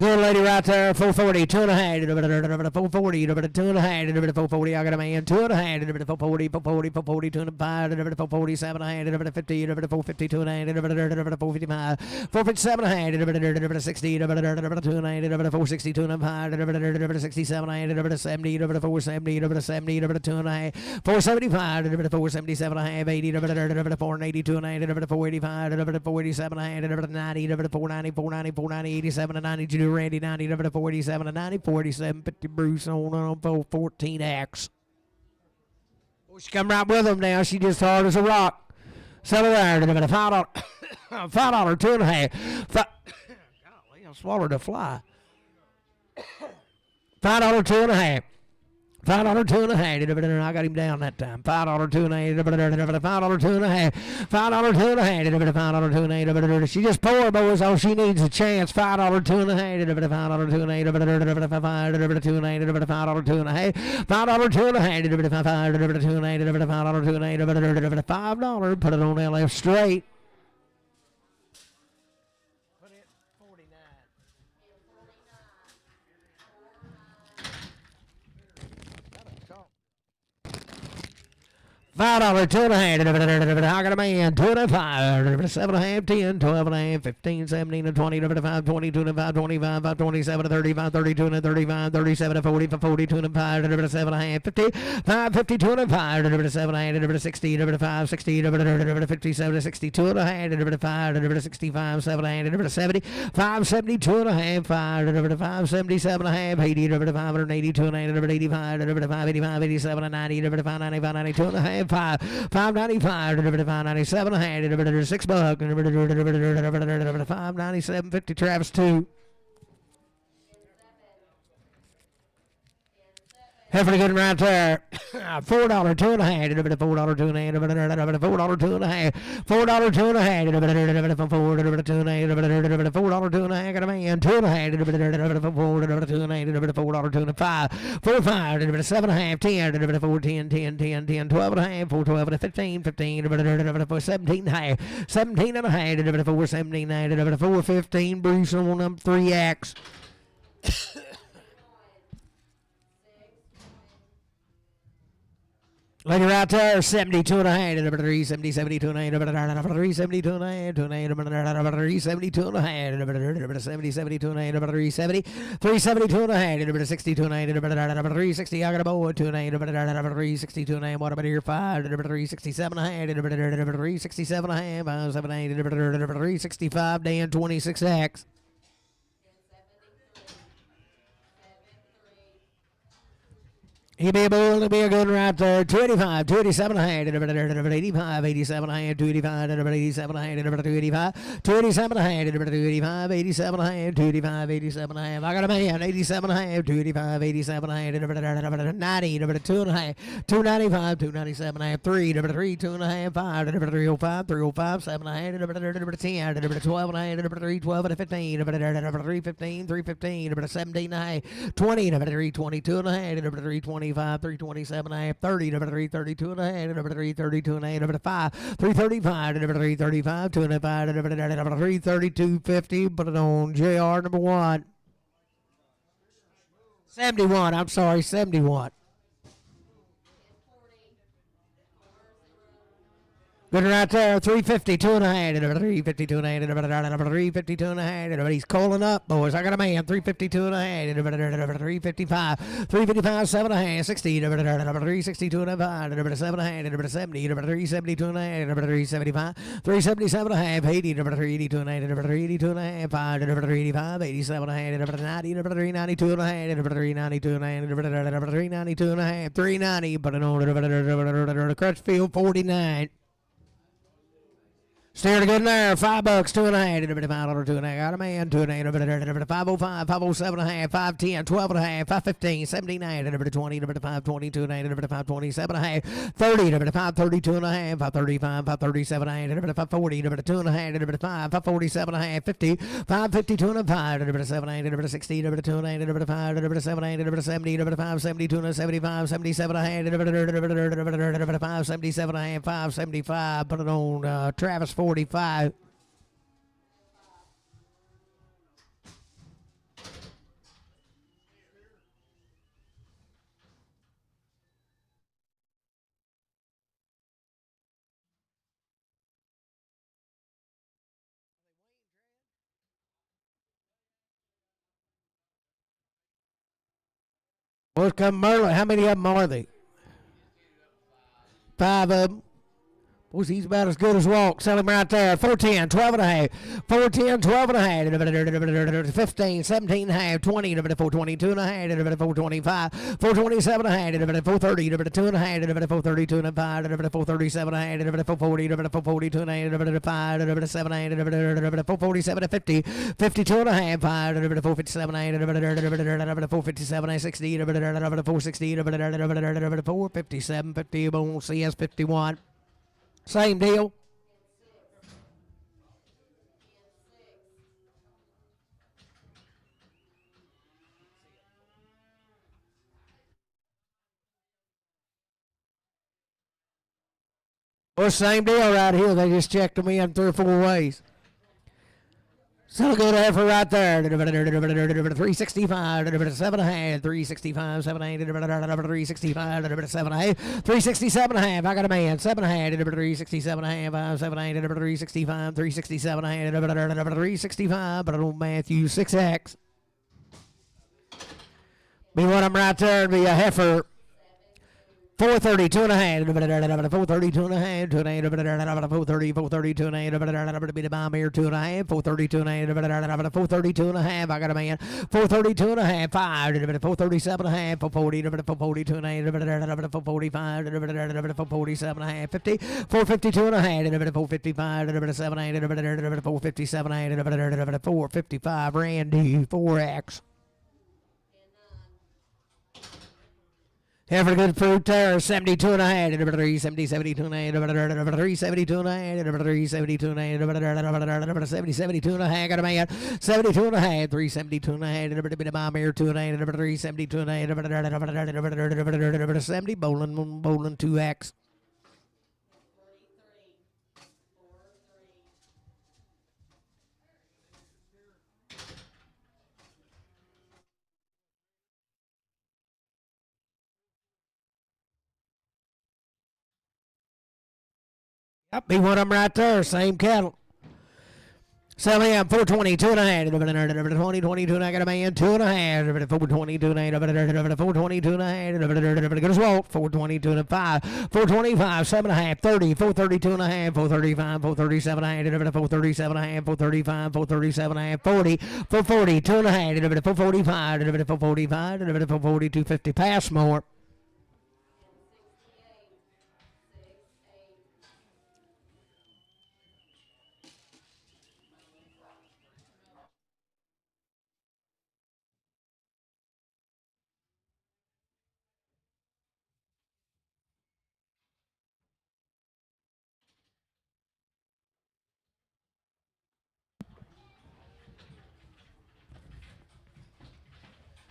Good lady right there, 440, 2 and a half, 440, 2 and a half, 440, I got a man, 2 and a half, 440, 440, 440, 2 and a 5, 447 and a half, 50, 452 and a half, 455, 457 and a half, 60, 2 and a half, 462 and a 5, 67 and a half, 70, 470, 70, 2 and a half, 475, 477 and a half, 80, 482 and a half, 485, 487 and a half, 90, 490, 490, 490, 87 and 90, Randy, 90, 47 and 90, 47, 50, Bruce on 14X. Well, she come right with them now. She just hard as a rock. Settle there. $5, $5, 2 and a half. Golly, I swallowed a fly. $5, 2 and a half. $5, 2 and a half. I got him down that time. $5, 2 and a half. $5, 2 and a half. $5, 2 and a half. $5, 2 and a half. She just poor, boys. All she needs is a chance. $5, 2 and a half. $5, 2 and a half. $5, 2 and a half. $5, 2 and a half. $5, 2 and a half. $5, 2 and a half. $5, 2 and a half. $5. Put it on LF straight. $5, 2.5, I got a man, 25, 7.5, 10, 12.5, 15, 17, 20, 25, 22, 25, 25, 27, 35, 32, 35, 37, 40, 42, 5, 7.5, 50, 5, 52, 5, 7, 60, 5, 60, 57, 62, 5, 65, 7, 70, 5, 72, 5, 5, 77, 80, 582, 85, 5, 85, 87, 90, 5, 95, 92, 5, 595, 597, $6, 597, 50, Travis 2. Hefty good right there. $4, 2.5, $4, 2.5, $4, 2.5, $4, 2.5, $4, 2.5, got a man, 2.5, $4, 2.5, $4, 2.5, 4, 5, 7.5, 10, 4, 10, 10, 10, 10, 12.5, 4, 12, 15, 15, 17.5, 17.5, 4, 17, 4, 15, Bruce on them 3X. Lady right there, 72 and a half, number 3, 70, 72 and a half, number 3, 72 and a half, number 3, 72 and a half, number 70, 72 and a half, number 3, 70, 372 and a half, number 62 and a half, number 360, I got a boy, 2 and a half, number 362 and a half, what about here, 5, number 367 and a half, number 367 and a half, 5, 7, 8, number 365, Dan, 26X. He'll be a bull, he'll be a good right there. 285, 287 and a half, 85, 87 and a half, 285, 87 and a half, 285, 287 and a half, 285, 87 and a half, 285, 87 and a half. I got a man, 87 and a half, 285, 87 and a half, 90, 2 and a half, 295, 297 and a half, 3, 3, 2 and a half, 5, 305, 305, 7 and a half, 10, 12 and a half, 3, 12 and a 15, 3, 15, 3, 15, 17 and a half, 20, 3, 22 and a half, 3, 20. 327 and a half, 30, number 332 and a half, number 332 and a half, number 5, 335, number 335, 2 and a 5, number 332, 50, put it on JR number 1. 71, I'm sorry, 71. Good right there, 352 and a half, number 352 and a half, number 352 and a half, number he's calling up, boys. I got a man, 352 and a half, number 355, 355, 7 and a half, 60, number 362 and a half, number 7 and a half, number 70, number 372 and a half, number 375, 377 and a half, 80, number 382 and a half, number 382 and a half, 5, number 385, 87 and a half, number 90, number 392 and a half, number 392 and a half, number 392 and a half, 390, but an order, Crutchfield, 49. Steer to good in there, $5, 2 and a half, $5, 2 and a half, got a man, 2 and a half, 505, 507 and a half, 510, 12 and a half, 515, 17 and a half, 20, 522 and a half, 527 and a half, 30, 532 and a half, 535, 537 and a half, 540, 2 and a half, 5, 547 and a half, 50, 552 and a 5, 7 and a half, 60, 2 and a half, 5, 7 and a half, 70, 572 and a 75, 77 and a half, 577 and a half, 575, put it on Travis 45. What's come Merlin? How many of them are they? 5 of them. Boys, he's about as good as walk. Sell him right there. 410, 12 and a half. 410, 12 and a half. 15, 17 and a half. 20, 422 and a half. 425, 427 and a half. 430, 2 and a half. 432 and a 5. 437 and a half. 440, 442 and a half. 5, 7 and a half. 447 and 50. 52 and a half. 5, 457 and a half. 457 and 60. 460, 457, 50. Boom, CS 51. Same deal. Well, same deal right here. They just checked them in 3 or 4 ways. So good heifer right there. 365, 7.5, 365, 7.8, 365, 7.8, 367.5. I got a man, 7.5, 367.5, 7.8, 365, 367.5, 365. But I don't Matthew 6X. Be one of them right there. Be a heifer. 432 and a half, 432 and a half, 430, 432 and a half, be the bomb here, 2 and a half, 432 and a half, 432 and a half, I got a man, 432 and a half, 5, 437 and a half, 440, 442 and a half, 445, 447 and a half, 50, 452 and a half, 455, 7, 8, 457, 8, 455, Randy, 4X. Heifer good fruit there, 72 and a half, 370, 72 and a half, 372 and a half, 372 and a half, 72 and a half, got a man, 72 and a half, 372 and a half, a bit of bomb here, 2 and a half, 372 and a half, 70, bowling 2X. Yep, be one of them right there, same cattle. So yeah, 422 and a half, 22 and I got a man, 2 and a half, 422 and a half, 422 and a half, good as well, 422 and a 5, 425, 7 and a half, 30, 432 and a half, 435, 437 and a half, 437 and a half, 435, 437 and a half, 40, 440, 2 and a half, 445, 445, 440, 250, pass more.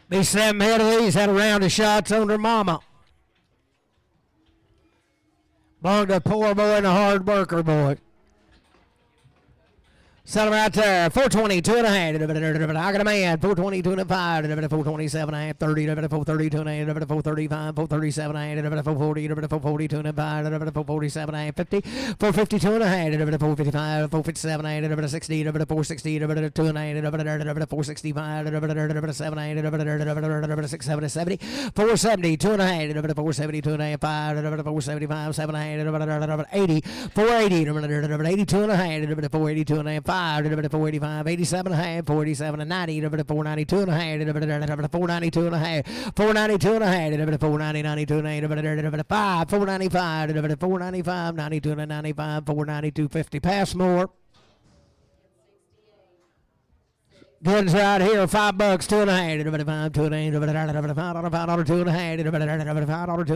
Be 7 head of these, had a round of shots on their mama. Belonged to a poor boy and a hard worker boy. Sell him right there, 422 and a half, I got a man, 422 and a 5, 427 and a half, 30, 432 and a half, 435, 437 and a half, 440, 442 and a 5, 447 and a half, 50, 452 and a half, 455, 457 and a half, 60, 460, 2 and a half, 465, 7 and a half, 670, 470, 2 and a half, 472 and a half, 5, 475, 7 and a half, 80, 480, 82 and a half, 482 and a half, 485, 87 and a half, 487 and 90, 492 and a half, 492 and a half, 492 and a half, 490, 92 and a half, 5, 495, 495, 92 and 95, 492, 50, pass more. Goods right here, $5, 2 and a half, 2 and a half, $5, 2 and a half, $5, 2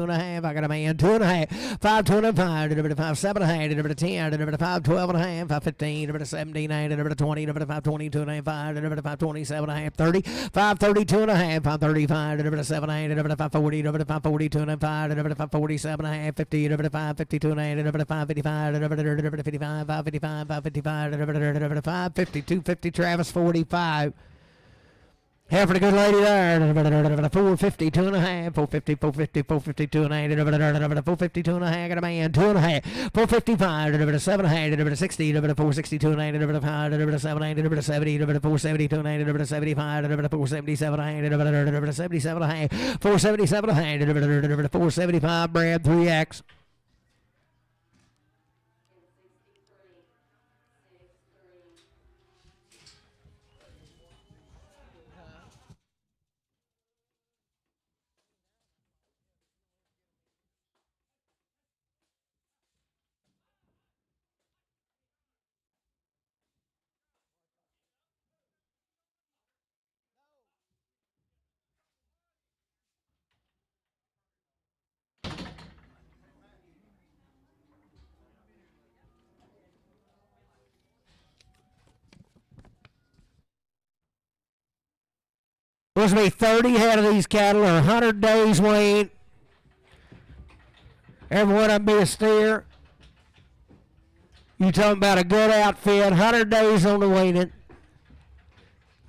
and a half, I got a man, 2 and a half, 5, 2 and a half, 5, 7 and a half, 10, 5, 12 and a half, 5, 15, 17, 20, 5, 22 and a half, 5, 27 and a half, 30, 5, 32 and a half, 5, 35, 7, 8, 5, 40, 5, 42 and a half, 5, 47 and a half, 50, 5, 52 and a half, 5, 55, 55, 5, 55, 5, 55, 5, 52, 50, Travis, 45. Half for the good lady there. 450, 2 and a half. 450, 450, 452 and a half. 452 and a half. Got a man, 2 and a half. 455, 7 and a half. 60, 462 and a half. 5, 7, 8, 70, 472 and a half. 75, 477 and a half. 77 and a half. 477 and a half. 475, Brad, 3X. Supposed to be 30 head of these cattle or 100 days weighed. Every one of them be a steer. You talking about a good outfit, 100 days on the weaning.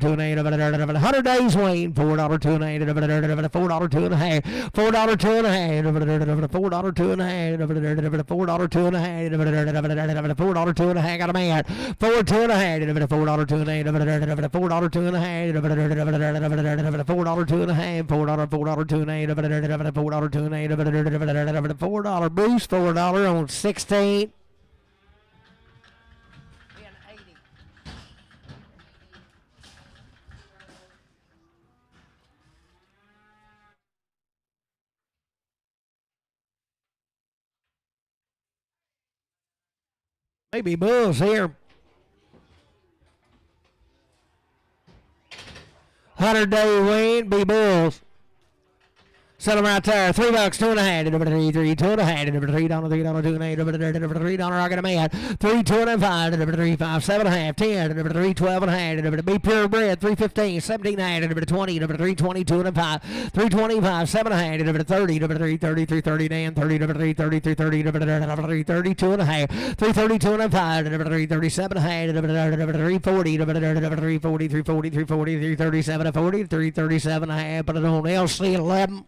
$100 days Wayne, $4 two and a half, $4 two and a half, $4 two and a half, $4 two and a half, $4 two and a half, $4 two and a half, got a man, $4 two and a half, $4 two and a half, $4 two and a half, $4 two and a half, $4 two and a half, $4 two and a half, $4 boost, $4 on 16. Maybe Bulls here. 100-day win, be Bulls. Sell them right there. $3, two and a half, $3, two and a half, $3, $3, two and a half, $3, I got a man. 3, 2 and a 5, $3, 5, 7 and a half, 10, $3, 12 and a half, be purebred, 315, 17 and a half, 20, $3, 22 and a 5, 325, 7 and a half, 30, $3, 30, 330, Dan, 30, $3, 30, 330, $3, 32 and a half, 332 and a 5, $3, 37 and a half, $3, 40, $3, 40, 340, 340, 337 and 40, 337 and a half, put it on LC 11.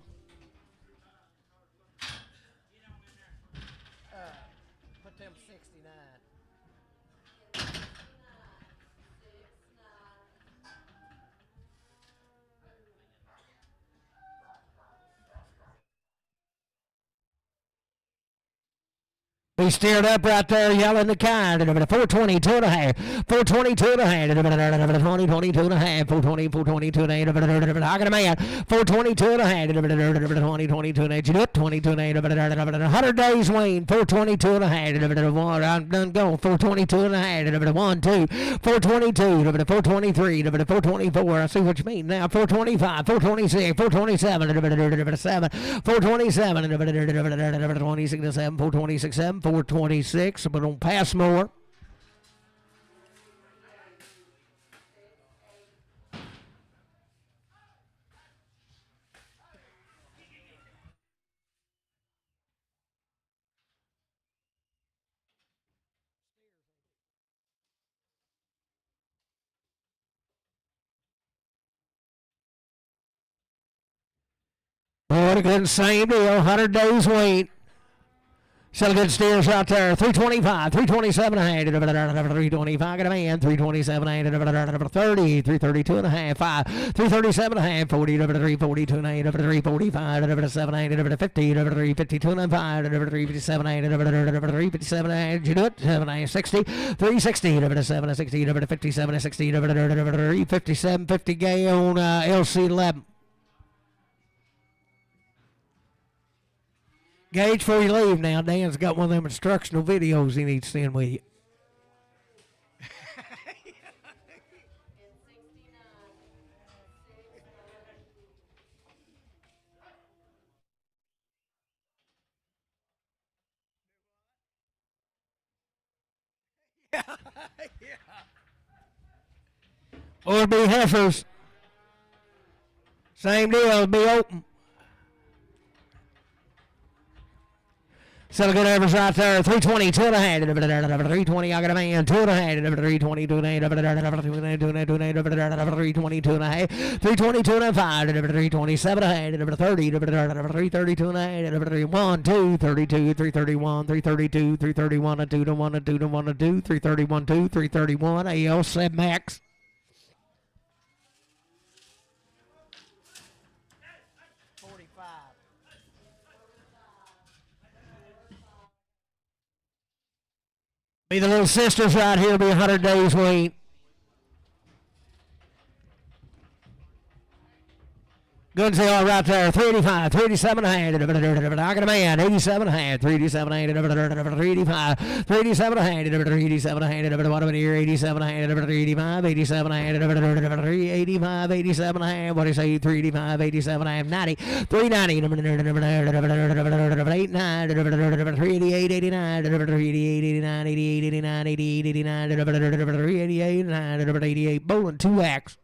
He steered up right there, yelling the kind. 422 and a half. 422 and a half. 422 and a half. 420, 422 and a half. I got a man. 422 and a half. 2022 and a half. You do it. 22 and a half. 100 days Wayne. 422 and a half. I'm done going. 422 and a half. 1, 2. 422. 423. 424. I see what you mean now. 425. 426. 427. 7. 427. 26 7. 426 7. 426, but don't pass more. Boy, again, same deal. 100 days wait. Still good steers out there. 325, 327 and a half, 325, got a man, 327 and a half, 30, 332 and a half, 5, 337 and a half, 40, 342 and a half, 345, 7 and a half, 50, 352 and a half, 357 and a half, 357 and a half, you do it, 7 and a half, 60, 360, 7 and 60, 57 and 60, 357, 50 gay on LC 11. Gage, before you leave now, Dan's got one of them instructional videos he needs to send with you. Or be heifers. Same deal, be open. Still a good average right there. 320, 2 and a half. 320, I got a man. 2 and a half. 320, 2 and a half. 320, 2 and a half. 320, 2 and a half. 327 and a half. 30, 332 and a half. 1, 2, 32, 331, 332, 331, a 2 to 1, a 2 to 1, a 2, 331, 2, 331, AL 7 max. Be the little sisters right here, be 100 days wait. Good sale right there. 385, 387 hand. I got a man. 87 hand. 387 hand. 385, 387 hand. 387 hand. What about here? 87 hand. 385, 87 hand. 385, 87 hand. What do you say? 385, 87 hand. 90, 390. 89, 388, 89, 388, 89, 88, 89, 88, 89, 388, 89, 88. Bowling 2X.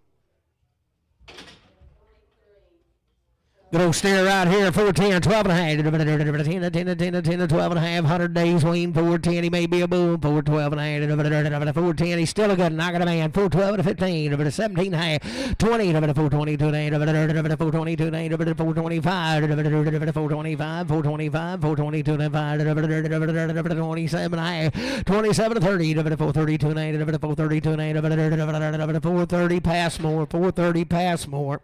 Good old steer right here, 410, 12 and a half, 10, 12 and a half, 100 days, Wayne, 410, he may be a boom, 412 and a half, 410, he's still a good, knock it a man, 412 and a 15, 17 and a half, 20, 422 and a half, 422 and a half, 425, 425, 425, 422 and a half, 27 and a half, 27 to 30, 432 and a half, 432 and a half, 430, pass more, 430, pass more.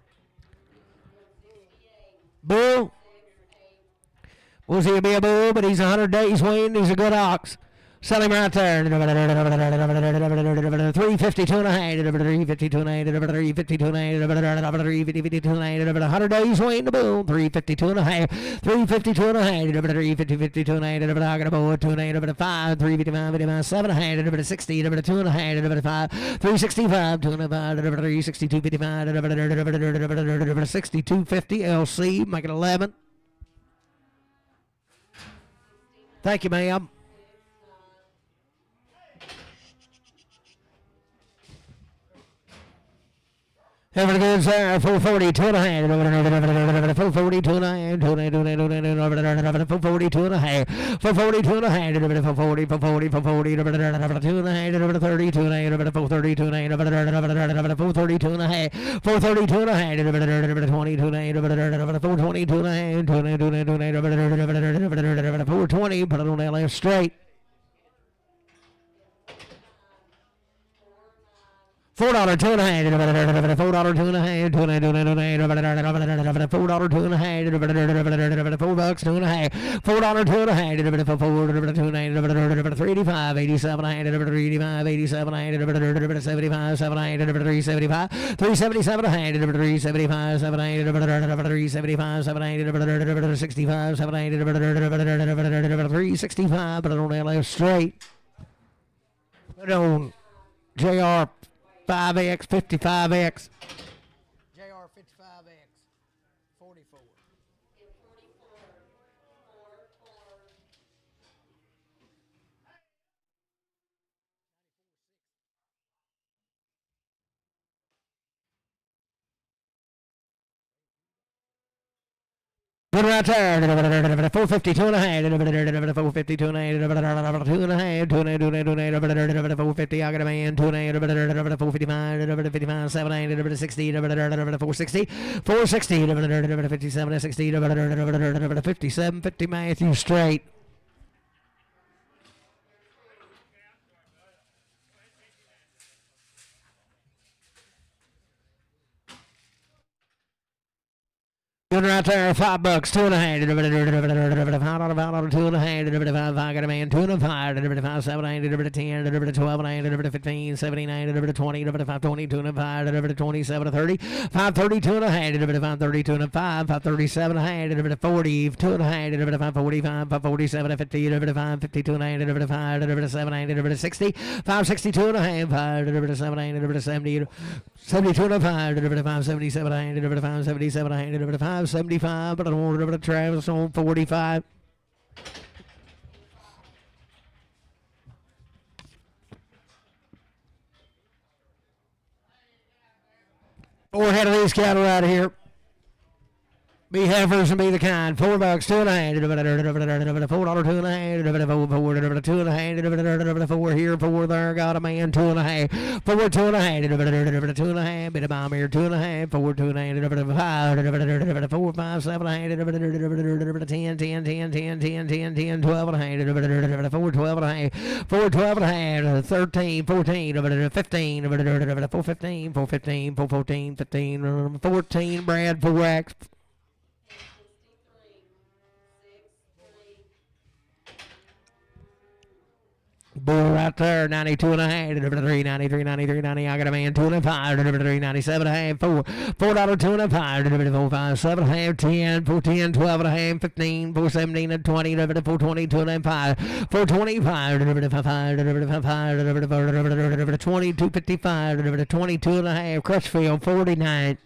Bull. Was he be a bull, but he's 100 days Wayne. He's a good ox. Sell him right there. 352 and a half. 352 and a half. 352 and a half. 352 and a half. 100 days Wayne the bull. 352 and a half. 352 and a half. 352 and a half. I got a bull. 2 and a half. 5. 355. 55. 7 and a half. 60. 2 and a half. 5. 365. 2 and a half. 362. 55. 6250 LC. Make it 11. Thank you, ma'am. Having a good sir, 442 and a half, 442 and a half, 442 and a half, 442 and a half, 440, 440, 440, 2 and a half, 32 and a half, 432 and a half, 432 and a half, 432 and a half, 22 and a half, 422 and a half, 420, put it on that left straight. $4 $2 and a half, $4 $2 and a half, $4 $2 and a half, $4 $2 and a half, $4 $2 and a half, $4 $2 and a half, $4 385, 87 and a half, 385, 87 and a half, 75, 7 and a half, 375, 377 and a half, 375, 7 and a half, 375, 7 and a half, 65, 7 and a half, 365, but I don't left straight. Put on JR 5X, 55X. JR 55X, 44. Good right there. 452 and a half. 452 and a half. 2 and a half. 2 and a half. 450. I got a man. 2 and a half. 455. 55. 7 and a half. 60. 460. 460. 57. 60. 57. 50 Matthew straight. Good right there, $5, 2 and a half, $5, 2 and a half, I got a man, 2 and a 5, 7 and a 10, 12 and a 15, 79, 20, 520, 2 and a 5, 27 to 30, 532 and a half, 532 and a 5, 537 and a half, 40, 2 and a half, 545, 547, 50, 552 and a half, 5, 7 and 60, 562 and a half, 5, 7 and 70, 72 and a 5, 577 and a half, 577 and a half, 75, but I don't want to Travis on 45. Four head of these cattle right here. Be heifers and be the kind. $4, 2 and a half, $4, 2 and a half, $4, 2 and a half, 4 here, 4 there, got a man, 2 and a half, 4, 2 and a half, 2 and a half, bit of bomb here, 2 and a half, 4, 2 and a half, 5, 4, 5, 7 and a half, 10, 10, 10, 10, 10, 10, 10, 12 and a half, 4, 12 and a half, 4, 12 and a half, 13, 14, 15, 415, 415, 414, 15, 14, Brad, 4X. Bull right there, 92 and a half, 93, 93, 93, 90. I got a man, 2 and a 5, 3, 97 and a half, 4, $4, 2 and a 5, 4, 5, 7 and a half, 10, 4, 10, 12 and a half, 15, 4, 17 and 20, 4, 20, 2 and a 5, 4, 25, 22, 55, 22 and a half, Crutchfield, 49.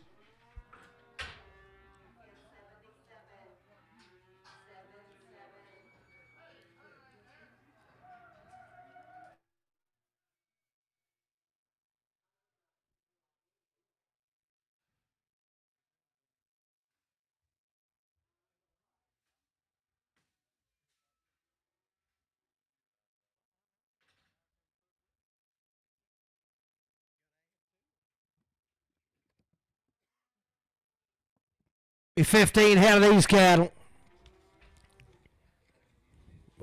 Be 15 head of these cattle.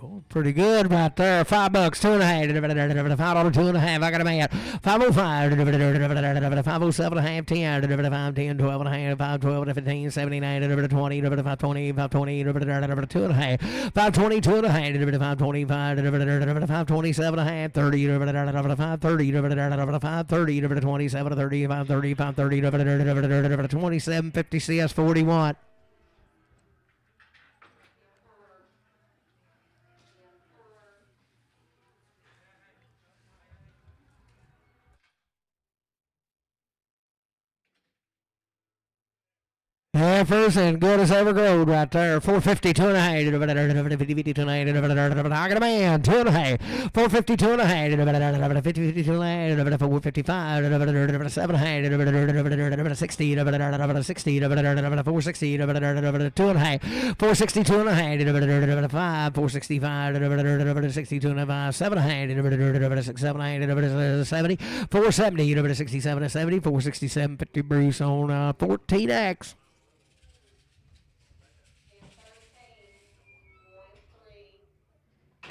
Oh, pretty good right there. $5, 2 and a half, $5, 2 and a half. I got a man. 505, 507 and a half, 10, 5, 10, 12 and a half, 5, 12, 15, 79, 20, 520, 520, 2 and a half, 520, 2 and a half, 525, 527 and a half, 30, 530, 530, 27, 30, 530, 530, 27, 50 CS 41. Heifers and good as ever growed right there. 450, 2 and a half. 50, 2 and a half. I got a man, 2 and a half. 450, 2 and a half. 50, 2 and a half. 455, 7 and a half. 60, 60, 460, 2 and a half. 460, 2 and a half. 5, 465, 62 and a half. 7 and a half. 6, 7 and a half. 70, 470, 67 and 70. 467, 50 Bruce on 14X.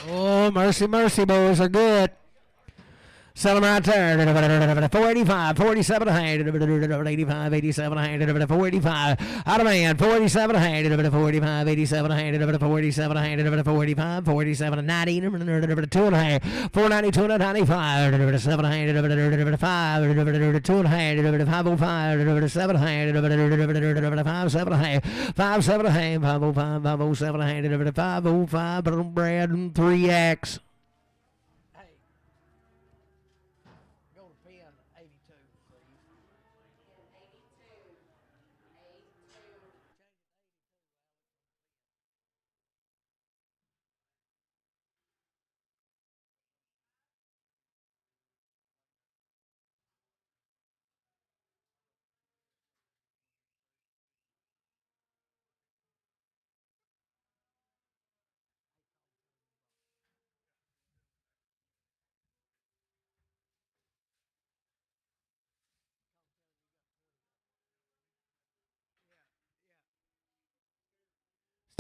Oh, mercy, mercy, boys are good. Sell them right there. 485, 47 and a half, 85, 87 and a half, 485. Out of man, 487 and a half, 485, 87 and a half, 487 and a half, 485, 47 and 90, 2 and a half, 492 and a 95, 7 and a half, 5, 2 and a half, 505, 7 and a half, 5, 7 and a half, 5, 7 and a half, 505, 507 and a half, 505, but on Brad and 3X.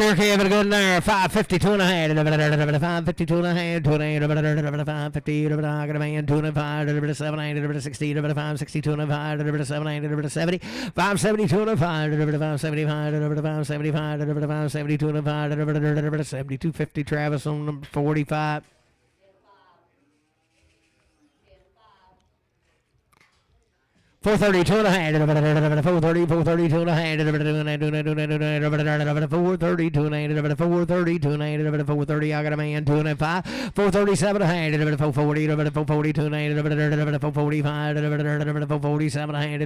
Still having a good there. 552 and a half. 552 and a half. 2 and a half. 550. I got a man. 2 and a 5. 7, 60. 562 and a 5. 7, 70. 572 and a 5. 575. 575. 572 and a 5. 7250 Travis on number 45. 432 and a half. 430, 432 and a half. 432 and a half. 432 and a half. 430. I got a man. 2 and a 5. 437 and a half. 440. 442 and a half. 445. 447 and a half.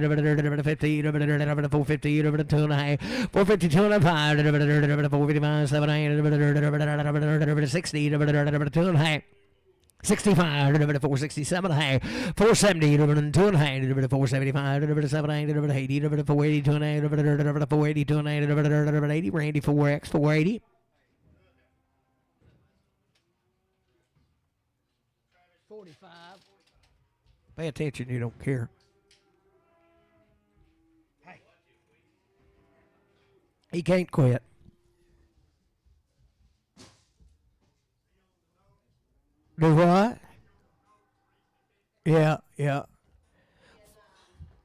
50. 450. 2 and a half. 452 and a 5. 455. 7 and a half. 60. 2 and a half. 65, 467 and a half, 470, 2 and a half, 475, 7, 80, 480, 2 and a half, 480, 2 and a half, 80, Randy 4X, 480. Pay attention, you don't care. Hey. He can't quit. Do what? Yeah, yeah.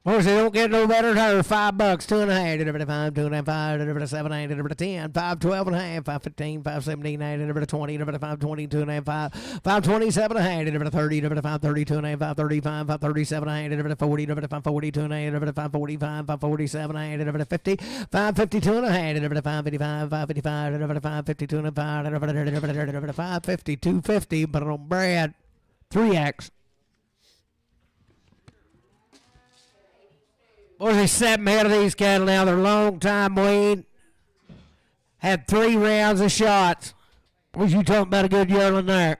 Boys, they don't get no better than $5, 2.5, delivered 5, 2.5, delivered 7, 8, delivered 10, 5, 12.5, 5, 15, 5, 17, 8, delivered 20, delivered 5, 22, 5, 5, 27, 8, delivered 30, delivered 5, 32, 5, 35, 5, 37, 8, delivered 40, delivered 5, 42, 8, delivered 5, 45, 5, 47, 8, delivered 50, 5, 52, 8, delivered 5, 55, 5, 55, delivered 5, 52, 5, delivered 5, 52, 50, but on Brad, 3X. Boys, they 7 head of these cattle now. They're long time weaned. Had 3 rounds of shots. Boys, you talking about a good yearling there.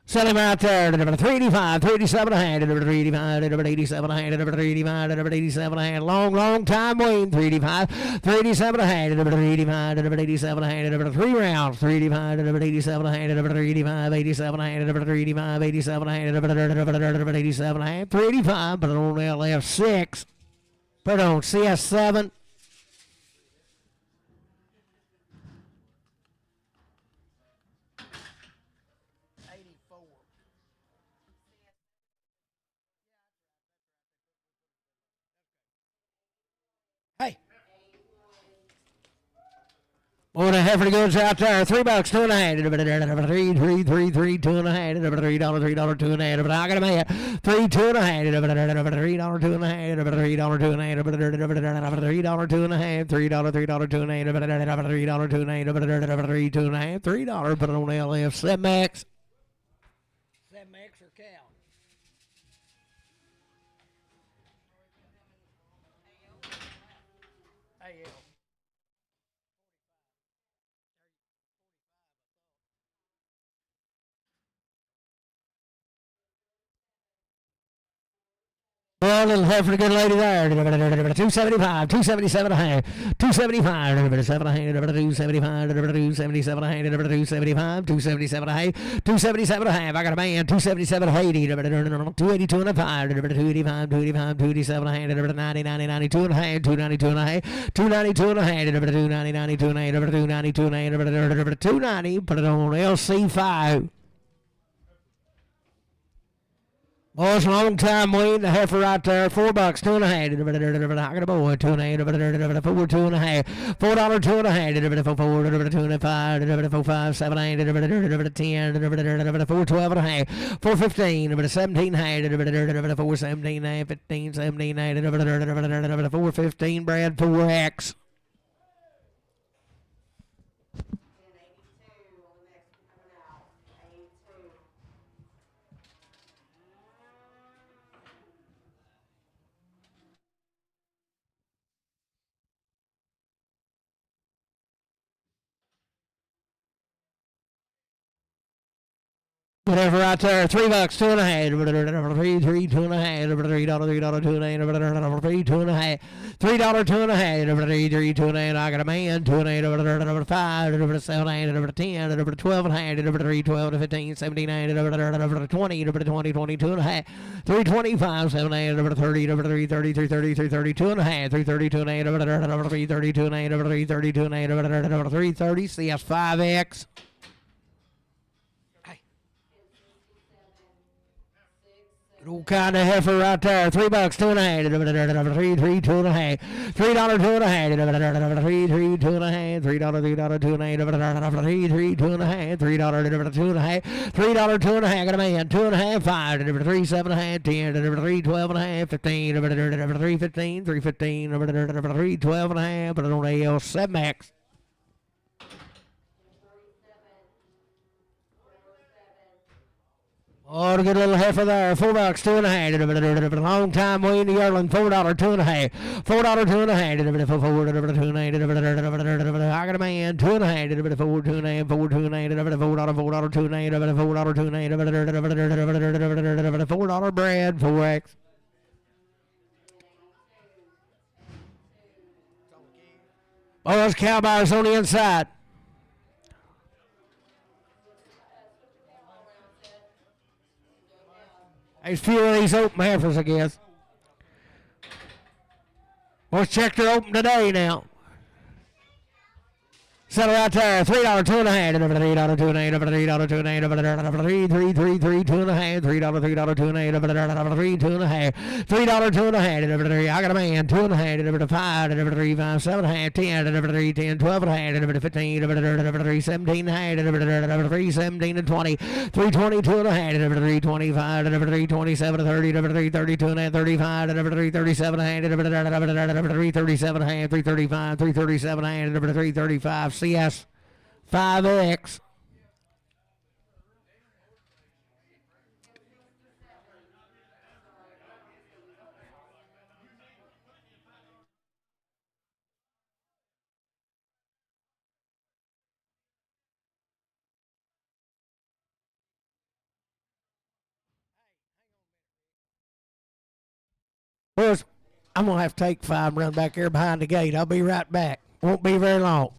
Sell him out there. Number 385, 387 a hand. Number 385, number 87 a hand. Number 385, number 87 a hand. Long time weaned. 385, 387 a hand. Number 385, number 87 a hand. Number 3 rounds. 385, number 87 a hand. Number 385, 87 a hand. Number 385, 87 a hand. Number 87 a hand. 385, put it on LF6. Put it on CS7. Hey. Boy, the heifer goes out there. $3, 2.5. Number 3, 3, 3, 3, 2.5. Number $3, $3, 2.5. Number I got a man. 3, 2.5. Number $3, 2.5. Number $3, 2.5. Number $3, 2.5. $3, $3, 2.5. Number $3, 2.5. Number $3, 2.5. $3. Put it on LF. 7X. 7X or cow. Well, little heifer, good lady there. 275, 277 a hand. 275, 7 a hand. 275, 277 a hand. 275, 277 a hand. 277 a half. I got a man. 277 a 80. 282 and a 5. 285, 285, 287 a hand. 90, 90, 92 and a hand. 292 and a half. 292 and a hand. 290, 92 and a hand. 292 and a hand. 290. Put it on LC5. Boys, long time waiting. The heifer right there. $4, 2.5. I got a boy. 2.5. 4, 2.5. $4, 2.5. 4, 2.5. 4, 5, 7, 8. 10. 4, 12 and a half. 4, 15. 17, 4, 17, 15, 17, 4, 15. Brad 4X. Whatever right there, $3, 2.5. 3, 3, 2.5. $3, $3, 2.5. 3, 2.5. $3, 2.5. 3, 3, 2.5. I got a man. 2.5. 5. 7, 8. 10. 12 and a half. 3, 12 to 15. 17, 8. 20. 20, 22 and a half. 325. 7, 8. 30. 3, 30. 3, 30. 3, 32 and a half. 3, 32 and 8. 3, 32 and 8. 3, 32 and 8. 330. CS5X. Old kind of heifer right there. $3, 2.5. 3, 3, 2.5. $3, 2.5. 3, 3, 2.5. $3, $3, 2.5. 3, 3, 2.5. $3, $2.5. $3, 2.5. Got a man. 2.5. 5. 3, 7.5. 10. 3, 12.5. 15. 3, 15. 3, 15. 3, 12.5. Put it on AL7X. Oh, to get a little heifer there. $4, 2.5. Long time waiting the yearling. $4, 2.5. $4, 2.5. 4, 2.5. I got a man. 2.5. 4, 2.5. 4, 2.5. $4, 2.5. $4 bread. 4X. Oh, those cowboys on the inside. There's a few of these open heifers, I guess. Let's check they're open today now. Settle out there. $3, $2 and a half. $3, $2 and a half. $3, $2 and a half. $3, $3, $2 and a half. $3, $3, $2 and a half. $3, $2 and a half. $3, $2 and a half. $3, $2 and a half. I got a man. 2 and a half. 5, 3, 5, 7 and a half. 10, 3, 10, 12 and a half. 15, 3, 17 and a half. 3, 17 and 20. 3, 22 and a half. 3, 25. 3, 27 30. 3, 32 and a half. 35. 3, 37 and a half. 3, 37 and a half. 3, 35. 3, 37 and a half. 3, 35. CS 5X. Boys, I'm going to have to take 5 and run back here behind the gate. I'll be right back. Won't be very long.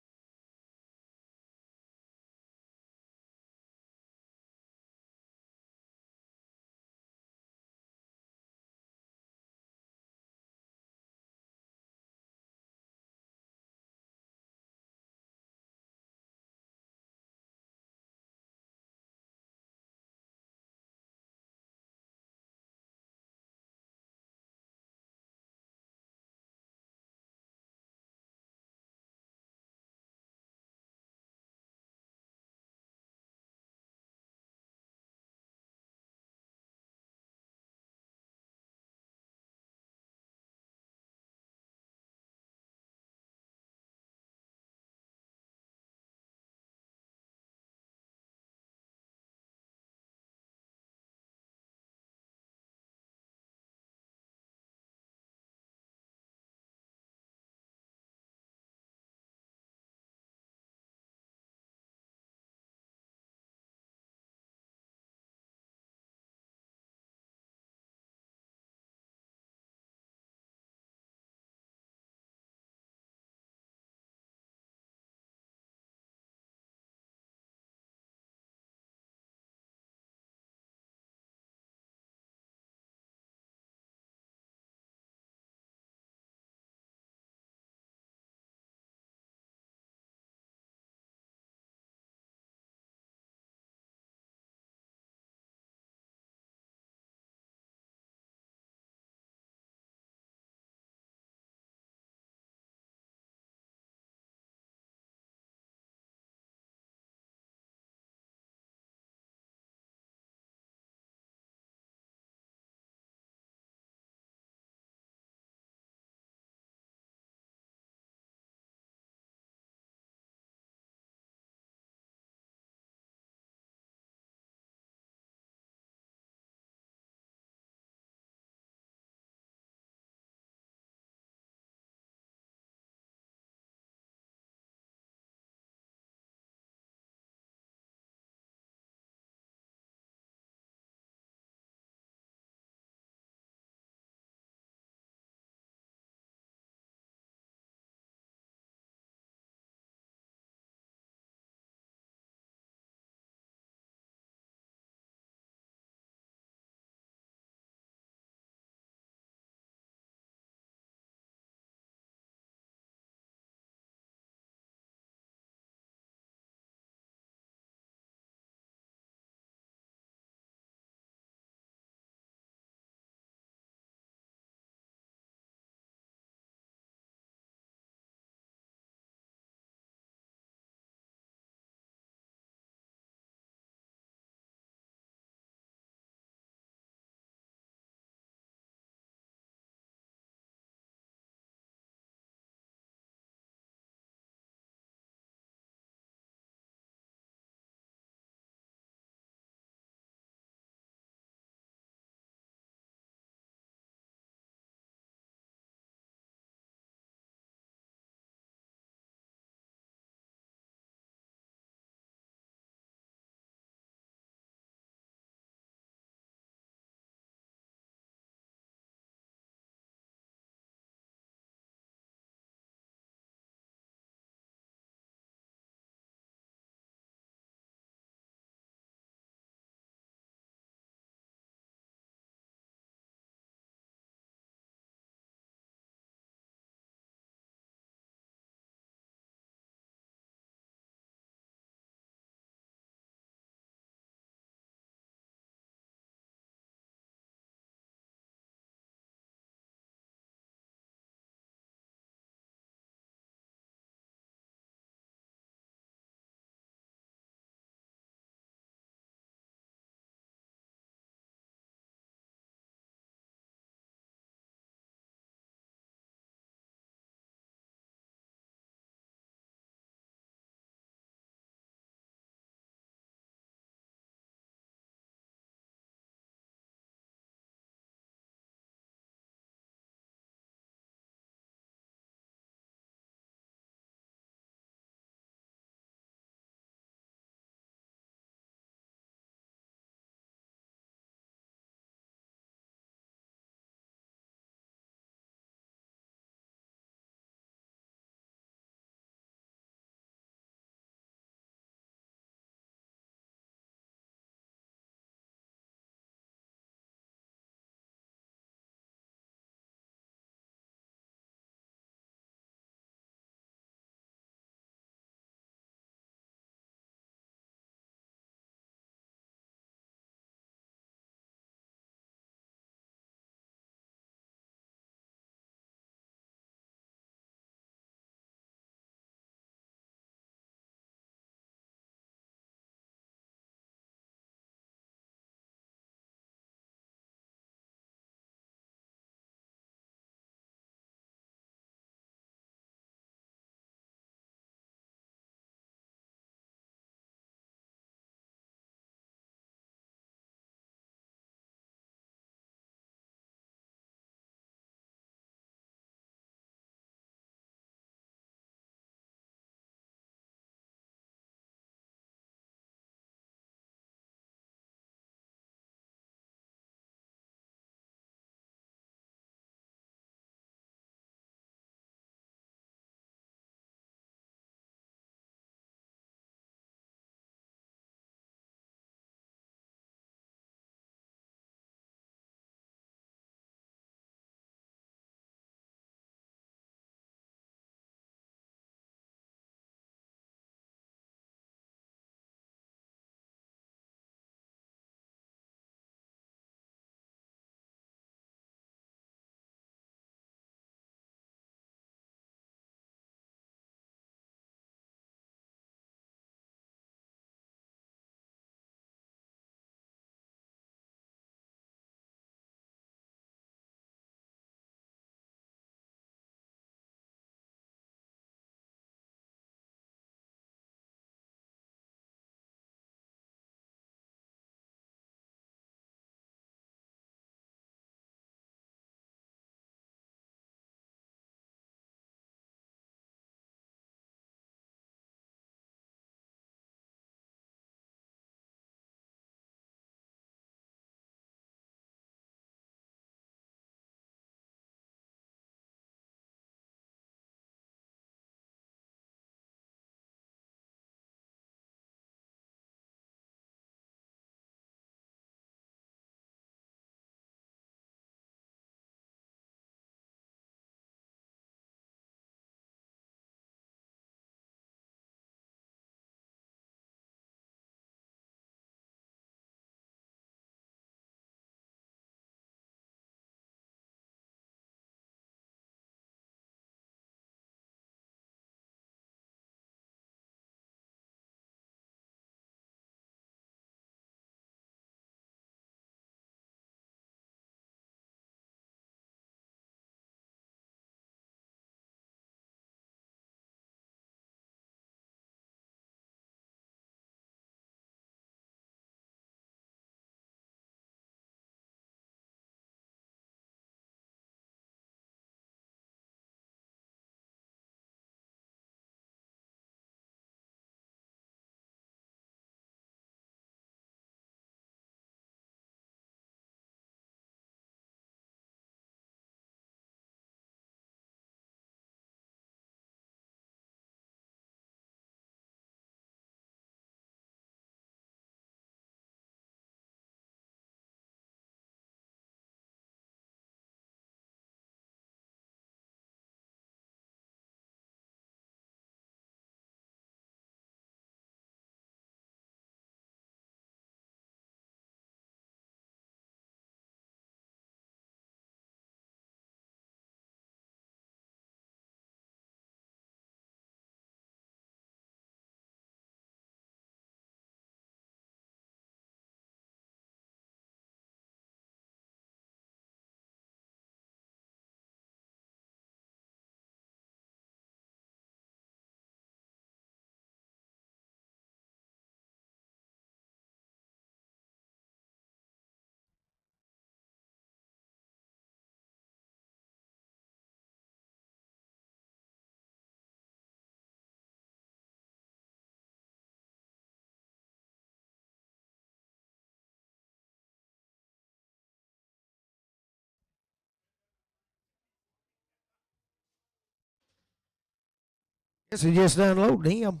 Guess he just unloaded him.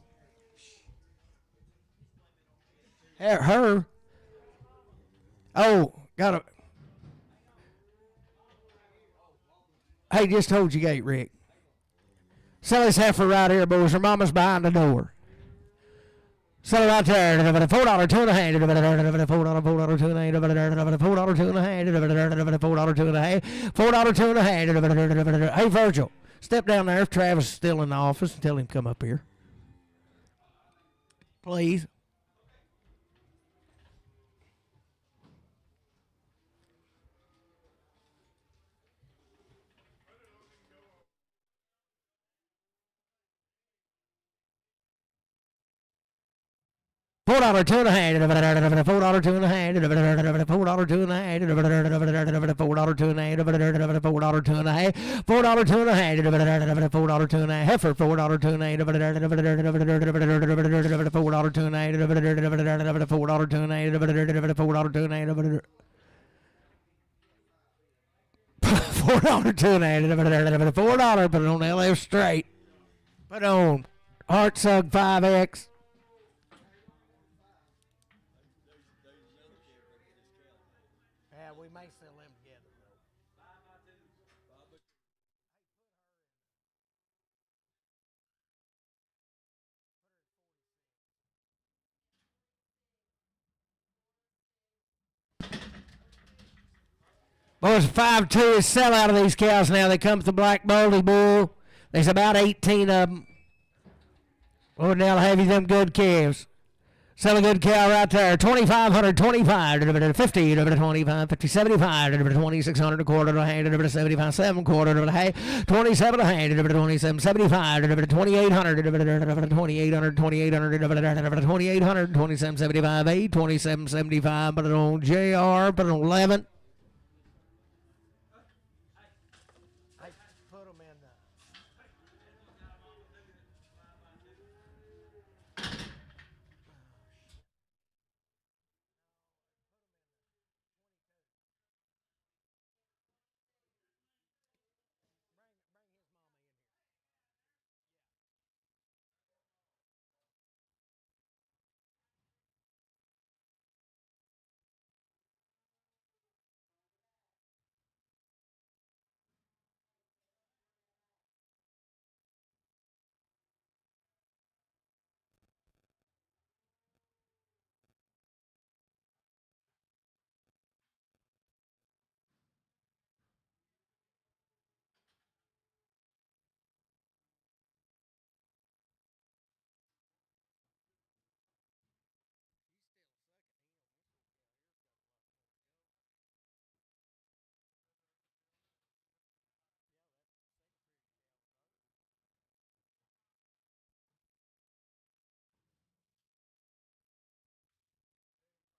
Her. Oh, got a. Hey, just hold your gate, Rick. Sell this heifer right here, boys. Her mama's behind the door. Sell it right there. $4 two and a half. $4 two and a half. $4 two and a half. $4 two and a half. $4 two and a half. Hey, Virgil, step down there. If Travis is still in the office, and tell him to come up here, please. $4 two and a half. $4 two and a half. $4 two and a half. $4 two and a half. $4 two and a half. $4 two and a half. $4 two and a half. $4 two and a half. Heifer. $4 two and a half. $4 two and a half. $4 two and a half. $4 two and a half. $4 two and a half. $4 two and a half. $4. Put it on LF straight. Put on Heartsug 5X. We may sell them together, though. Boys, 5-2 is sell out of these cows now. They come to the Black Baldy Bull. There's about 18 of them. Oh, now I'll have you them good calves. Sell a good cow right there. 2,500, 25, 50, 25, 50, 75, 2,600 a quarter, 75, 7 quarter, 27 a hand, 27, 75, 2,800, 2,800, 2,800, 27, 75, 8, 27, 75, put it on JR, put it on 11.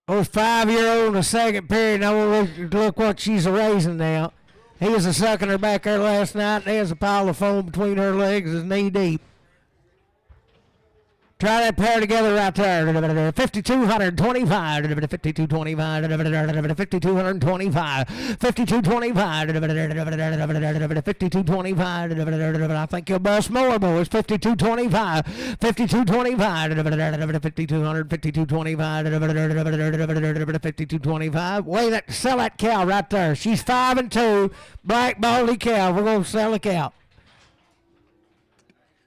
Oh, 5-year-old in the second period. Now look what she's raising now. He was a sucking her back there last night, and there's a pile of foam between her legs is knee deep. Try that pair together right there. 5,225. 5,225. 5,225. 5,225. 5,225. I think you'll bust more, boys. 5,225. 5,225. 5,200. 5,225. 5,225. Sell that cow right there. She's 5-2. Black Baldy cow. We're going to sell a cow.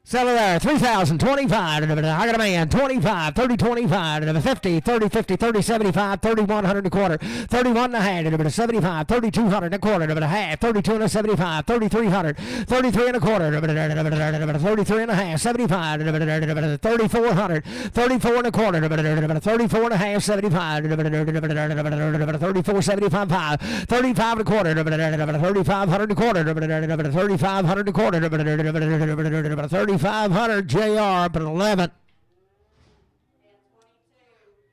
Sell it there, 3,025. I got a man, 25, 30, 25, 50, 30, 50, 30, 75, 3,100 a quarter, 31 and a half, 75, 3,200 a quarter, a half, 32 and a 75, 3,300, 33 and a quarter, 33 and a half, 75, 3,400, 34 and a quarter, 34 and a half, 75, 34, 75, 35 and a quarter, 3,500 a quarter, 3,500 a quarter, 3,500 JR up at 11.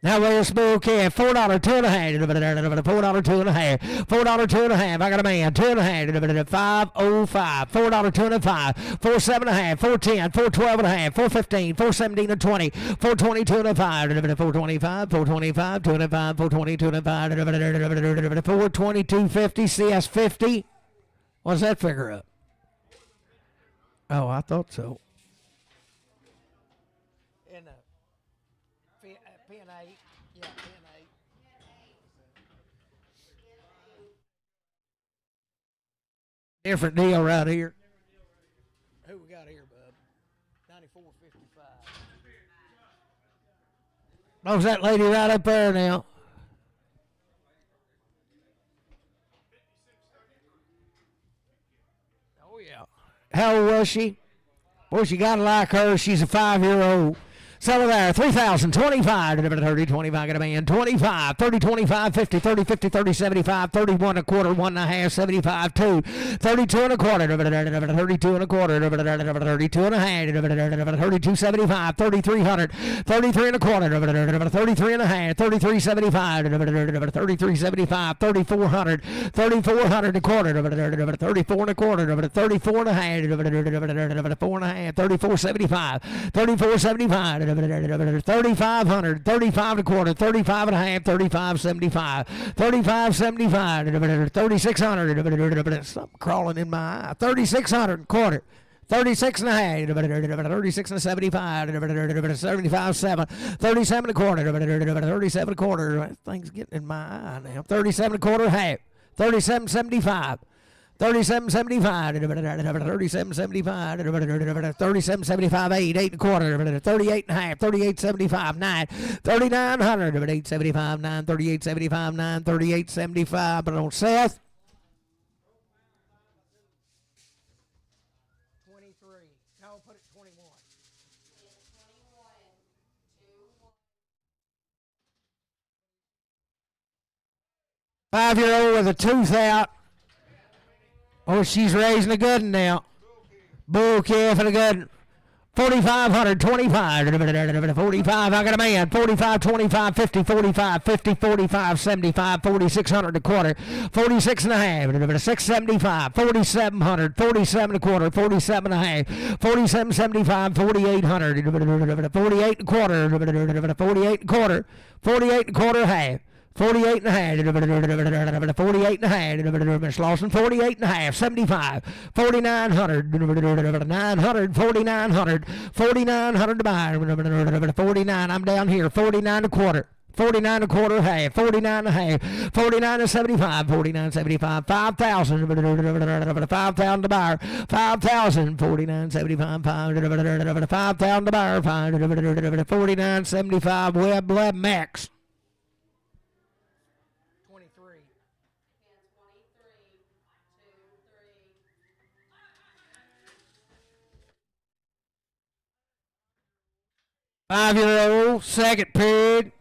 Now where's Bull Calf? $4 two and a half. $4 two and a half. $4 two and a half. I got a man. 2.5. 505. $4 two and a five. 4.7 and a half. 4.10. 4.12 and a half. 4.15. 4.17 and 20. 4.22 and a 5. 4.25. 4.25. 2 and a 5. 4.22 and a 5. 4.22.50. CS 50. What's that figure up? Oh, I thought so. Different deal right here. Who we got here, bub? 94.55. What's that lady right up there now? Oh, yeah. How old was she? Boy, you got to like her. She's a 5-year-old. So there, 3,025, 30, 25, got a man, 25, 30, 25, 50, 30, 50, 30, 75, 31 a quarter, 1 and a half, 75, 2, 32 and a quarter, 32 and a quarter, 32 and a half, 32, 75, 3,300, 33 and a quarter, 33 and a half, 33, 75, 33, 75, 3,400, 3,400 a quarter, 34 and a quarter, 34 and a half, 4 and a half, 34, 75, 34, 75, 3,500, 35 and a quarter, 35 and a half, 35, 75, 35, 75, 3,600, something crawling in my eye, 3,600 and a quarter. 36 and a half, 36 and a 75, 75, 7, 37 and a quarter, 37 and a quarter. Thing's getting in my eye now. 37 and a quarter, half, 37, 75. 37.75, 37.75, 37.75, 8 and a quarter, 38 and a half, 38.75, 9, 3,900, 8.75, 9, 38.75, 9, 38.75. But on Seth, 23. No, put it 21. 5-year-old with a tooth out. Oh, she's raising a good one now. Bull calf and a good one. 4,500, 25, 45, I got a man, 45, 25, 50, 45, 50, 45, 75, 4,600 a quarter, 46 and a half, 675, 4,700, 47 a quarter, 47 and a half, 47, 75, 4,800, 48 and a quarter, 48 and a quarter, 48 and a quarter half. 48 and a half, 48 and a half, Miss Lawson, 48 and a half, 75, 4,900, 900, 4,900, 4,900 to buy, 49, I'm down here, 49 a quarter. 49 a quarter half, 49 and a half, 49 and 75, 49, 75, 5,000, 5,000 to buyer, 5,000, 49, 75, 5,000 to buyer, 49, 75, Web Max. 5-year-old, second period.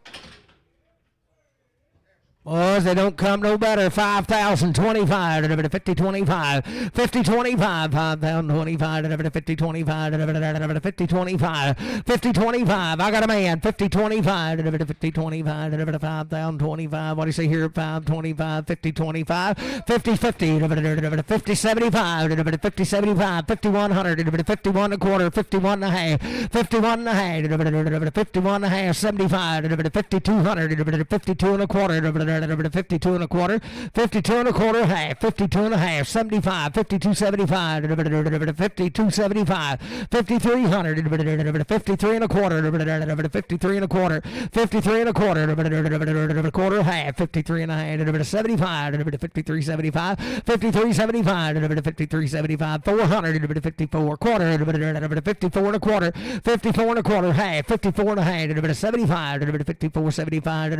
Boys, they don't come no better. 5,025, 50, 25, 50, 25, 5,025, 50, 25, 50, 25, 50, 25. I got a man, 50, 25, 50, 25, 5,025. What do you say here? 525, 50, 25, 50, 50, 50, 75, 50, 75, 5,100, 51 a quarter, 51 and a half, 51 and a half, 51 and a half, 75, 5,200, 52 and a quarter, 52 and a quarter, 52 and a quarter half, 52 and a half, 75, 52, 75, 52, 75, 5,300, 53 and a quarter, 53 and a quarter, 53 and a quarter half, 53 and a half, 75, 53, 75, 53, 75, 53, 75, 400, 54 quarter, 54 and a quarter, 54 and a quarter half, 54 and a half, 75, 54, 75,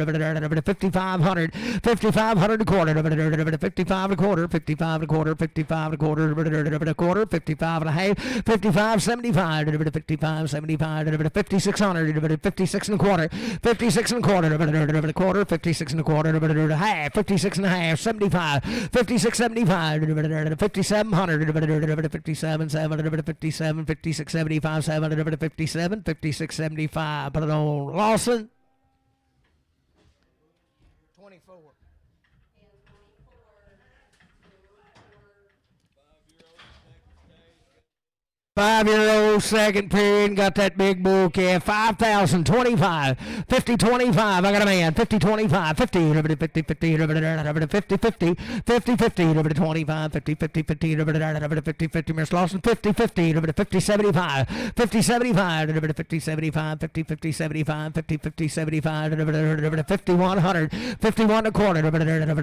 5,500, 5,500 a quarter, 55 a quarter, 55 a quarter, 55 a quarter, a quarter, 55 and a half, 55, 75, 55, 75, 5,600, 56 and a quarter, 56 and a quarter, a quarter, 56 and a quarter, a half, 56 and a half, 75, 56, 75, 5,700, 57, 7, 57, 56, 75, 7, 57, 56, 75. Put it on Lawson. 5-year-old, second period, got that big bull calf. 5,000, 25, 50, 25. I got a man. 50, 25, 50, 50, 50, 50, 50, 50, 50, 50, 25, 50, 50, 50, 50, 50, Miss Lawson, 50, 50, 50, 75, 50, 75, 50, 75, 50, 50, 75, 50, 50, 75, 51, 100, 51 and a quarter,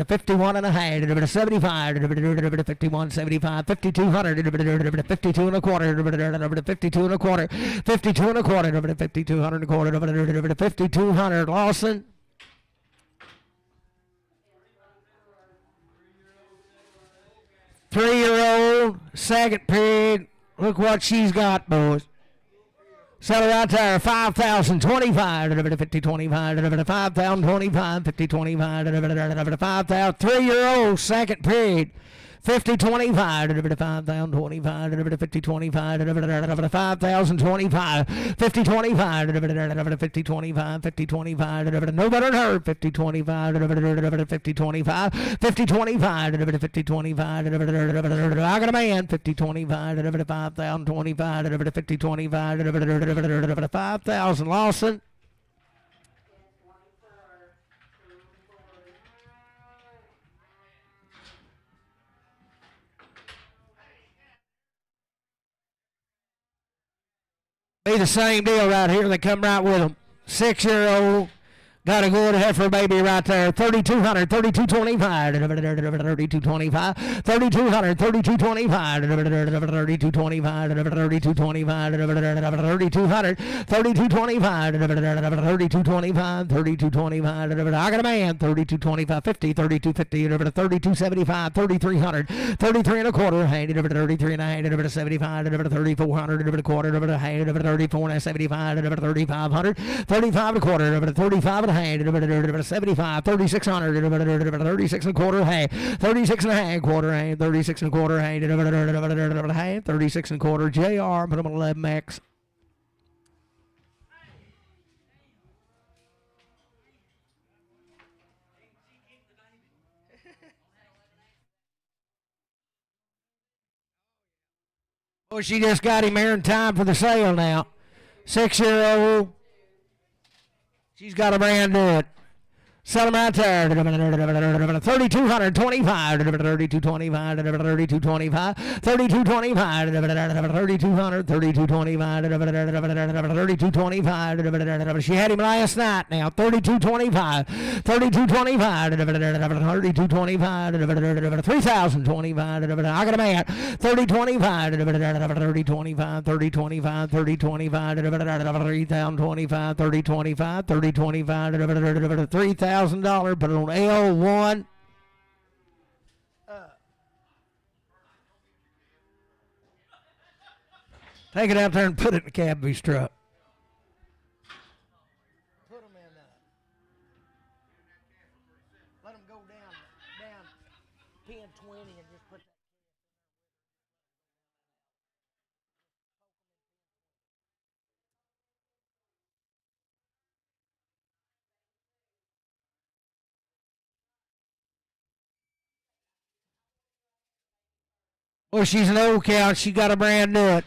51 and a half, 75, 51, 75, 5200, 52 and a quarter, 52 and a quarter, 52 and a quarter, 5200 and a quarter, 5200. Lawson. Three-year-old, second period. Look what she's got, boys. Settle right there, 5,000, 25, 50, 25, 5,000, 25, 50, 25, 5,000. Three-year-old, second period. 50, 25, 5,000, 25, 50, 25, 5,000, 25, 50, 25, 50, 25, 50, 25, no better than her, 50, 25, 50, 25, 50, 25, 50, 25, I got a man, 50, 25, 5,000, 25, 50, 25, 5,000, Lawson. Be the same deal right here. They come right with them. 6-year-old. Got a good heifer baby right there. 3,200, 3,225, 3,225, 3,200, 3,225, 3,225, 3,225, 3,200, 3,225, 3,225, 3,225. I got a man. 3,225, 50, 3,250, 3,275, 3,300, 33 and a quarter, 33 and a half, 75, 3,400, a quarter, 34 and 75, 3,500, 35 and a quarter, 35 and a half. 75, 3,600, 36 and a quarter, 36 and a half, quarter, 36 and a quarter, 36 and a quarter, JR, put them on 11X. Oh, she just got him here in time for the sale now. 6-year-old. She's got a brand new. Sell them out there. 3,225, 3,225, 3,225, 3,225, 3,200, 3,225, 3,225. She had him last night now. 3,225, 3,225, 3,225, 3,025. I got a man. 3,025, 3,025, 3,025, 3,025, 3,025, 3,025, 3,025, 3,000, but on L1. Take it out there and put it in the cab of his truck. Put them in let them go down 10, 20 and just put that. Well, she's an old cow. She got a brand new.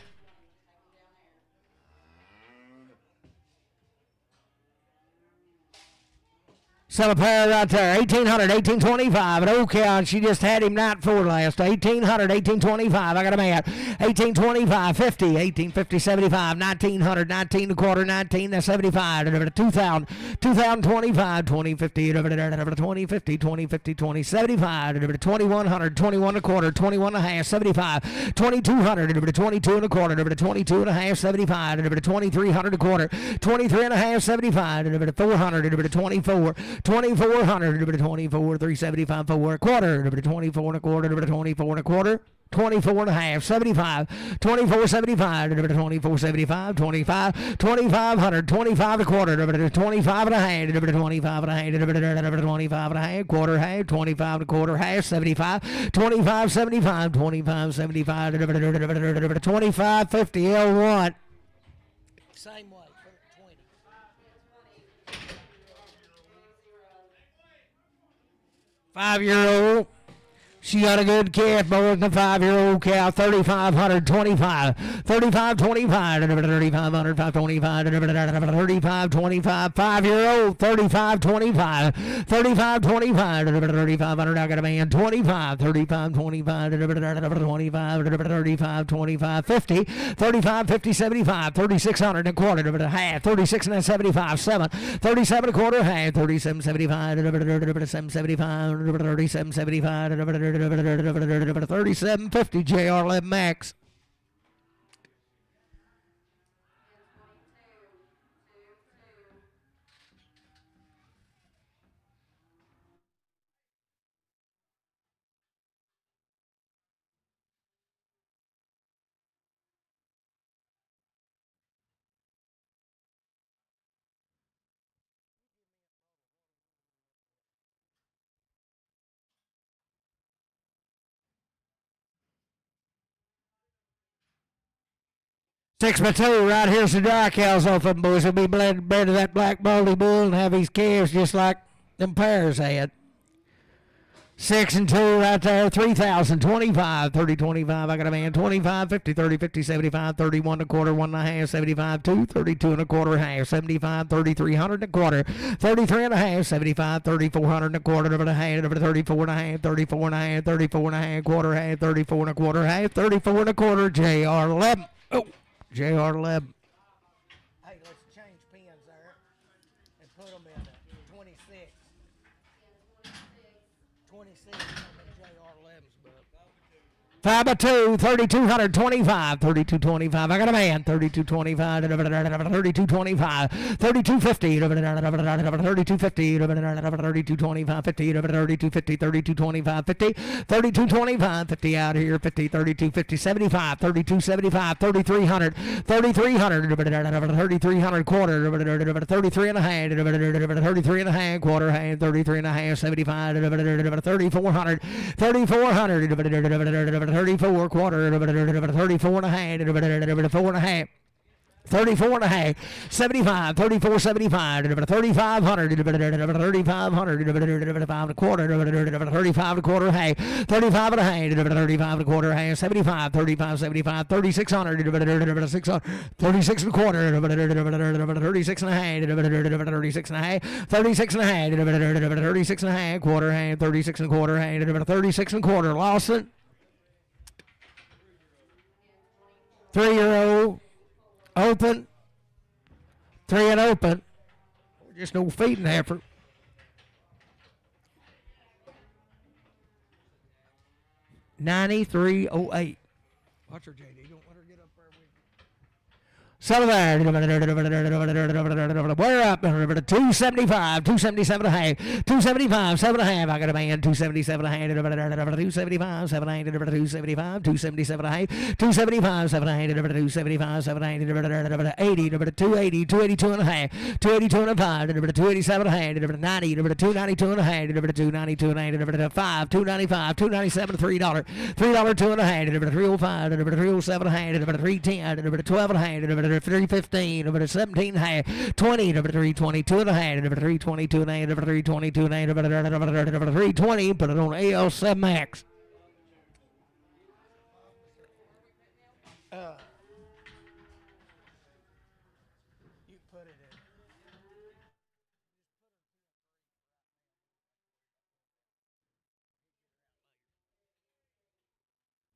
Sell a pair right there. 1,800, 1,825. An old cow, and she just had him night before last. 1,800, 1,825. I got a man. 1,825, 50, 1,850, 75, 1,900, 19 and a quarter, 19, 75, 2,000, 2,025, 2050, 2050, 2050, 20, 75, 2,100, 21 and a quarter, 21 and a half, 75, 2,200, 22 and a quarter, 22 and a half, 75, 2,300 a quarter, 23 and a half, 75, 400, 24, 2,400, 24, 375, 4 a quarter, 24 and a quarter, 24 and a quarter, 24 and a half, 75, 24, 75, 24, 75, 25, 2,500, 25 a quarter, 25 and a half, 25 and a half, 25 and a half, quarter half, 25 and a quarter half, 75, 25, 75, 25, 75, 25, 50, L1. Same way. 5-year-old, She got a good calf, more than a 5-year-old cow, 3,525, 3,525, 3,500, 525, 3,525, 5-year-old, 3,525, 3,525, 3,500, I got a man, 25, 3,525, 25, 35, 50, 35, 50, 75, 3,600 and a quarter, a half, 36 and a 75, 7, 37 and a quarter, half, 37, 75, 7, 75, 37, 75, 37.50 JR 11 Max. Six by two, right here's the dry cows off them boys. He'll be bred to that black baldy bull and have his calves just like them pairs had. 6 and 2 right there, 3,000, 25, 30, 25. I got a man, 25, 50, 30, 50, 75, 31 and a quarter, 1 and a half, 75, 2, 32 and a quarter, half, 75, 3,300 and a quarter, 33 and a half, 75, 3,400 and a quarter, over the half, over 34 and a half, 34 and a half, 34 and a half, quarter, half, 34 and a quarter, half, 34 and a quarter, JR 11. Oh, JR 11. Hey, let's change pins there and put them in 26. 26 in JR 11's book. 5 by 2, 3,225, 3,225. I got a man, 3,225, 3,225, 3,250, 3,250, 3,225, 50, 3,250, 3,225, 50, 3,225, 50 out here, 50, 3,250, 75, 3,275, 3,300, 3,300, 3,300 quarter, 33 and a half, 33 and a half quarter, 33 and a half, 75, 3,400, 3,400, 34 quarter, 34 and a half, 34 and a half. 34 and a half, 75, 34, 75, 3,500, 3,500, 35 and a quarter, 35 and a quarter, half, 35 and a half, 35 and a quarter, half, 75, 35, 75, 3,600, 36 and a quarter, 36 and a half, 36 and a half, 36 and a half, 36 and a half, quarter, half, 36 and a quarter, half, 36 and a quarter, Lawson. 3-year-old. Open. 3 and open. Just no feeding effort. 93.08. Watch her, JD. Don't let her get up there with you. So there. We're up. 275, 277 and a half, 275, 7 and a half. I got a man, 277 and a half, 275, 7 and a half, 275, 277 and a half, 275, 7 and a half, 275, 7 and a half, 80, 280, 282 and a half, 282 and a half, 287 and a half, 90, 292 and a half, 292 and a half, 5, 295, 297, $3, $3, 2 and a half, 305, 307 and a half, 310, 12 and a half, 315, 17 and a half, 20, 322 and a half, 322 and a half, 322 and a half, 320, put it on AL7 Max. You put it in.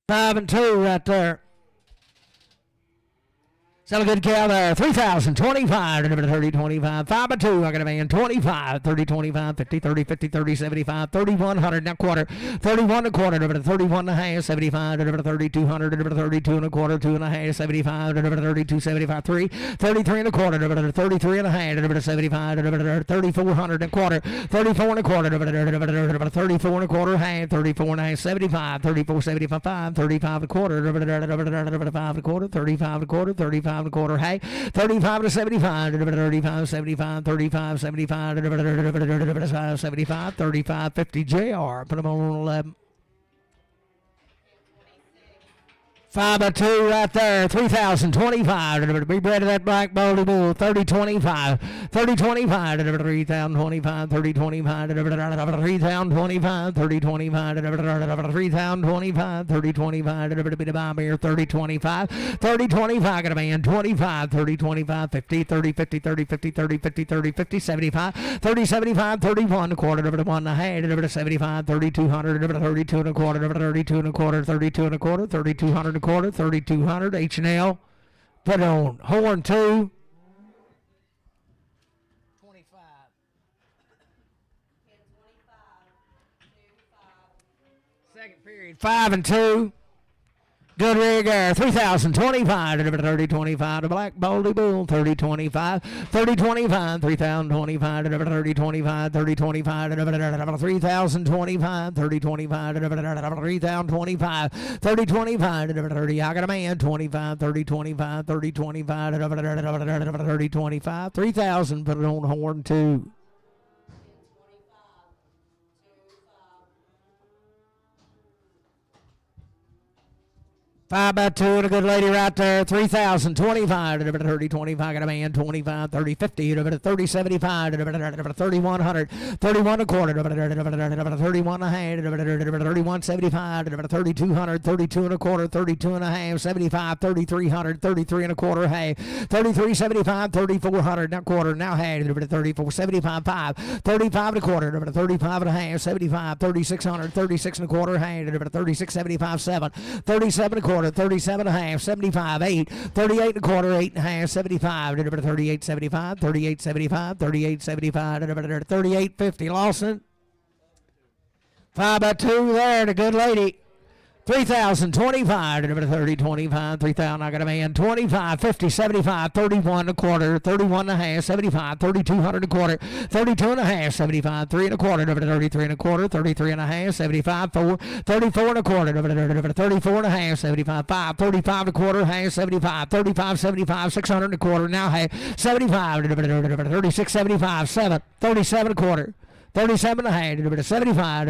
5 and 2 right there. Sell a good cow there. 3,000, 25, 30, 25, 5 by 2. I got a man, 25, 30, 25, 50, 30, 50, 30, 75, 3,100 and a quarter, 31 and a quarter, 31 and a half, 75, 3,200, 32 and a quarter, 2 and a half, 75, 32, 75, 3, 33 and a quarter, 33 and a half, 75, 3,400 and a quarter, 34 and a quarter, 34 and a quarter, half, 34 and a half, 75, 34, 75, 35 and a quarter, 5 and a quarter, 35 and a quarter, 35 and a quarter, hey, 35 to 75, 35, 75, 35, 75, 75, 35, 50 JR. Put them on 11. 5 by 2 right there, 3,025. Be bred of that black baldy bull, 30-25. 30-25, 3,025, 30-25, 3,025, 30-25, 3,025, 30-25, bit of bomb here, 30-25, 30-25, got a man, 25, 30-25, 50, 30, 50, 30, 50, 30, 50, 30, 50, 75, 30, 75, 31, a quarter, over to 1 and a half, 75, 3,200, 32 and a quarter, 32 and a quarter, 32 and a quarter, 3,200 and a quarter, 3,200, H&L. Put it on horn 2. 25. Second period, 5 and 2. Good rig air, 3,025, 30-25, the black baldy bull, 30-25, 30-25, 3,025, 30-25, 30-25, 3,025, 30-25, 3,025, 30-25, 30, I got a man, 25, 30-25, 30-25, 30-25, 3,000, put it on horn 2. 5 by 2 and a good lady right there. 3,025 to 30, 25. Got a man. 25, 30, 50 to 30, 75 to 3,100. 31 a quarter to 31 a half to 31, 75 to 3,200. 32 and a quarter. 32 and a half. 75, 3,300. 33 and a quarter half. 33, 75, 3,400. Now quarter. Now half to 34, 75, 5. 35 and a quarter to 35 and a half. 75, 3,600. 36 and a quarter half to 36, 75, 7. 37 and a quarter. 37 and a half, 75, 8, 38 and a quarter, 8 and a half, 75, 38, 75, 38, 75, 38, 75, 38, 50, Lawson. 5 by 2 there, the good lady. 3,025 to 30, 25, 3,000. I got a man. 25, 50, 75, 31 and a quarter, 31 and a half, 75, 3,200 and a quarter, 32 and a half, 75, 3 and a quarter, 33 and a quarter, 33 and a half, 75, 4, 34 and a quarter, 34 and a half, 75, 5, 35 and a quarter, half, 75, 35, 75, 600 and a quarter, now half, 75, 36, 75, 7, 37 and a quarter. 37 and a half, 75,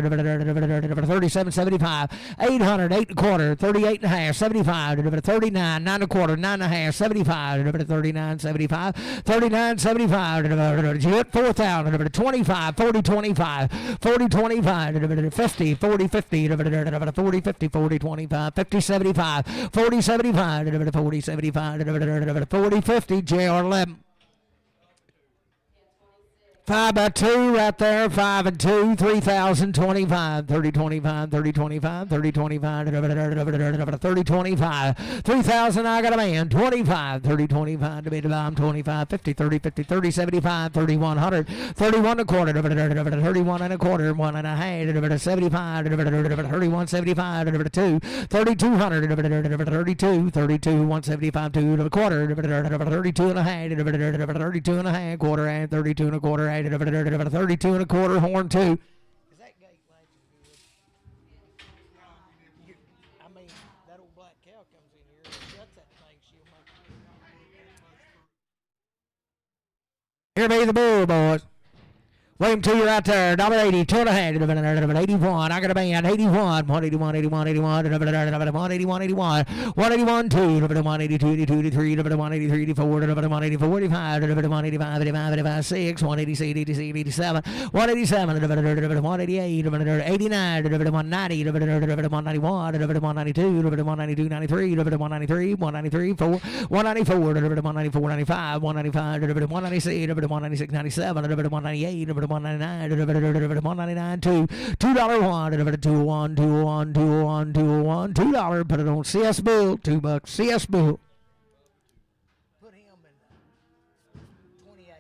37, 75, 800, 8 and a quarter, 38 and a half, 75, 39, 9 and a quarter, 9 and a half, 75, 39, 75, 39, 75, you hit 4,000, 25, 40, 25, 40, 25, 50, 40, 50, 40, 50, 40, 25, 50, 75, 40, 75, 40, 75, 40, 50, JR11. 5 by 2 right there, 5 and 2, 3,025, 30, 25, 30, 25, 30, 25, 30, 25, 3,000, I got a man, 25, 30, 25, to be the bomb, 25, 50, 30, 50, 30, 75, 3,100, 31 and a quarter, 31 and a quarter, 1 and a half, 75, 31, 75, 2, 3,200, 32, 32, 175, 2 and a quarter, 32 and a half, 32 and a half, quarter, and 32 and a quarter, 32 and a quarter, horn 2. Is that gate latch good? I mean, that old black cow comes in here and shuts that thing. She'll make. Here be the bull, boys. William 2, you're right there. $1.80, 2 and a half, 81. I got a band, 81, 181, 81, 81, 181, 81, 181, 2, 182, 82, 83, 183, 84, 184, 85, 185, 85, 85, 6, 186, 86, 87, 187, 188, 89, 190, 191, 192, 192, 93, 193, 193, 4, 194, 194, 95, 195, 196, 196, 97, 198, 199, 199, $2, $2.01, $201, $201, $201, $201, $2. Put it on CS Bull, $2, CS Bull. Put him in 28.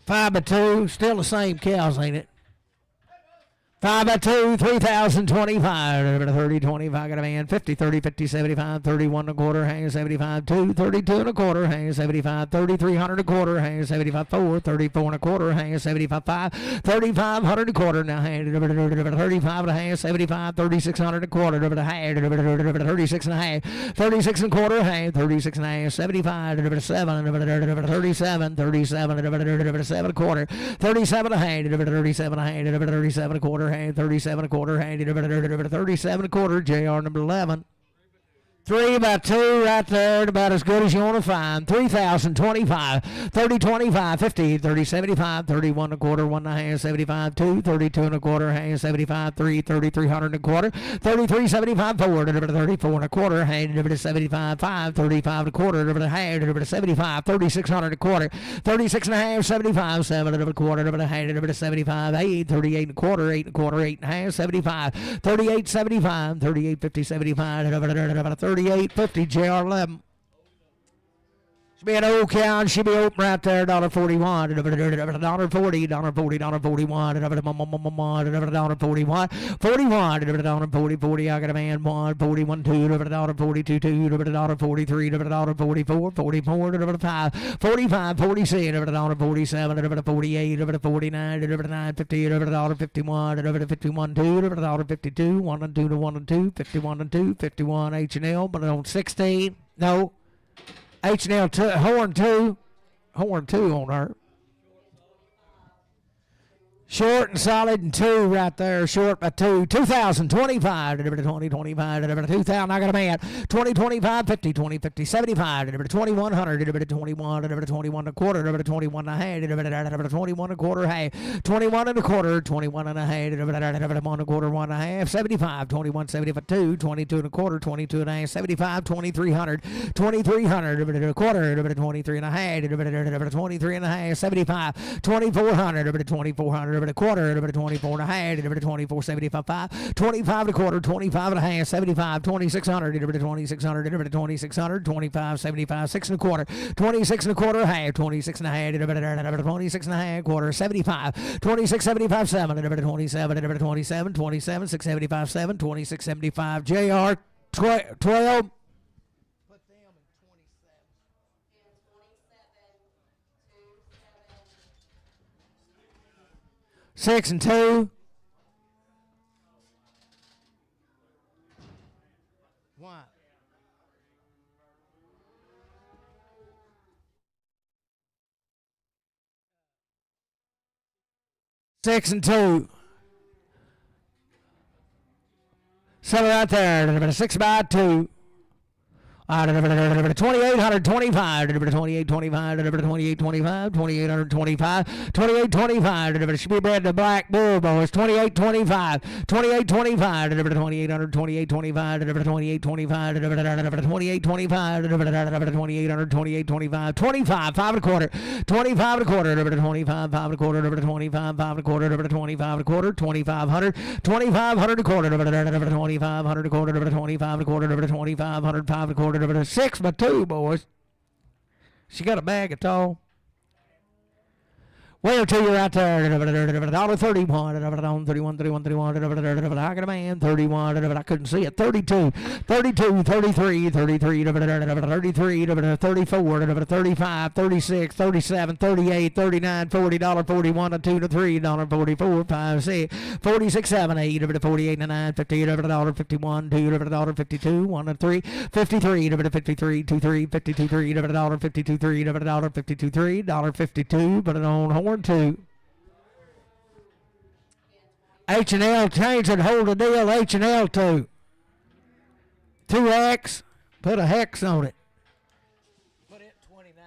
5 by 2, still the same cows, ain't it? 5 by 2, 3,025, 30, 25, got a man, 50, 30, 50, 75, 31 and a quarter, hang 75, 2, 32 and a quarter, hang 75, 3,300 a quarter, hang 75, 4, 34 and a quarter, hang 75, 5, 3,500 a quarter, now hang 35 and a half, 75, 3,600 a quarter, 36 and a half, 36 and a quarter, hang 36 and a half, 75, 7, 37, 37, 7 a quarter, 37 and a half, 37 a half, 37 a quarter, hand, 37 a quarter, hand, 37 a quarter, JR number 11. 3 by 2 right there, about as good as you want to find. 3,000, 25, 30, 25, 50, 30, 75, 31 a quarter, 1 and a half, 75, 2, 32 and a quarter, hand, 75, 3, 3,300 and a quarter, 33, 75, 4, 34 and a quarter, hand, 75, 5, 35 and a quarter, hand, 75, 3,600 and a quarter, 36 and a half, 75, 7 and a quarter, hand, 75, 8, 38 and a quarter, 8 and a quarter, 8 and a half, 75, 38, 75, 38, 50, 75, 38.50 JR11. Should be an old cow. Should be open right there. $1.41. $1.40. $1.40. $1.41. $1.41. $41. $40. I got a man. $1. $41. $2. $42. $2. $43. $44. $44. $5. $45. $46. $47. $48. $49. $50. $51. $51. $2. $52. 1 and 2 to 1 and 2. 51 and 2. 51 H&L. But on 16. No. H&L horn two on her. Short and solid and 2 right there. Short by 2. 2,025. 20, 25. 2,000. I got a man. 20, 25, 50, 20, 50, 75. 2,100. 21. 21 and a quarter. 21 and a half. 21 and a quarter half. 21 and a quarter. 21 and a half. 1 and a quarter. 1 and a half. 75. 21, 75, 2. 22 and a quarter. 22 and a half. 75. 2,300. 2,300. A quarter. 23 and a half. 23 and a half. 75. 2,400. 2,400. A quarter, 24 and a half, 24, 75, 25 and a quarter, 25 and a half, 75, 2,600, 2,600, 2,600, 25, 75, 6 and a quarter, 26 and a quarter, half, 26 and a half, 26 and a half, quarter, 75, 26, 75, 7, 27, 27, 27, 6, 75, 7, 26, 75, JR 12. 6 and 2. 1. 6 and 2. 7 right there. 6 by 2. 2,825, 28, 25, 28, 25, 2,825, 28, 25. Should be bred to Black Bull boys. 28, 25, 28, 25, 2,800, 28, 25, 28, 25, 28, 25, 2,800, 28, 25, 25, 5 and a quarter, 25 and a quarter, 25, 5 and a quarter, 25, 5 and a quarter, 25 and a quarter, 2,500, 2,500 a quarter, 2,500 a quarter, 25 and a quarter, 2,500, 5 and a quarter. 6 by 2, boys. She got a bag of tall. Well, to you right there. $31. 31, 31, 31. I got a man. 31. I couldn't see it. 32, 32, 33, 33, 33, 34, 35, 36, 37, 38, 39, $40, 41, 2 to 3, $44, 5, 6, 46, 7, 8, 48, 9, 50, $51, 2, 52, 1 and 3, 53, 53, 2, 3, 52, 3, $52, 3, $52, 3, $52, but it on horn 2. H&L change and hold the deal. H&L 2. 2X. Put a hex on it. Put it 29.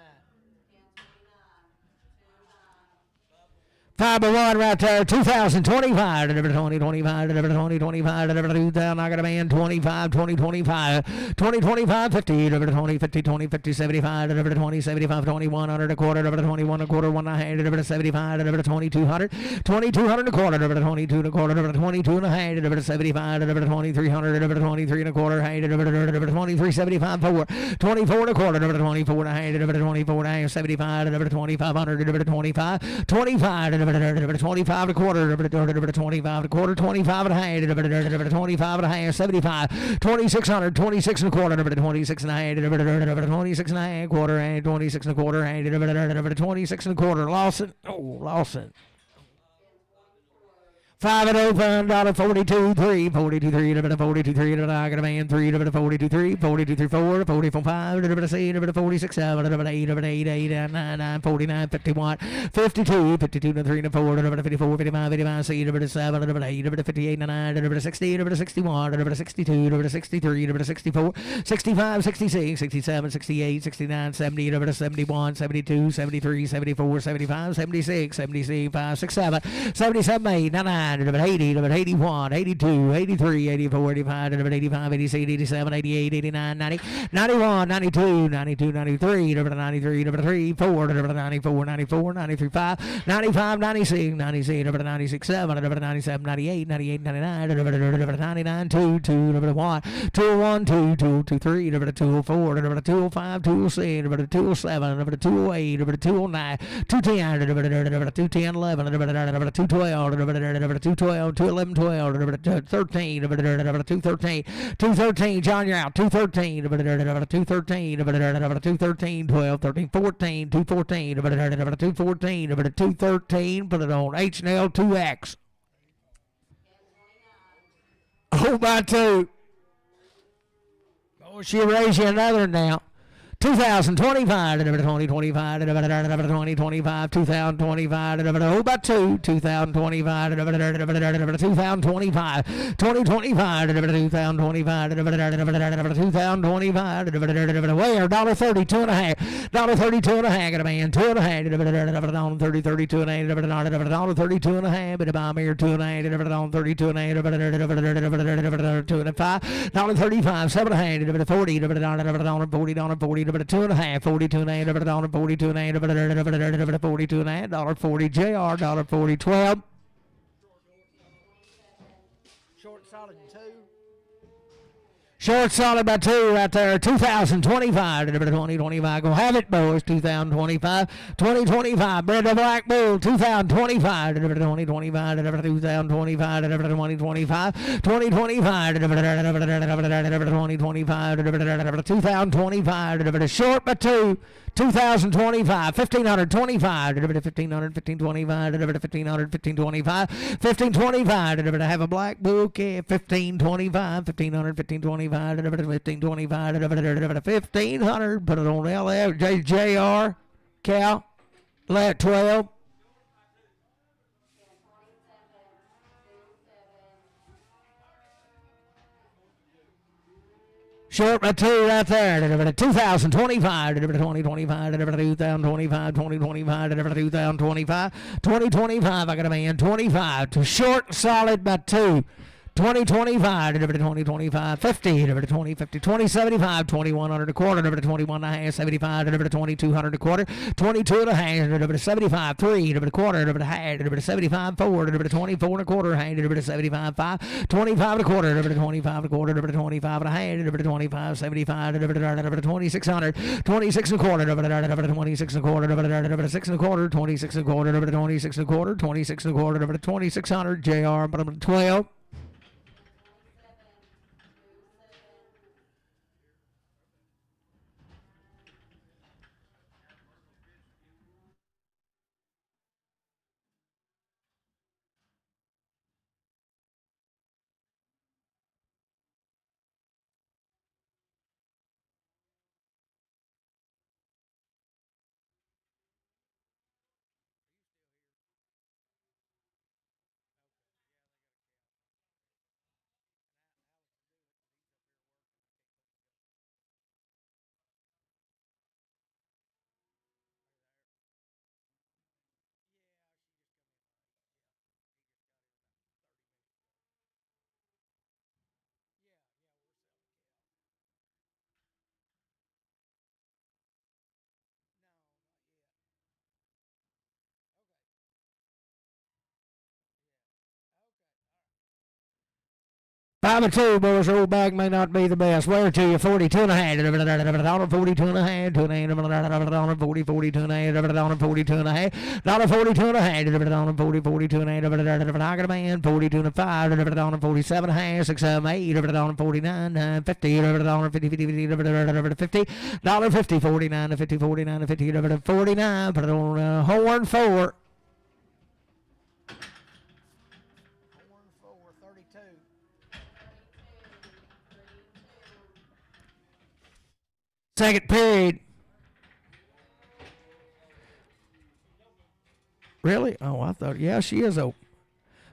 5 by 1 right there. 2,025. 20, 25. 20, 25. 2,000. I got a man. 25. 20, 25. 20, 25. 50. 20, 50. 20, 50. 75. 20, 75. 2,100 a quarter. 21 a quarter. 1 and a half. 75. 2,200. 2,200 a quarter. 22 and a quarter. 22 and a half. 75. 2,300. 23 and a quarter. 23, 75. 4. 24 and a quarter. 24 and a half. 24 and a half. 75. 2,500. 25. 25. 25 and a quarter, 25 and a quarter, 25 and a half, 25 and a half, 75, 2,600, 26 and a quarter, 26 and a half, 26 and a half, quarter, 26 and a quarter, 26 and a quarter, Lawson, oh, Lawson. 5 and open, $42, 3, 42, 3, $42, 3, I got a man, 3, $42, 3, 42, 3, 4, 44, 5, C, 46, 7, 8, 8, 9, 49, 51, 52, 52, 3, 4, 54, 55, 55, C, 7, 8, 58, 9, 60, 61, 62, 63, 64, 65, 66, 67, 68, 69, 70, 71, 72, 73, 74, 75, 76, 75, 67, 77, 8, 99, 80, 81, 82, 83, 84, 85, 85, 86, 87, 88, 89, 90, 91, 92, 92, 93, 93, 93, 4, 94, 94, 93, 5, 95, 96, 96, 96, 7, 97, 98, 98, 99, 99, 2, 2, 1, 201, 2, 2, 3, 204, 205, 206, 207, 208, 209, 210, 210, 11, 212, 212, 211, 12, 13, 213, 213, John, you're out, 213, 213, 213, 12, 13, 14, 214, 214, 213, put it on H&L 2X. Oh, by 2. Oh, she'll raise you another now. 2025, 2025, 2025, 2025, oh, about 2, 2025, 2025, 2025, 2025, 2025, where, $1.30, 2.5, $1.30, 2.5, got a man, 2.5, $30, 32 and a half, $32 and a half, but about me, 2.5, 32 and a half, $2.5, $35, 7.5, 40, $40, 40, 2 and a half, 42 and a half, $42 and a half, 42 and a half, $40, JR, $40, 12. Short solid 2. Short solid by 2 right there. 2025, 2025. Go have it, boys. 2025, 2025. Brenda Black Bull. 2025, 2025, 2025, 2025, 2025, 2025, short by 2. 2025, 1525, 1500, 1525, 1500, 1525, 1525, have a black bouquet, 1525, 1500, 1525, 1525, 1500, put it on LF, JR, Cal, let 12. Short by 2 right there. 2025, 2025, 2025, 2025, 2025, 2025. I got a man. 25. Short solid by 2. 2025, 2025, 50, 2050, 2075, 2100 a quarter, 21 and a half, 75, 2200 a quarter, 22 and a half, 75, 3, a quarter, half, 75, 4, 24 and a quarter, 75, 5, 25 and a quarter, 25 and a quarter, 25 and a half, 25, 75, 2600, 26 and a quarter, 26 and a quarter, 6 and a quarter, 26 and a quarter, 26 and a quarter, 26 and a quarter, 2600, JR, 12. Five and 2, boys. Old bag may not be the best. Where to you? 42 and a half. 42 and a half. 40, 42 and a half. $42 and a half. $42 and a half. 40, 42 and a half. I got a man. 42 and a 5. 47 and a half. 6, 7, 8. 49, 50. 50, 50, 50. $50, 49, 50, 49, 50. 49. Put it on horn 4. Second period. Really? Oh, I thought, yeah, she is open.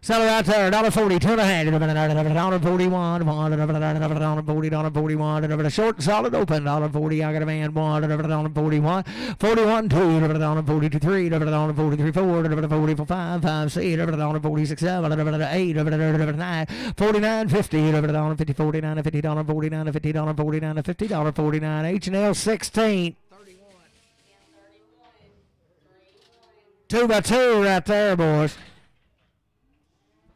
Settle right there, $1.40, $2.50, $1.41, $1.41, short and solid open, $1.40, I got a man, $1.41, 41, $2, $1.42, $3, $1.43, $4, $1.44, $5, $6, $1.46, $7, $8, $9, $49, $50, $1.50, $49, $50, $49, $50, $49, $50, $49, H&L 16. 2 by 2 right there, boys.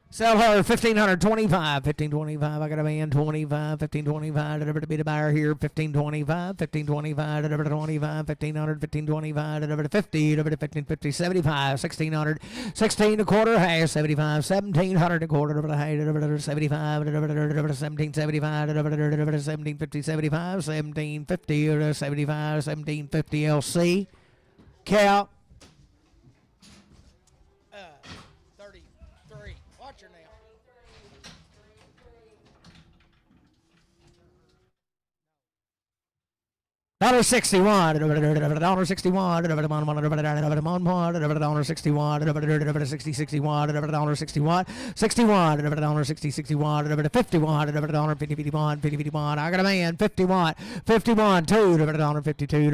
Sell her 1,525, 1,525. I got a man 25, 1,525. Deliver to be the buyer here 1,525, 1,525. Deliver to 25, 1,500, 1,525. Deliver to 50, deliver to 1,550, 75, 1,600, 16 a quarter, hash 75, 1,700 a quarter. Deliver to hash, deliver to 75, deliver to 1,775, deliver to 1,750, 75, 1,750, 75, 1,750 LC. Cal. $1.61, $1.61, $1.61, I got a man, 51, 51, 2, $1.52, $3,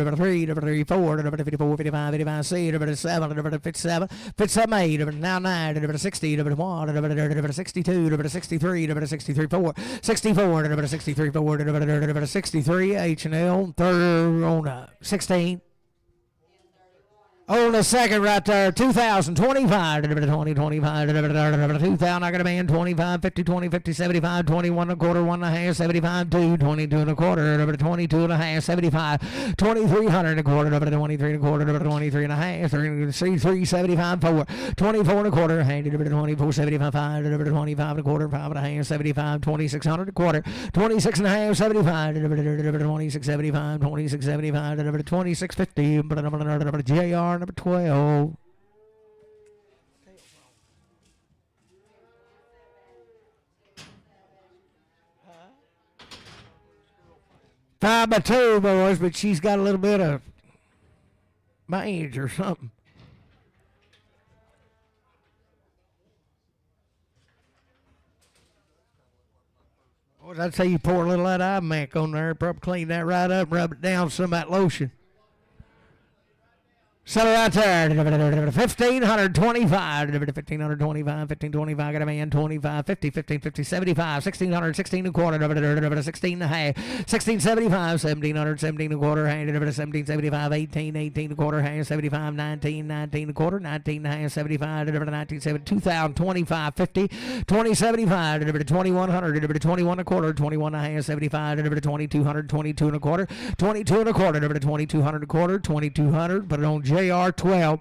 $4, $54, 55, 55, C, $7, 57, 57, 8, now 9, 60, $1, 62, 63, 63, 4, 64, 63, 4, 63, H&L, third. On 16. On the second right there, 2,025, 2025, 2,000, I got a man, 25, 50, 20, 50, 75, 21 and a quarter, 1 and a half, 75, 2, 22 and a quarter, 22 and a half, 75, 2,300 and a quarter, 23 and a quarter, 23 and a half, 3, 75, 4, 24 and a quarter, 24, 75, 5, 25 and a quarter, 5 and a half, 75, 2,600 and a quarter, 26 and a half, 75, 26, 75, 26, 75, 26, 50, JR. Number 12. 5 by 2, boys, but she's got a little bit of mange or something. Boys, I'd say you pour a little of that iMac on there, probably clean that right up, rub it down with some of that lotion. Sell it right there, 1,525, 1,525, 1,525, got a man, 25, 50, 15, 50, 75, 1,600, 16 and a quarter, 16 and a half, 1,675, 1,700, 17 and a quarter, 1,775, 18, 18 and a quarter, 75, 19, 19 and a quarter, 19 and a half, 75, 19, 2,000, 25, 50, 2075, 2,100, 21 and a quarter, 21 and a half, 75, 2,200, 22 and a quarter, 22 and a quarter, 2,200 and a quarter, 2,200, put it on JR 12.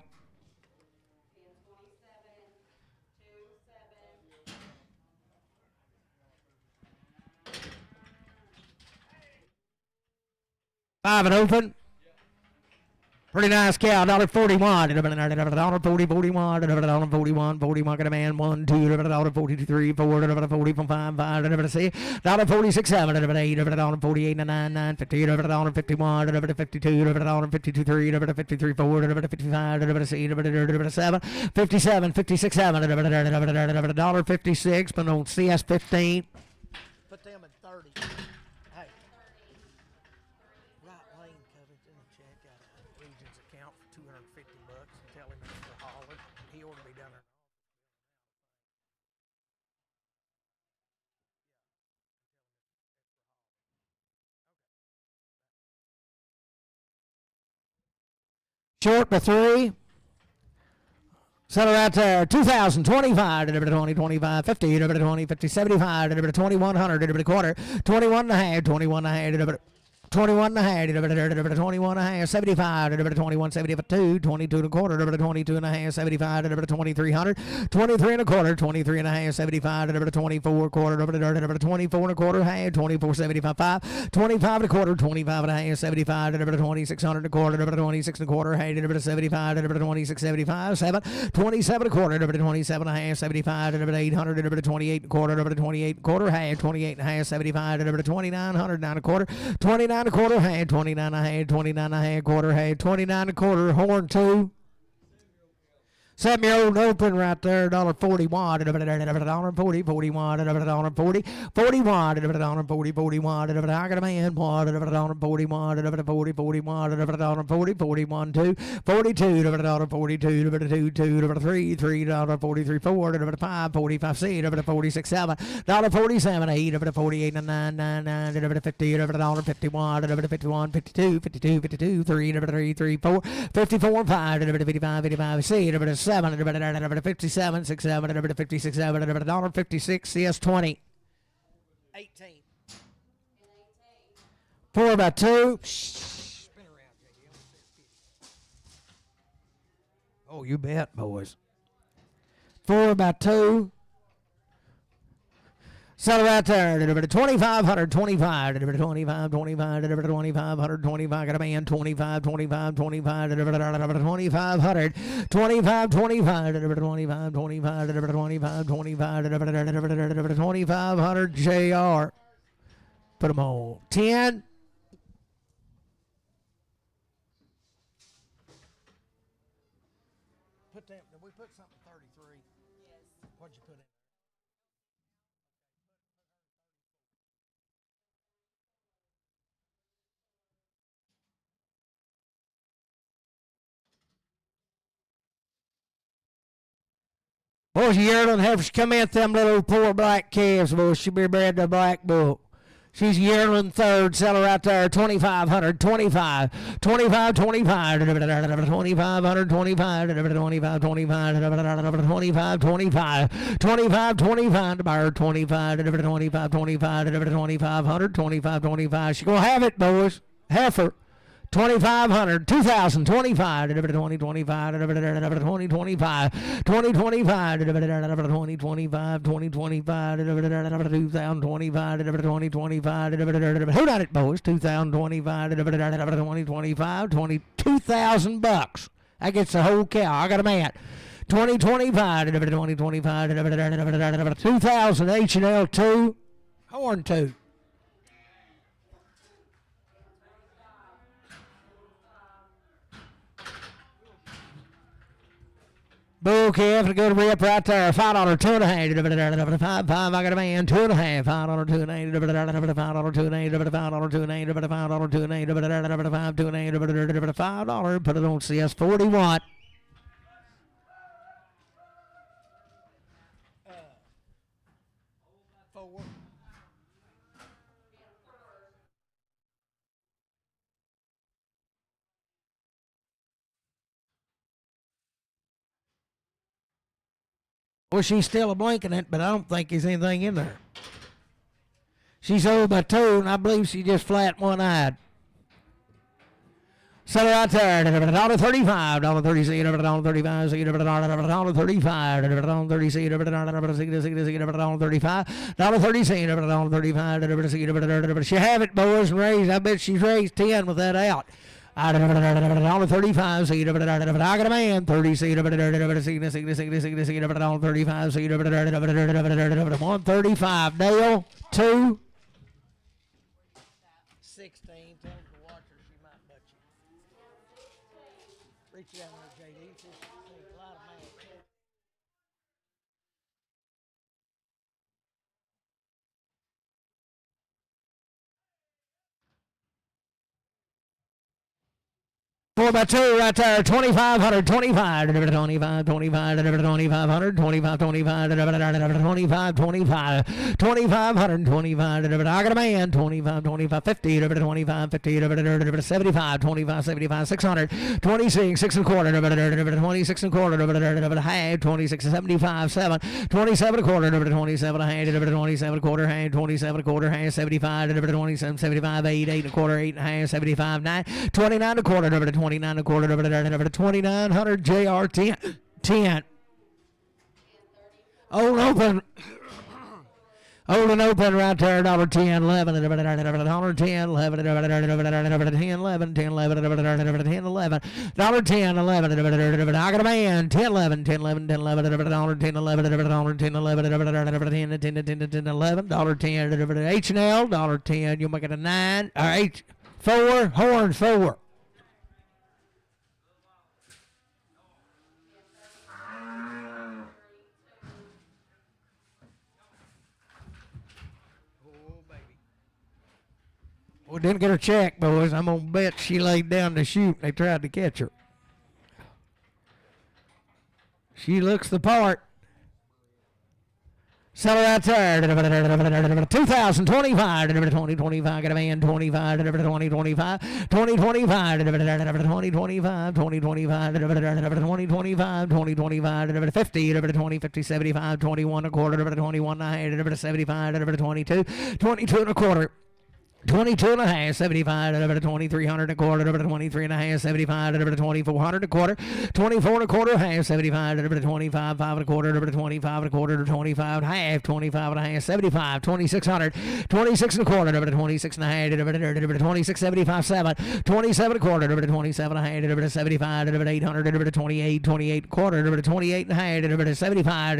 Five and open. Pretty nice cow, $1.41, $1.40, 41, $1.41, 41, got a man, 1, 2, $1.42, 3, 4, $1.40, 5, 5, $1.46, $1.46, 7, $8, $1.48, 9, 9, 50, $1.51, $1.52, $1.52, 3, $1.53, 4, $1.55, $1.7, 57, 56, 7, $1.56, but on CS 15. Put them at 30. Hey. Right lane covered in the check out of Regent's account for $250 and tell him it's for hauling. He ought to be done there. Short by 3. Settle right there, 2,025, 20, 25, 50, 20, 50, 75, 2,100, quarter, 21 and a half, 21 and a half, 21 and a half, 21 and a half, 75, 21, 72, 22 and a quarter, 22 and a half, 75, 2300, 23 and a quarter, 23 and a half, 75, 24 quarter, 24 and a quarter, half, 24, 75, 25 and a quarter, 25 and a half, 75, 2600 and a quarter, 26 and a quarter, half, 75, 26, 75, 7, 27 and a quarter, 27 and a half, 75, 800, 28 and a quarter, 28 and a quarter, half, 28 and a half, 75, 2900, 9 and a quarter, 29 and a quarter, half, 29 and a half, 29 and a half, quarter, half, 29 and a quarter, horn 2. 7-year-old open right there, $1.40 wide, $1.40, 40 wide, $1.40, 40 wide, $1.40, 40 wide, I got a man wide, $1.40 wide, $1.40, 40 wide, $1.40, 41, 2, 42, $1.42, 2, 3, $3.43, 4, 5, 45, 6, 46, 7, $1.47, 8, 48, 9, 9, 9, $50, $51, 51, 52, 52, 52, 3, 3, 4, 54, 5, 55, 55, 6, 7, 57, 6, 7, 56, 7, $1.56, CS 20. 18. 4 by 2. Spin around, JD. Oh, you bet, boys. 4 by 2. Settle right there. 2,500, 25, 25, 25, 2,500, 25, got a man, 25, 25, 25, 2,500, 25, 25, 25, 25, 25, 25, 2,500, JR. Put them on. 10. Put that, did we put something 33? Yes. What'd you put in? Boys, you yearling heifers come in them little poor black calves, boys. She'll be bred to a black bull. She's yearling third, sell her right there, 2,500, 25, 25, 25, 2,500, 25, 25, 25, 25, 25, 25, 25, to buy her 25, 25, 25, 2,500, 25, 25. She's going to have it, boys. Heifer. 2,500, 2,000, 25, 20, 25, 20, 25, 20, 25, 20, 25, 20, 25, 2,025, 20, 25, who done it, boys? 2,025, 20, 25, 22,000 bucks. That gets the whole cow. I got a man. 2025, 20, 25, 2,000 H&L 2, horn 2. Bull calf to go to rip right there. $5, 2 and a half. 5, 5. I got a man. 2 and a half. $5, 2 and a half. $5, 2 and a half. $5, 2 and a half. $5, 2 and a half. $5, 2 and a half. $5. Put it on CS 41. Well, she's still a blinking it, but I don't think there's anything in there. She's old by 2, and I believe she just flat one-eyed. Sell her out there. $1.35, $1.30, $1.35, $1.35, $1.35. She have it, boys, and raised. I bet she's raised 10 with that out. $1.35, I got a man, 30, $1.35, 135, Dale, 2. 16, tell him to watch her, she might butt you. Reach down there, JD, she's a lot of man. 4x2 right there. 2,500. 25. 25. 25. 2,500. 25. 25. 25. 25. 2,500. 25. I got a man. 25. 25. 50. 25. 50. 75. 25. 75. 600. 26. 6 and a quarter. 26 and a quarter. Half. 26. 75. 7. 27 and a quarter. 27 and a half. 27 and a quarter. Half. 27 and a quarter. Half. 75. 27. 75. 8. 8 and a quarter. 8 and a half. 75. 9. 29 and a quarter. 29 and a quarter. 2,900. JR 10. 10. Old open. Old and open right there, $10, 11, $10, 11, 10, 11, 10, 11, 10, 11, 10, 11, $10, 11, I got a man, 10, 11, 10, 11, 10, 11, $10, 11, 10, 11, $10, 11, 10, H&L, $10, you'll make it a 9, or H, 4, horns, 4. We didn't get her checked, boys. I'm going to bet she laid down to shoot. They tried to catch her. She looks the part. Sell her out there. 2,025. 2025. Got a man. 25. 2025. 2025. 2025. 2025. 2025. 2025. 50. 20. 50. 75. 21 and a quarter. 21 and a half. 75. 22. 22 and a quarter. 22 and a half, 75, 2,300 and a quarter, 23 and a half, 75, 2,400 and a quarter, 24 and a quarter, half, 75, 25, 5 and a quarter, 25 and a quarter, 25 and a half, 25 and a half, 75, 2,600, 26 and a quarter, 26 and a half, 26, 75, 7, 27 and a quarter, 27 and a half, 75, 800, 28, 28 quarter, 28 and a half, 75,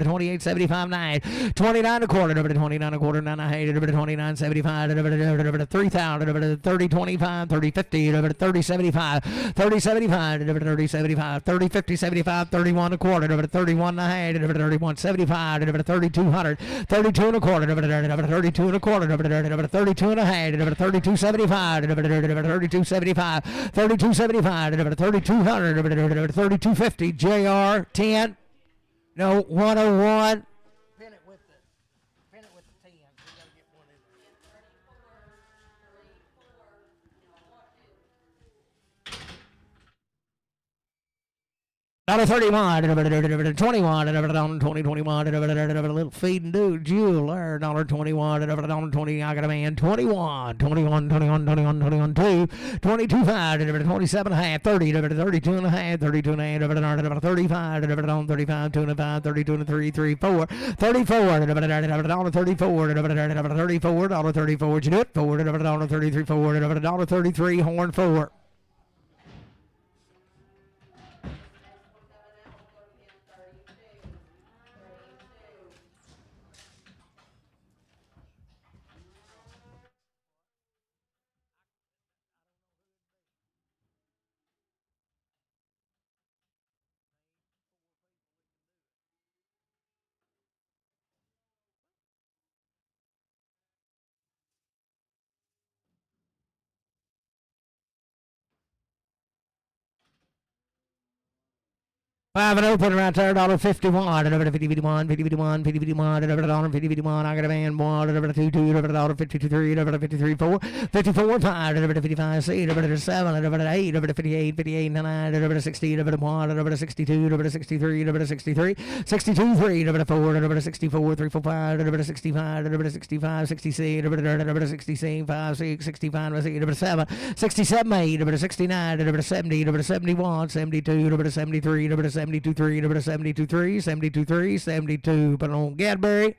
28, 75, 9, 29 and a quarter, 29 and a quarter, 9 and a half, 29, 75, 3,000, 30, 25, 30, 50, 30, 75, 30, 75, 30, 75, 30, 50, 75, 31 and a quarter, 31 and a half, 31, 75, 3,200, 32 and a quarter, 32 and a quarter, 32 and a half, 32, 75, 32, 75, 32, 75, 3,200, 3250, JR 10, no 101. $31, 21, 2021, a little feeding dude, Jewel there, $21, 20, I got a man, 21, 21, 21, 21, 21, 2, 22, 5, 27 and a half, 30, 32 and a half, 32 and a half, 35, 35, 2 and a 5, 32 and a 3, 3, 4, 34, $34, 34, 34, you do it, $33, 4, $33, horn 4. Five and open right there, $51, 50, 51, 50, 51, 50, 51, $50, 51, I got a man, $1, 2, 2, 52, 3, 53, 4, 54, 5, 55, 6, 7, 8, 58, 58, 9, 60, 1, 62, 63, 63, 62, 3, 4, 64, 3, 4, 5, 65, 65, 66, 66, 5, 6, 65, 7, 67, 8, 69, 70, 71, 72, 73, 72, 3, 72, 3, 72, 3, 72, but on Gadberry.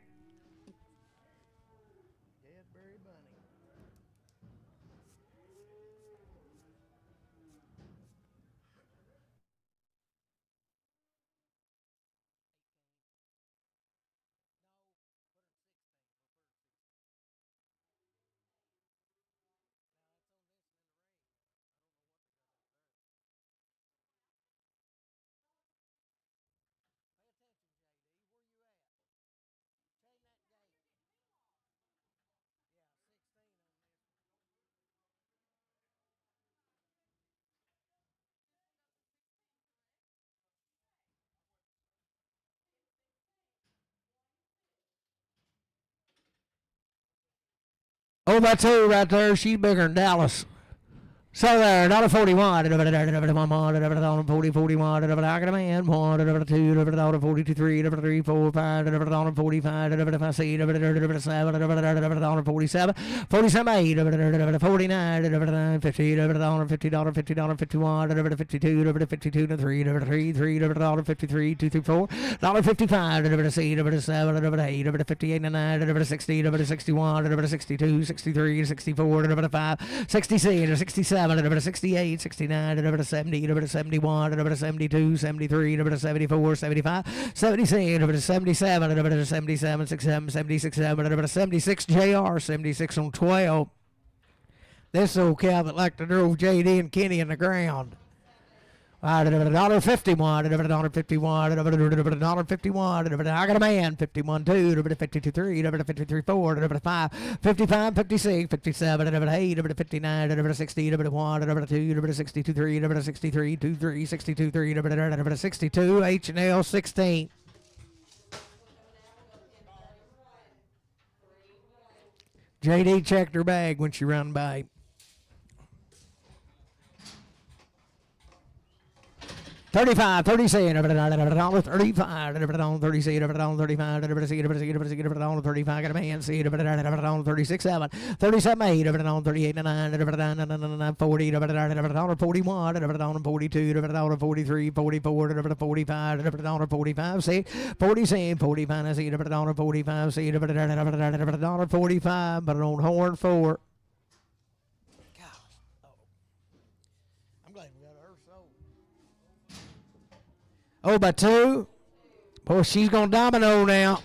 Oh, that's her right there. She's bigger than Dallas. So there, $1.41, $40, $41, I got a man, $1, $2, $42, $3, $3, $4, $5, $45, $5, C, $7, $47, $47, $8, $49, $50, $50, $50, $51, $52, $52, $3, $3, $53, $2 through $4, $55, C, $7, $8, $58, $9, $60, $61, $62, $63, $64, $5, $66, $67, 68, 69, 70, 71, 72, 73, 74, 75, 76, 77, 77, 67, 76, 76, JR, 76 on 12. This old cow that like to drove JD and Kenny in the ground. $1.51, $1.51, $1.51, I got a man, 51, 2, 52, 3, 53, 4, 5, 55, 56, 57, 8, 59, 60, 1, 2, 62, 3, 63, 2, 3, 62, 3, 62, H&L 16. JD checked her bag when she run by. $35, $37, $35, $37, $37, $35, got a man, see, $36, $7, $37, $8, $38, $9, $40, $41, $42, $43, $44, $45, $45, see, $47, $45, see, $45, see, $45, but on horn 4. Oh, by 2. Boy, she's going to domino now.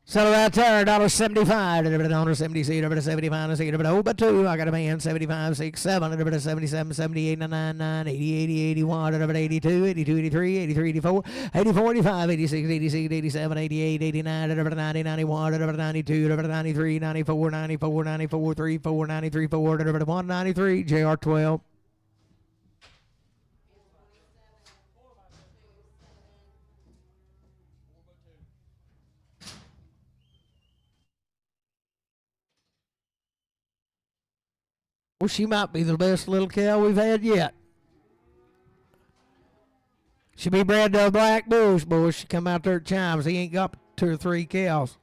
So right there, $1.75, $1.70, $75, oh, by 2. I got a man, 75, 6, 7, 77, 78, 99, 80, 80, 81, 82, 82, 83, 83, 84, 84, 85, 86, 86, 87, 88, 89, 90, 91, 92, 93, 94, 94, 94, 34, 93, 4, 193, JR 12. Well, she might be the best little cow we've had yet. She be bred to a black bush, boy. She come out there at Chimes. He ain't got 2 or 3 cows.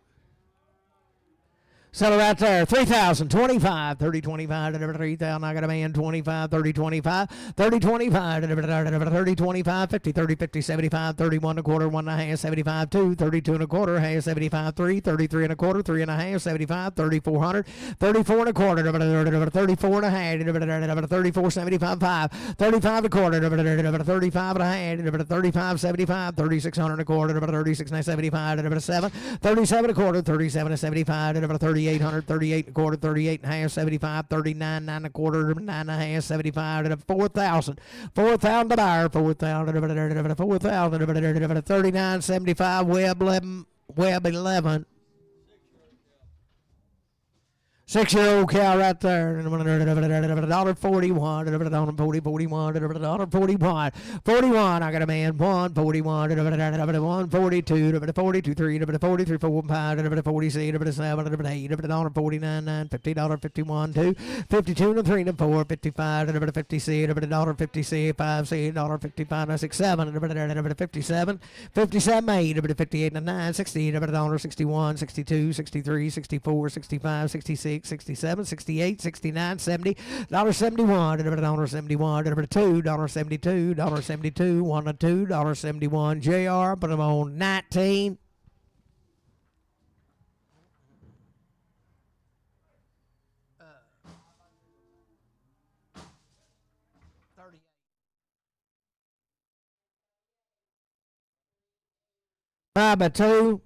Settle right there. 3,000, 25, 30, 25, 3,000. I got a man, 25, 30, 25, 30, 25, 30, 25, 50, 30, 50, 75, 31 and a quarter, 1 and a half, 75, 2, 32 and a quarter, half, 75, 3, 33 and a quarter, 3 and a half, 75, 3,400, 34 and a quarter, 34 and a half, 34, 75, 5, 35 and a quarter, 35 and a half, 35, 75, 3,600 and a quarter, 36 and 75, 7, 37 and a quarter, 37 and 75, 3,800, 38 and a quarter, 38 and a half, 75, 39, 9 and a quarter, 9 and a half, 75, 4,000, 4,000 to buyer, 4,000, 4,000, 39, 75, Web 11. 6-year-old cow right there. $1.41, $40, 41, $41, 41. I got a man. 1, 41, 42, 42, 3, 43, 4, 5, 46, 7, 8, $49, 9, $50, 51, 2, 52, 3, 4, 55, 56, $56, 5, $55, 6, 7, 57, 57, 8, 58, 9, 60, $61, 62, 63, 64, 65, 66. 67, 68, 69, 70, $71, $71, $2, $72, $72, 1 and 2, $71, JR, put them on 19. By 2.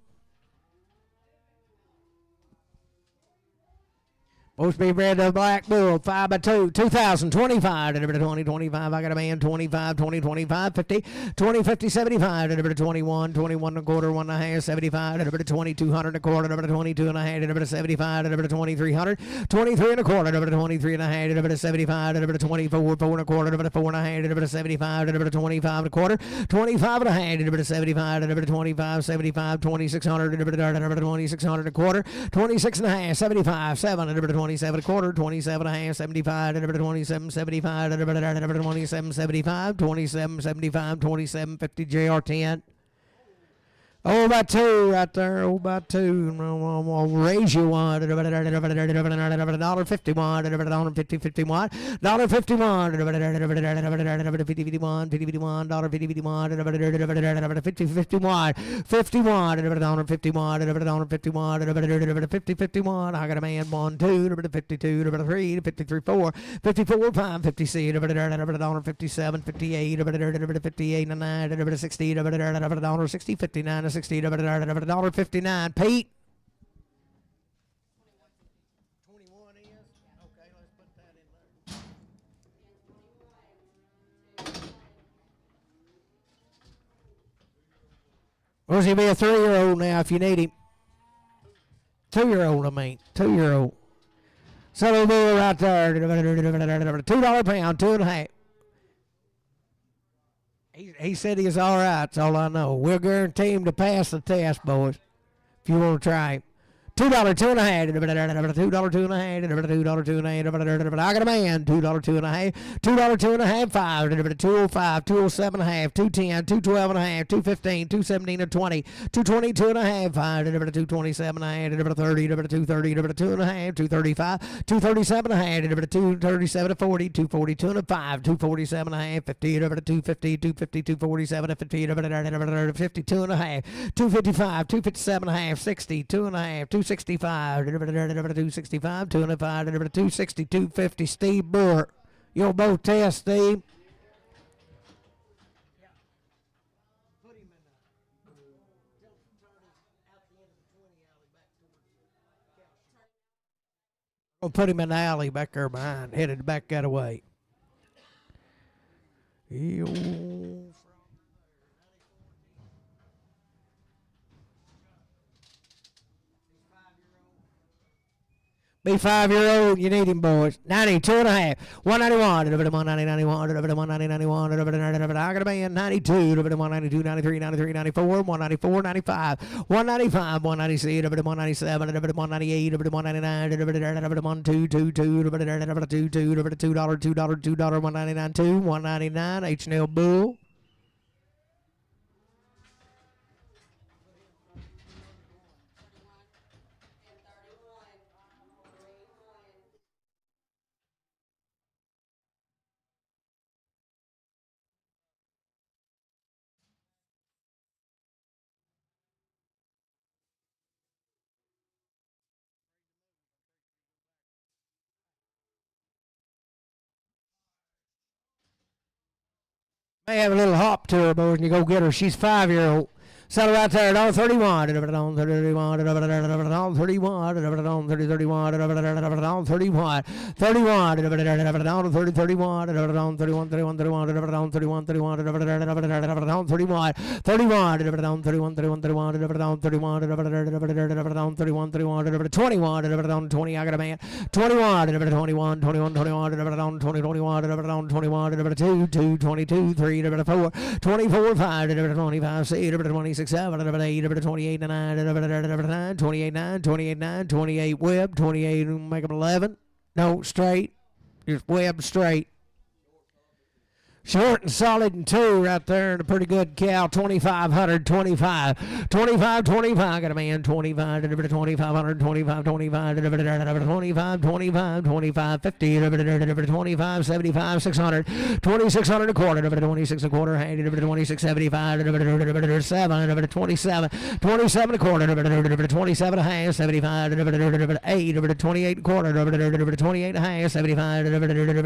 Supposed to be bred to a black bull, 5x2, 2025, delivered to 20, 25, I got a man, 25, 20, 25, 50, 20, 50, 75, delivered to 21, 21 and a quarter, 1 and a half, 75, delivered to 2200 and a quarter, delivered to 22 and a half, delivered to 75, delivered to 2300, 23 and a quarter, delivered to 23 and a half, delivered to 75, delivered to 24, 4 and a quarter, delivered to 4 and a half, delivered to 75, delivered to 25 and a quarter, 25 and a half, delivered to 75, delivered to 25, 75, 2600, delivered to 2600 and a quarter, 26 and a half, 75, 7, delivered to 27 and a quarter, 27 and a half, 75, delivered to 27, 75, delivered to 27, 75, 27, 75, 27, 50, JR10. Oh, by 2 right there. Oh, by 2. I'll raise you one. $1.51. $1.50, 51. $1.51. $50, 51. $51. $51. $50, 51. 51. $51. $50, 51. I got a man. 1, 2. 52. 3. 53, 4. 54, 5. 56. $57. 58. $58 and 9. 60. $60. 59. 60, $1.59. Pete. 21 is? Okay, let's put that in there. Or is he be a 3-year-old now if you need him? 2-year-old, I mean. 2-year-old. Settle bill right there. $2 pound, 2.5. He said he's all right. That's all I know. We'll guarantee him to pass the test, boys, if you want to try him. $2, 2.5. $2, 2.5. $2, 2.5. I got a man. $2, 2.5. $2, 2.5. 5. $2.05. $2.07.5. $2.10. $2.12.5. $2.15. $2.17 and 20. $2.20. 2.5. 5. $2.27.5. $2.30. $2.30. $2.5. $2.35. $2.37.5. $2.37 40. $2.42 and 5. $2.47.5. $50. $2.50. $2.50. $2.47 50. $52.5. $2.55. $2.57.5. $60. $2.5. $2.65, $2.65, $2.05, $2.60, $2.50. Steve Brewer, you'll both test, Steve. We'll put him in the alley back there behind, headed back that way. Be 5-year-old, you need him, boys. 92 and a half. 191. 190, 91. 190, 91. I got a man. 92. 192, 93, 93, 94. 194, 95. 195. 196. 197. 198. 199. 122. $2. $2. 199. 2. 199. H&L Bull. May have a little hop to her, boys, and you go get her. She's 5-year-old. Settle right there, $1.31. $31. $31. $31. $31. $31. $31. $31. $31. $31. $30. $31. $31. $31. $31. $31. $31. $31. $31. $31. $31. $31. $31. $31. 20. I got a man. 21. 21. 21. 21. 20. 21. 21. 2. 22. 3. 4. 24. 5. 25. 6. 26. 7, 8, 28, 9, 28, 9, 28, 9, 28 web, 28, make them 11. No, straight. Just web straight. Short and solid and 2 right there, and a pretty good cow. 2,500, 25. 25, 25. Got a man. 25, 2,500, 25, 25, 25, 25, 25, 50, 25, 75, 600, 2,600 a quarter, 26 a quarter, 26, 75, 7, 27, 27 a quarter, 27 a half, 75, 8, 28 a quarter, 28 a half, 75,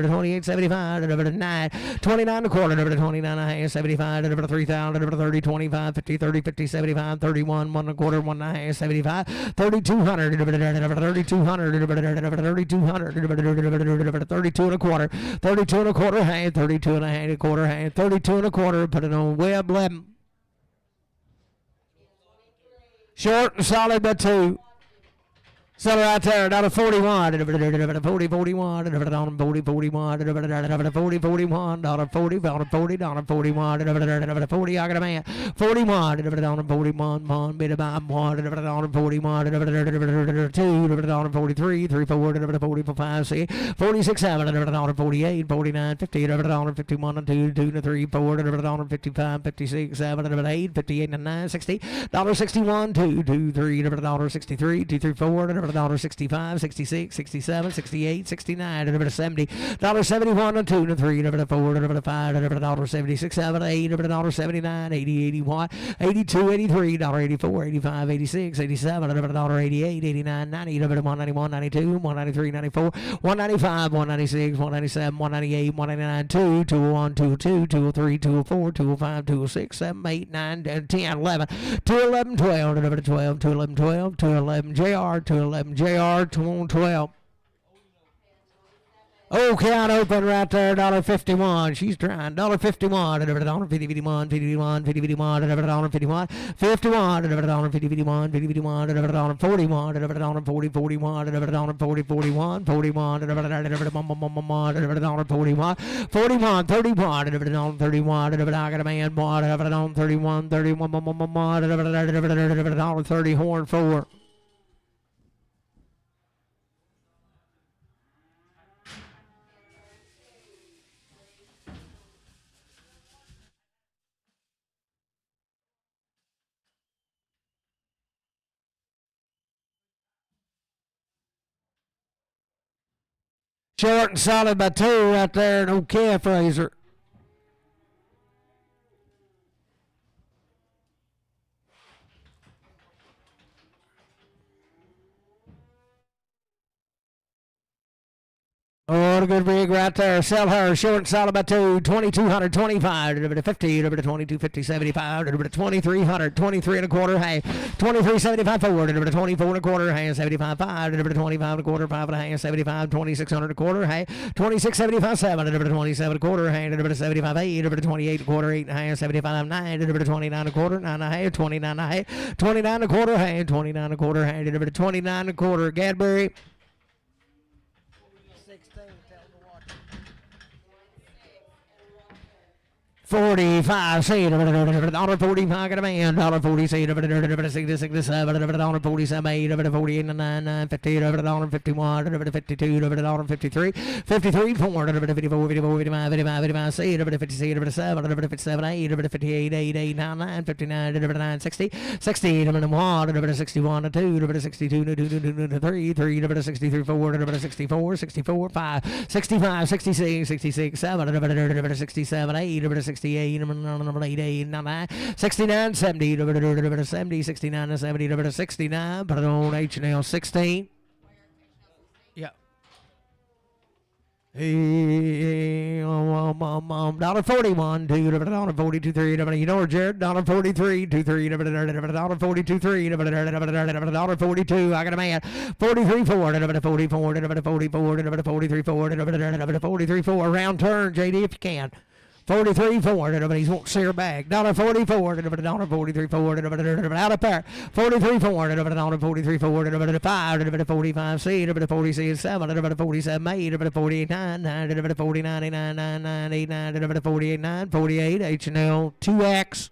28, 75, 9, 29 29 a quarter, number 29 a half, 75, number 3,000, number 30, 25, 50, 30, 50, 75, 31, 1 a quarter, 1 and a half, 75, 3,200, number 3,200, number 3,200, number 32 and a quarter, 32 and a quarter, half, 32 and a half, a quarter, half, 32 and a quarter, put it on web 11. Short and solid by 2. Settle right there, down to 41, 40, 41, 40, 41, 40, 41, 40, 41, 40, 41, 40, I got a man, 41, 41, bit about 1, 41, 2, 43, 3, 4, 44, 5, 6, 46, 7, 48, 49, 50, 51, 2, 2, 3, 4, 55, 56, 7, 8, 58, 9, 60, $61, 2, 2, 3, 63, 2, 3, 4, $65, 66, 67, 68, 69, 70, $71, 2, 3, 4, 5, 76, 7, 8, $79, 80, 81, 82, 83, 84, 85, 86, 87, 88, 89, 90, 191, 92, 193, 94, 195, 196, 197, 198, 199, 2, 201, 202, 203, 204, 205, 206, 7, 8, 9, 10, 11, 211, 12, 12, 211, 12, 211, JR, 211, JR, 212. Oh, count open right there, $1.51. She's trying. $1.51. $50, 51, 51, 50, 51, $51, 51, 50, 51, 50, 51, $41, 40, 41, $40, 41, 41, $41, 41, 31, 31, I got a man, 31, 31, 30, horn 4. Short and solid by 2 right there. No care, Fraser. Oh, a good rig right there. Sell her. Short and solid by 2. 2,225. 50. 2250. 75. 2,300. 23 and a quarter. Hey. 2375 forward. 24 and a quarter. Hey. 75. 5. 25 and a quarter. 5 and a half. 75. 2600 a quarter. Hey. 2675 7. 27 a quarter. Hey. 75 8. 28 and a quarter. 8 and a half. 75 9. 29 a quarter. 9 and a half. 29 and a half. 29 and a quarter. Hey. 29 and a quarter. Hey. 29 and a quarter. Gadbury. 45, say it, $1.45, got a man, $1.40, say it, $67, $47, 8, 48, 9, 50, $51, 52, $53, 53, 4, 54, 54, 55, 55, 55, say it, 56, 57, 57, 8, 58, 8, 8, 9, 9, 59, 9, 60, 60, 1, 61, 2, 62, 3, 3, 63, 4, 64, 64, 5, 65, 66, 66, 7, 67, 8, 68, 89, 69, 70, 70, 69, 70, 69, put it on H&L 16. Yeah. $1.41, $42, 3, you know her, Jared, $1.43, 2, 3, $42, 3, $42, I got a man, 43, 4, 44, 44, 43, 4, 43, 4, round turn, JD, if you can. 43, 4, everybody's won't see her back. $44, $43, 4, out of pair. 43, 4, $43, 4, 5, 45, C, 46, 7, 47, 8, 48, 9, 9, 40, 99, 9, 9, 8, 9, 48, 9, 48, H&L 2X.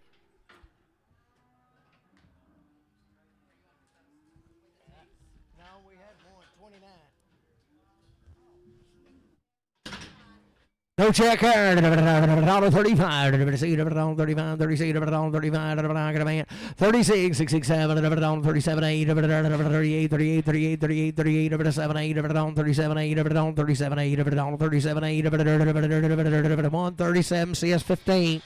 No check here. $35. $35, 36, $35, 36, 67, $37, 8, 38, 38, 38, 38, 38, 7, 8, 37, 8, 37, 8, 37, 8, 137, CS 15.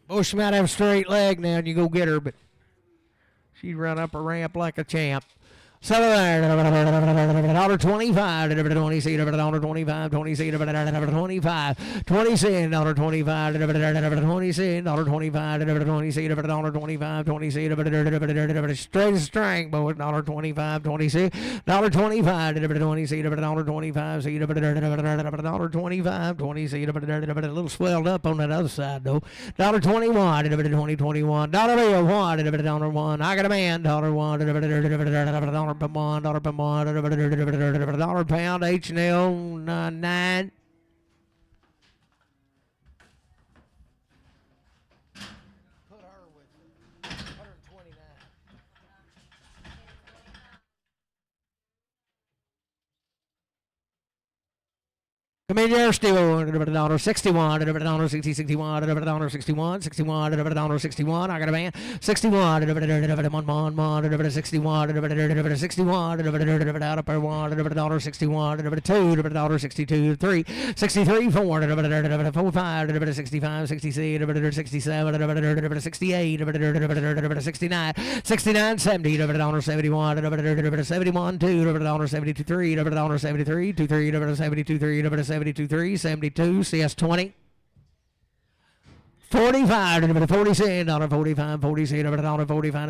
Oh, she might have a straight leg now, and you go get her, but she'd run up a ramp like a champ. So $1.25, $20 seat, $1.25, 20 seat, $1.25, 20 cent, $1.25, $20 cent, $1.25, 20 seat, $1.25, 20 seat, straight as string, boy, $1.25, 20 seat, $1.25, 20 seat, $1.25 seat, $1.25, 20 seat, a little swelled up on that other side though. $1.21, 2021, dollar bill one, $1, I got a man, $1, $1 per month, $1 per month, $1 pound, H&L 9. Put her with 129. Come in here, Steve. $1.61, $60, $61, $61, $61, $61. I got a man. 61, $61, $61, out up there, $1, $2, $62, 3, 63, 4, 45, 65, 66, 67, 68, 69, 69, 70, $71, 71, 2, 72, 3, 73, 23, 72, 3, 72, 3, 72, CS 20. 45, $40 cent, $45, 40 cent, $45, $45,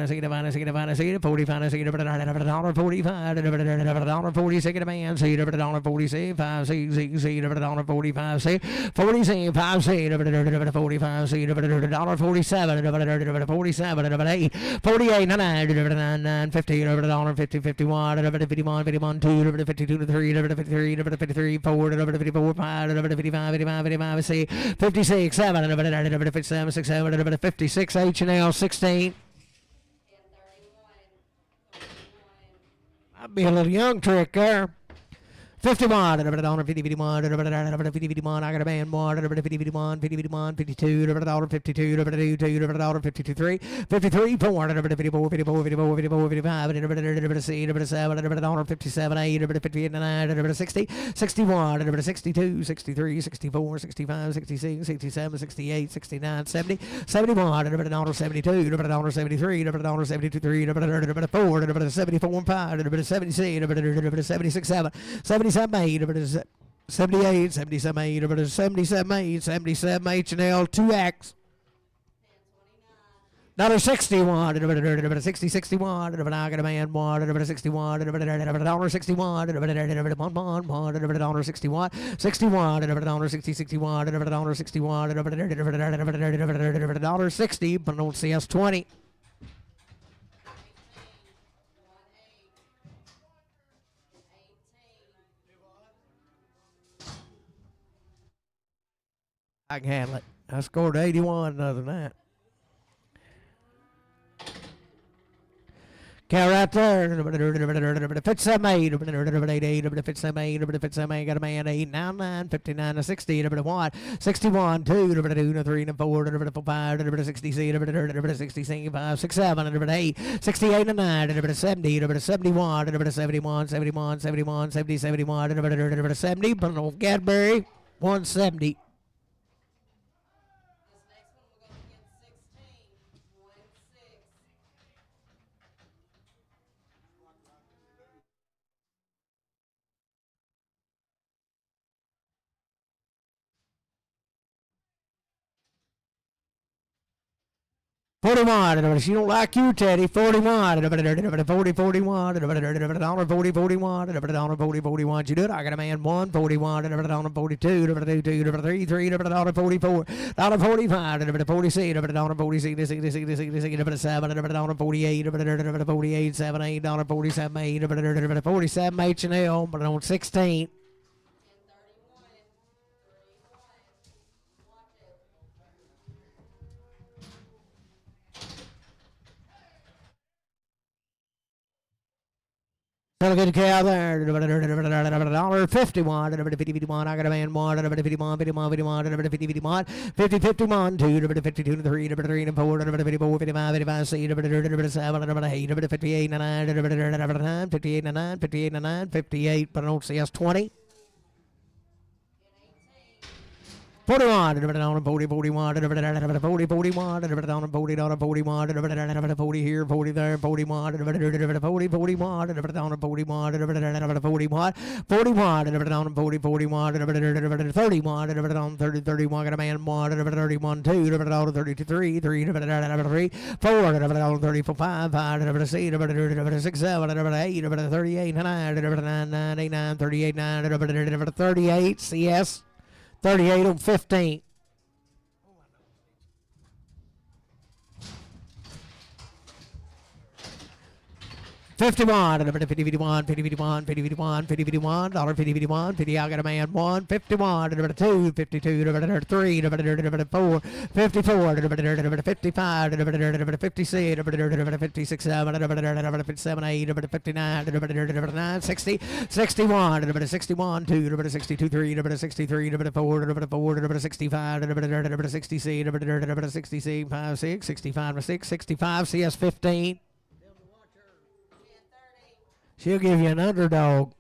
$45, $45, $40 cent, a man, $40 cent, 5 cent, $45 cent, 40 cent, 5 cent, $45 cent, $47, 47, 8, 48, 9, 50, $50, 51, 51, 51, 2, 52, 3, 53, 53, 4, 54, 5, 55, 55, 56, 7, 57, 67, 56, H&L 16. That'd be a little young trick there. 51, $50, 51, $50, 51, I got a man, $50, 51, 50, 51, 52, $52, 52, 3, 53, 4, $54, 54, 54, 54, 55, $7, 57, 8, 58, 9, 60, 61, 62, 63, 64, 65, 66, 67, 68, 69, 70, 71, $72, $73, $73, 3, 4, 74, 5, 76, 7, 77, 8, 78, 77, 8, 77, 8, 77, H&L 2X. $61, 60, 61, I got a man, $61, 61, $61, 61, 60, 61, $60, but don't see us 20. I can handle it. I scored 81 other than that. Count right there. 57, 8, 57, 8, got a man, 8, 9, 59, 60, 1, 61, 2, 3, 4, 5, 60, 65, 6, 7, 8, 68, 9, 70, 71, 71, 71, 71, 70, 71, 70, but on Cadbury, 170. $41, she don't like you, Teddy. $41, $40, $41, $40, $41, $40, you do it. I got a man, $1, $41, $42, $2, $3, $44, $45, $46, $47, $48, $7, $47, $47, H&L, but on 16. Got a good cow there. $51, $51, I got a man, $1, $51, $51, $51, $50, $51, $2, $52, $3, $3, $4, $54, $55, $55, C, $7, $8, $58, $9, $58, $9, $58, $9, $58, but I don't see us 20. 41, on 40, 41, 40, 41, on 40, on 41, 40 here, 40 there, 41, 40, 41, on 41, 41, 41, on 40, 41, 31, on 30, 31, got a man, 1, 31, 2, on 33, 3, 4, on 34, 5, 6, 7, 8, 38, 9, 9, 38, 9, 38, CS. 38 on 15. 51, 50, 51, 50, 51, 50, 51, 50, 51, $50, 50, 51, 50, I got a man, 1, 51, 2, 52, 3, 4, 54, 55, 56, 56, 7, 57, 8, 59, 9, 60, 61, 61, 2, 62, 3, 63, 4, 65, 66, 66, 5, 6, 65, 6, 65, CS 15. She'll give you an underdog.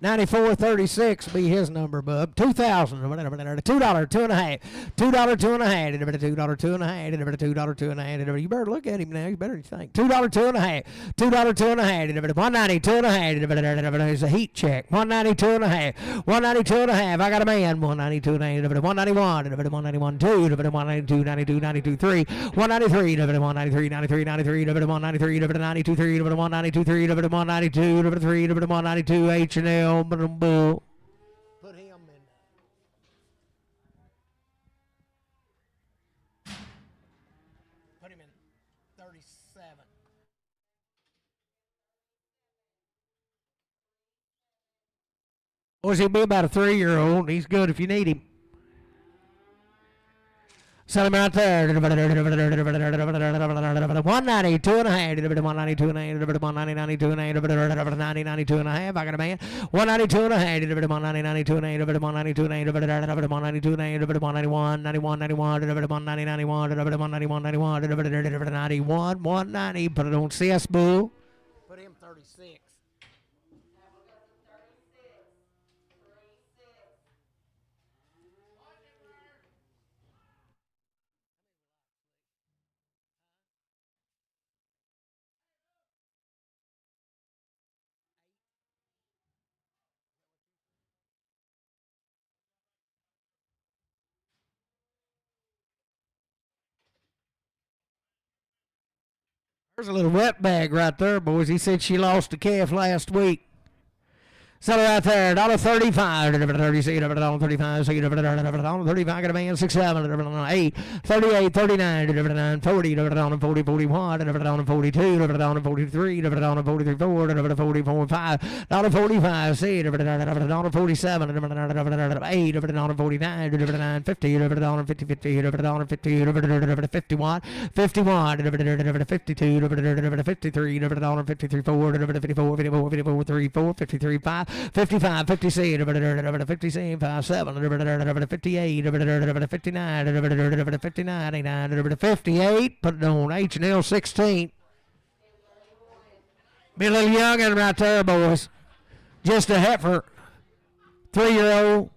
94.36 be his number, bub. 2,000. $2, $2.50. $2, $2.50. $2, $2.50. $2, you better look at him now. You better think. $2, $2.50. $2, $2.50. 190, $2.50. It's a heat check. 192 and a half. 192 and a half. I got a man. 192 and a half. 191. 191 2. 192 92 92 3. 193. 193 93 93. 193 92 3. 192 3. 192 3. 192 H&L. Put him in. Put him in 37. Boys, he'll be about a 3-year-old. He's good if you need him. Sell him right there. 192 and a half. 190, 92 and a half. 190, 92 and a half. 90, 92 and a half. I got a man. 192 and a half. 190, 92 and a half. 192 and a half. 192 and a half. 191, 91, 91. 190, 91. 191, 91. 91, 190. Put it on CS Bull. Put him 36. There's a little wet bag right there, boys. He said she lost a calf last week. Sell it right there, $1.35, $36, $35, $35, got a man, 6, 7, 8, 38, 39, 40, 40, 41, 42, 43, 43, 4, 44, 5, $1.45, see, $47, 8, $49, 50, $50, 50, 50, 51, 51, 52, 53, 53, 4, 54, 54, 54, 3, 4, 53, 5, 55, 56, 57, 5, 7, 58, 59, 59, 58, put it on H&L 16. Be a little youngin' right there, boys. Just a heifer, 3-year-old.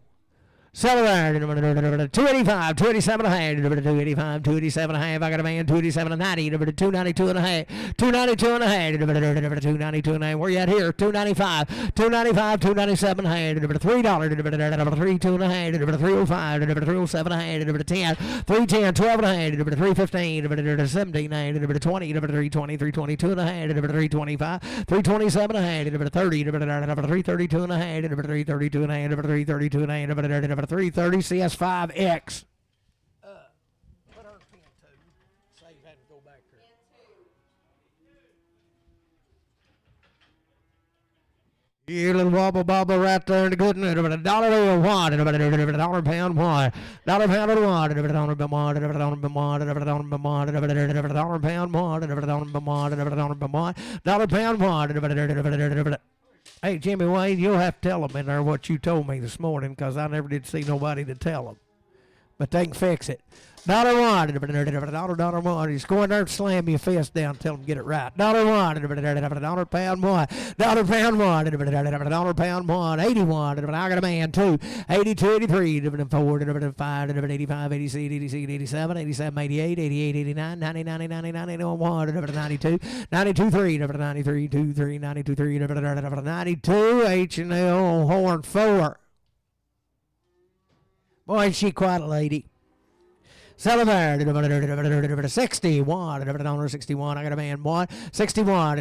Sell it there. 285, 287 and a half. 285, 287 and a half. I got a man. 287 and 90. 292 and a half. 292 and a half. 292 and a half. Where you at here? 295, 295, 297 and a half. $3. 32 and a half. 305, 307 and a half. 10, 310, 12 and a half. 315, 17 and a half. 20, 320, 322 and a half. 325, 327 and a half. 30, 332 and a half. 332 and a half. 332 and a half. 330 CS5X. Put her pin 2. Save had to go back there. Yeah, little wobble bobble right there in the good news. $1 to a one, $1 pound one, $1 pound to one, $1 pound one, $1 pound one, $1 pound one. Hey, Jimmy Wayne, you'll have to tell them in there what you told me this morning, because I never did see nobody to tell them. but they can fix it. $1, dollar one. Just go in there and slam your fist down and tell them get it right. $1, dollar pound one. $1 pound one. $1 pound one. 81. I got a man two. 82, 83. 4, 5, 85, 86, 86, 87, 87, 88, 88, 89, 90, 90, 90, 91, 92, 92, 3, 93, 2, 3, 92, 3, 92, H&L horn 4. Boy, ain't she quite a lady. Celebrate 61, $61. I got a man one 61, 61,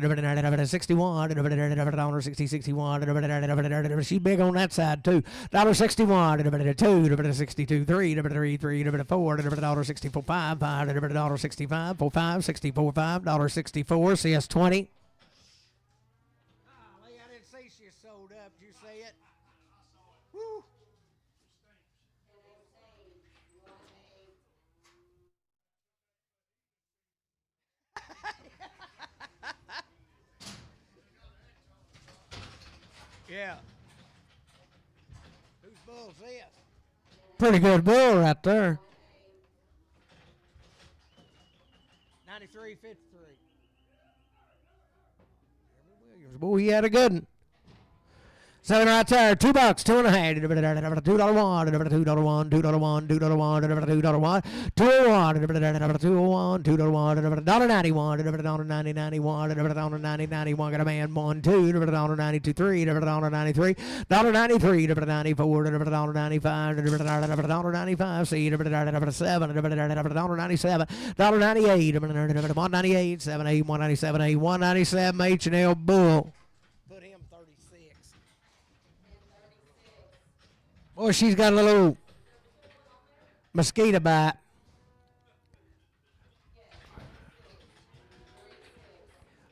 $60, 61. She big on that side too. $61, 2, 62, 3, 4, $64, 5, $65, 45, 64, $5, 64. CS 20. Golly, I didn't see she sold up. Did you see it? Woo. Yeah. Whose bull's this? Pretty good bull right there. 93.53. Williams, boy, he had a good one. Seven right there, $2, $2.5, $2 one, $2 one, $2 one, $2 one, $2 one, $2 one, $1.91, $1.90, $1.91, got a man one, two, $1.92, $3, $1.93, $1.93, $1.94, $1.95, $1.95, C, $7, $1.97, $1.98, $1.98, 7, 8, 197, 8, 197, H&L Bull. Boy, she's got a little mosquito bite.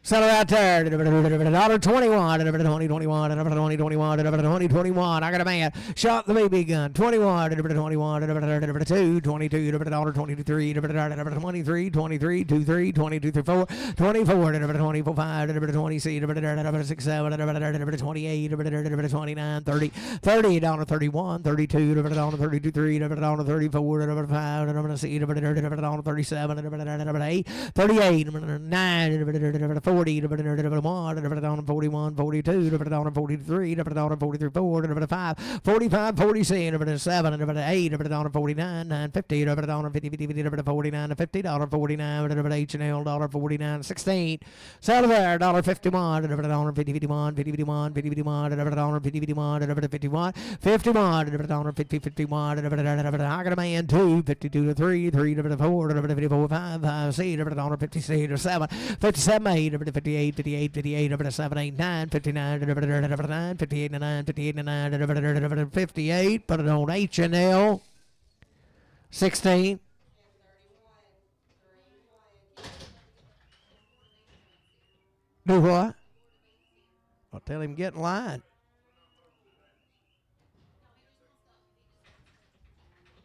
Settle out there. $1.21, $20.21. I got a man. Shot the BB gun. 21, $21, 2, 22, $22, 3, 23, 23, 23, 22, 4, 24, 24, 5, 20, 6, 7, 28, 29, 30, $30, 32, $32, 3, $34, 5, C, 37, 8, 38, 9, 40, 41, 41, 42, 43, 43, 4, 5, 45, 47, 7, 8, 49, 9, 50, 50, 50, 49, $50, 49, H&L, 49, 16. Sell there, $51, 50, 51, 50, 51, 50, 51, 50, 51, 51, 51, 50, 51, I got a man 2, 52, 3, 3, 4, 54, 5, 5, C, 56, 7, 57, 8, 58, 58, 58, 7, 8, 9, 59, 9, 58, 9, 58, 9, 58, put it on H&L, 16. Do what? I'll tell him get in line.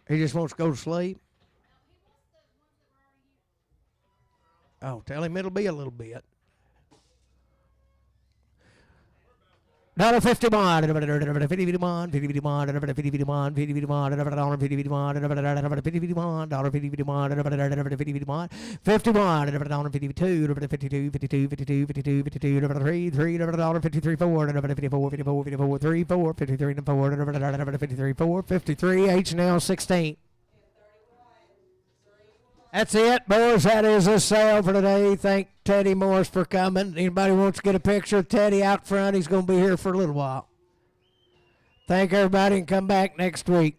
He just wants to go to sleep. Oh, tell him it'll be a little bit. $51, $51, $51, $51, $51, $51, $51, $51, $52, $52, $52, $52, $52, $53, $3, $53, $4, $54, $54, $54, $3, $4, $53, $4, $53, $4, $53, H&L 16. That's it, boys. That is a sale for today. Thank Teddy Morris for coming. Anybody wants to get a picture of Teddy out front, he's going to be here for a little while. Thank everybody and come back next week.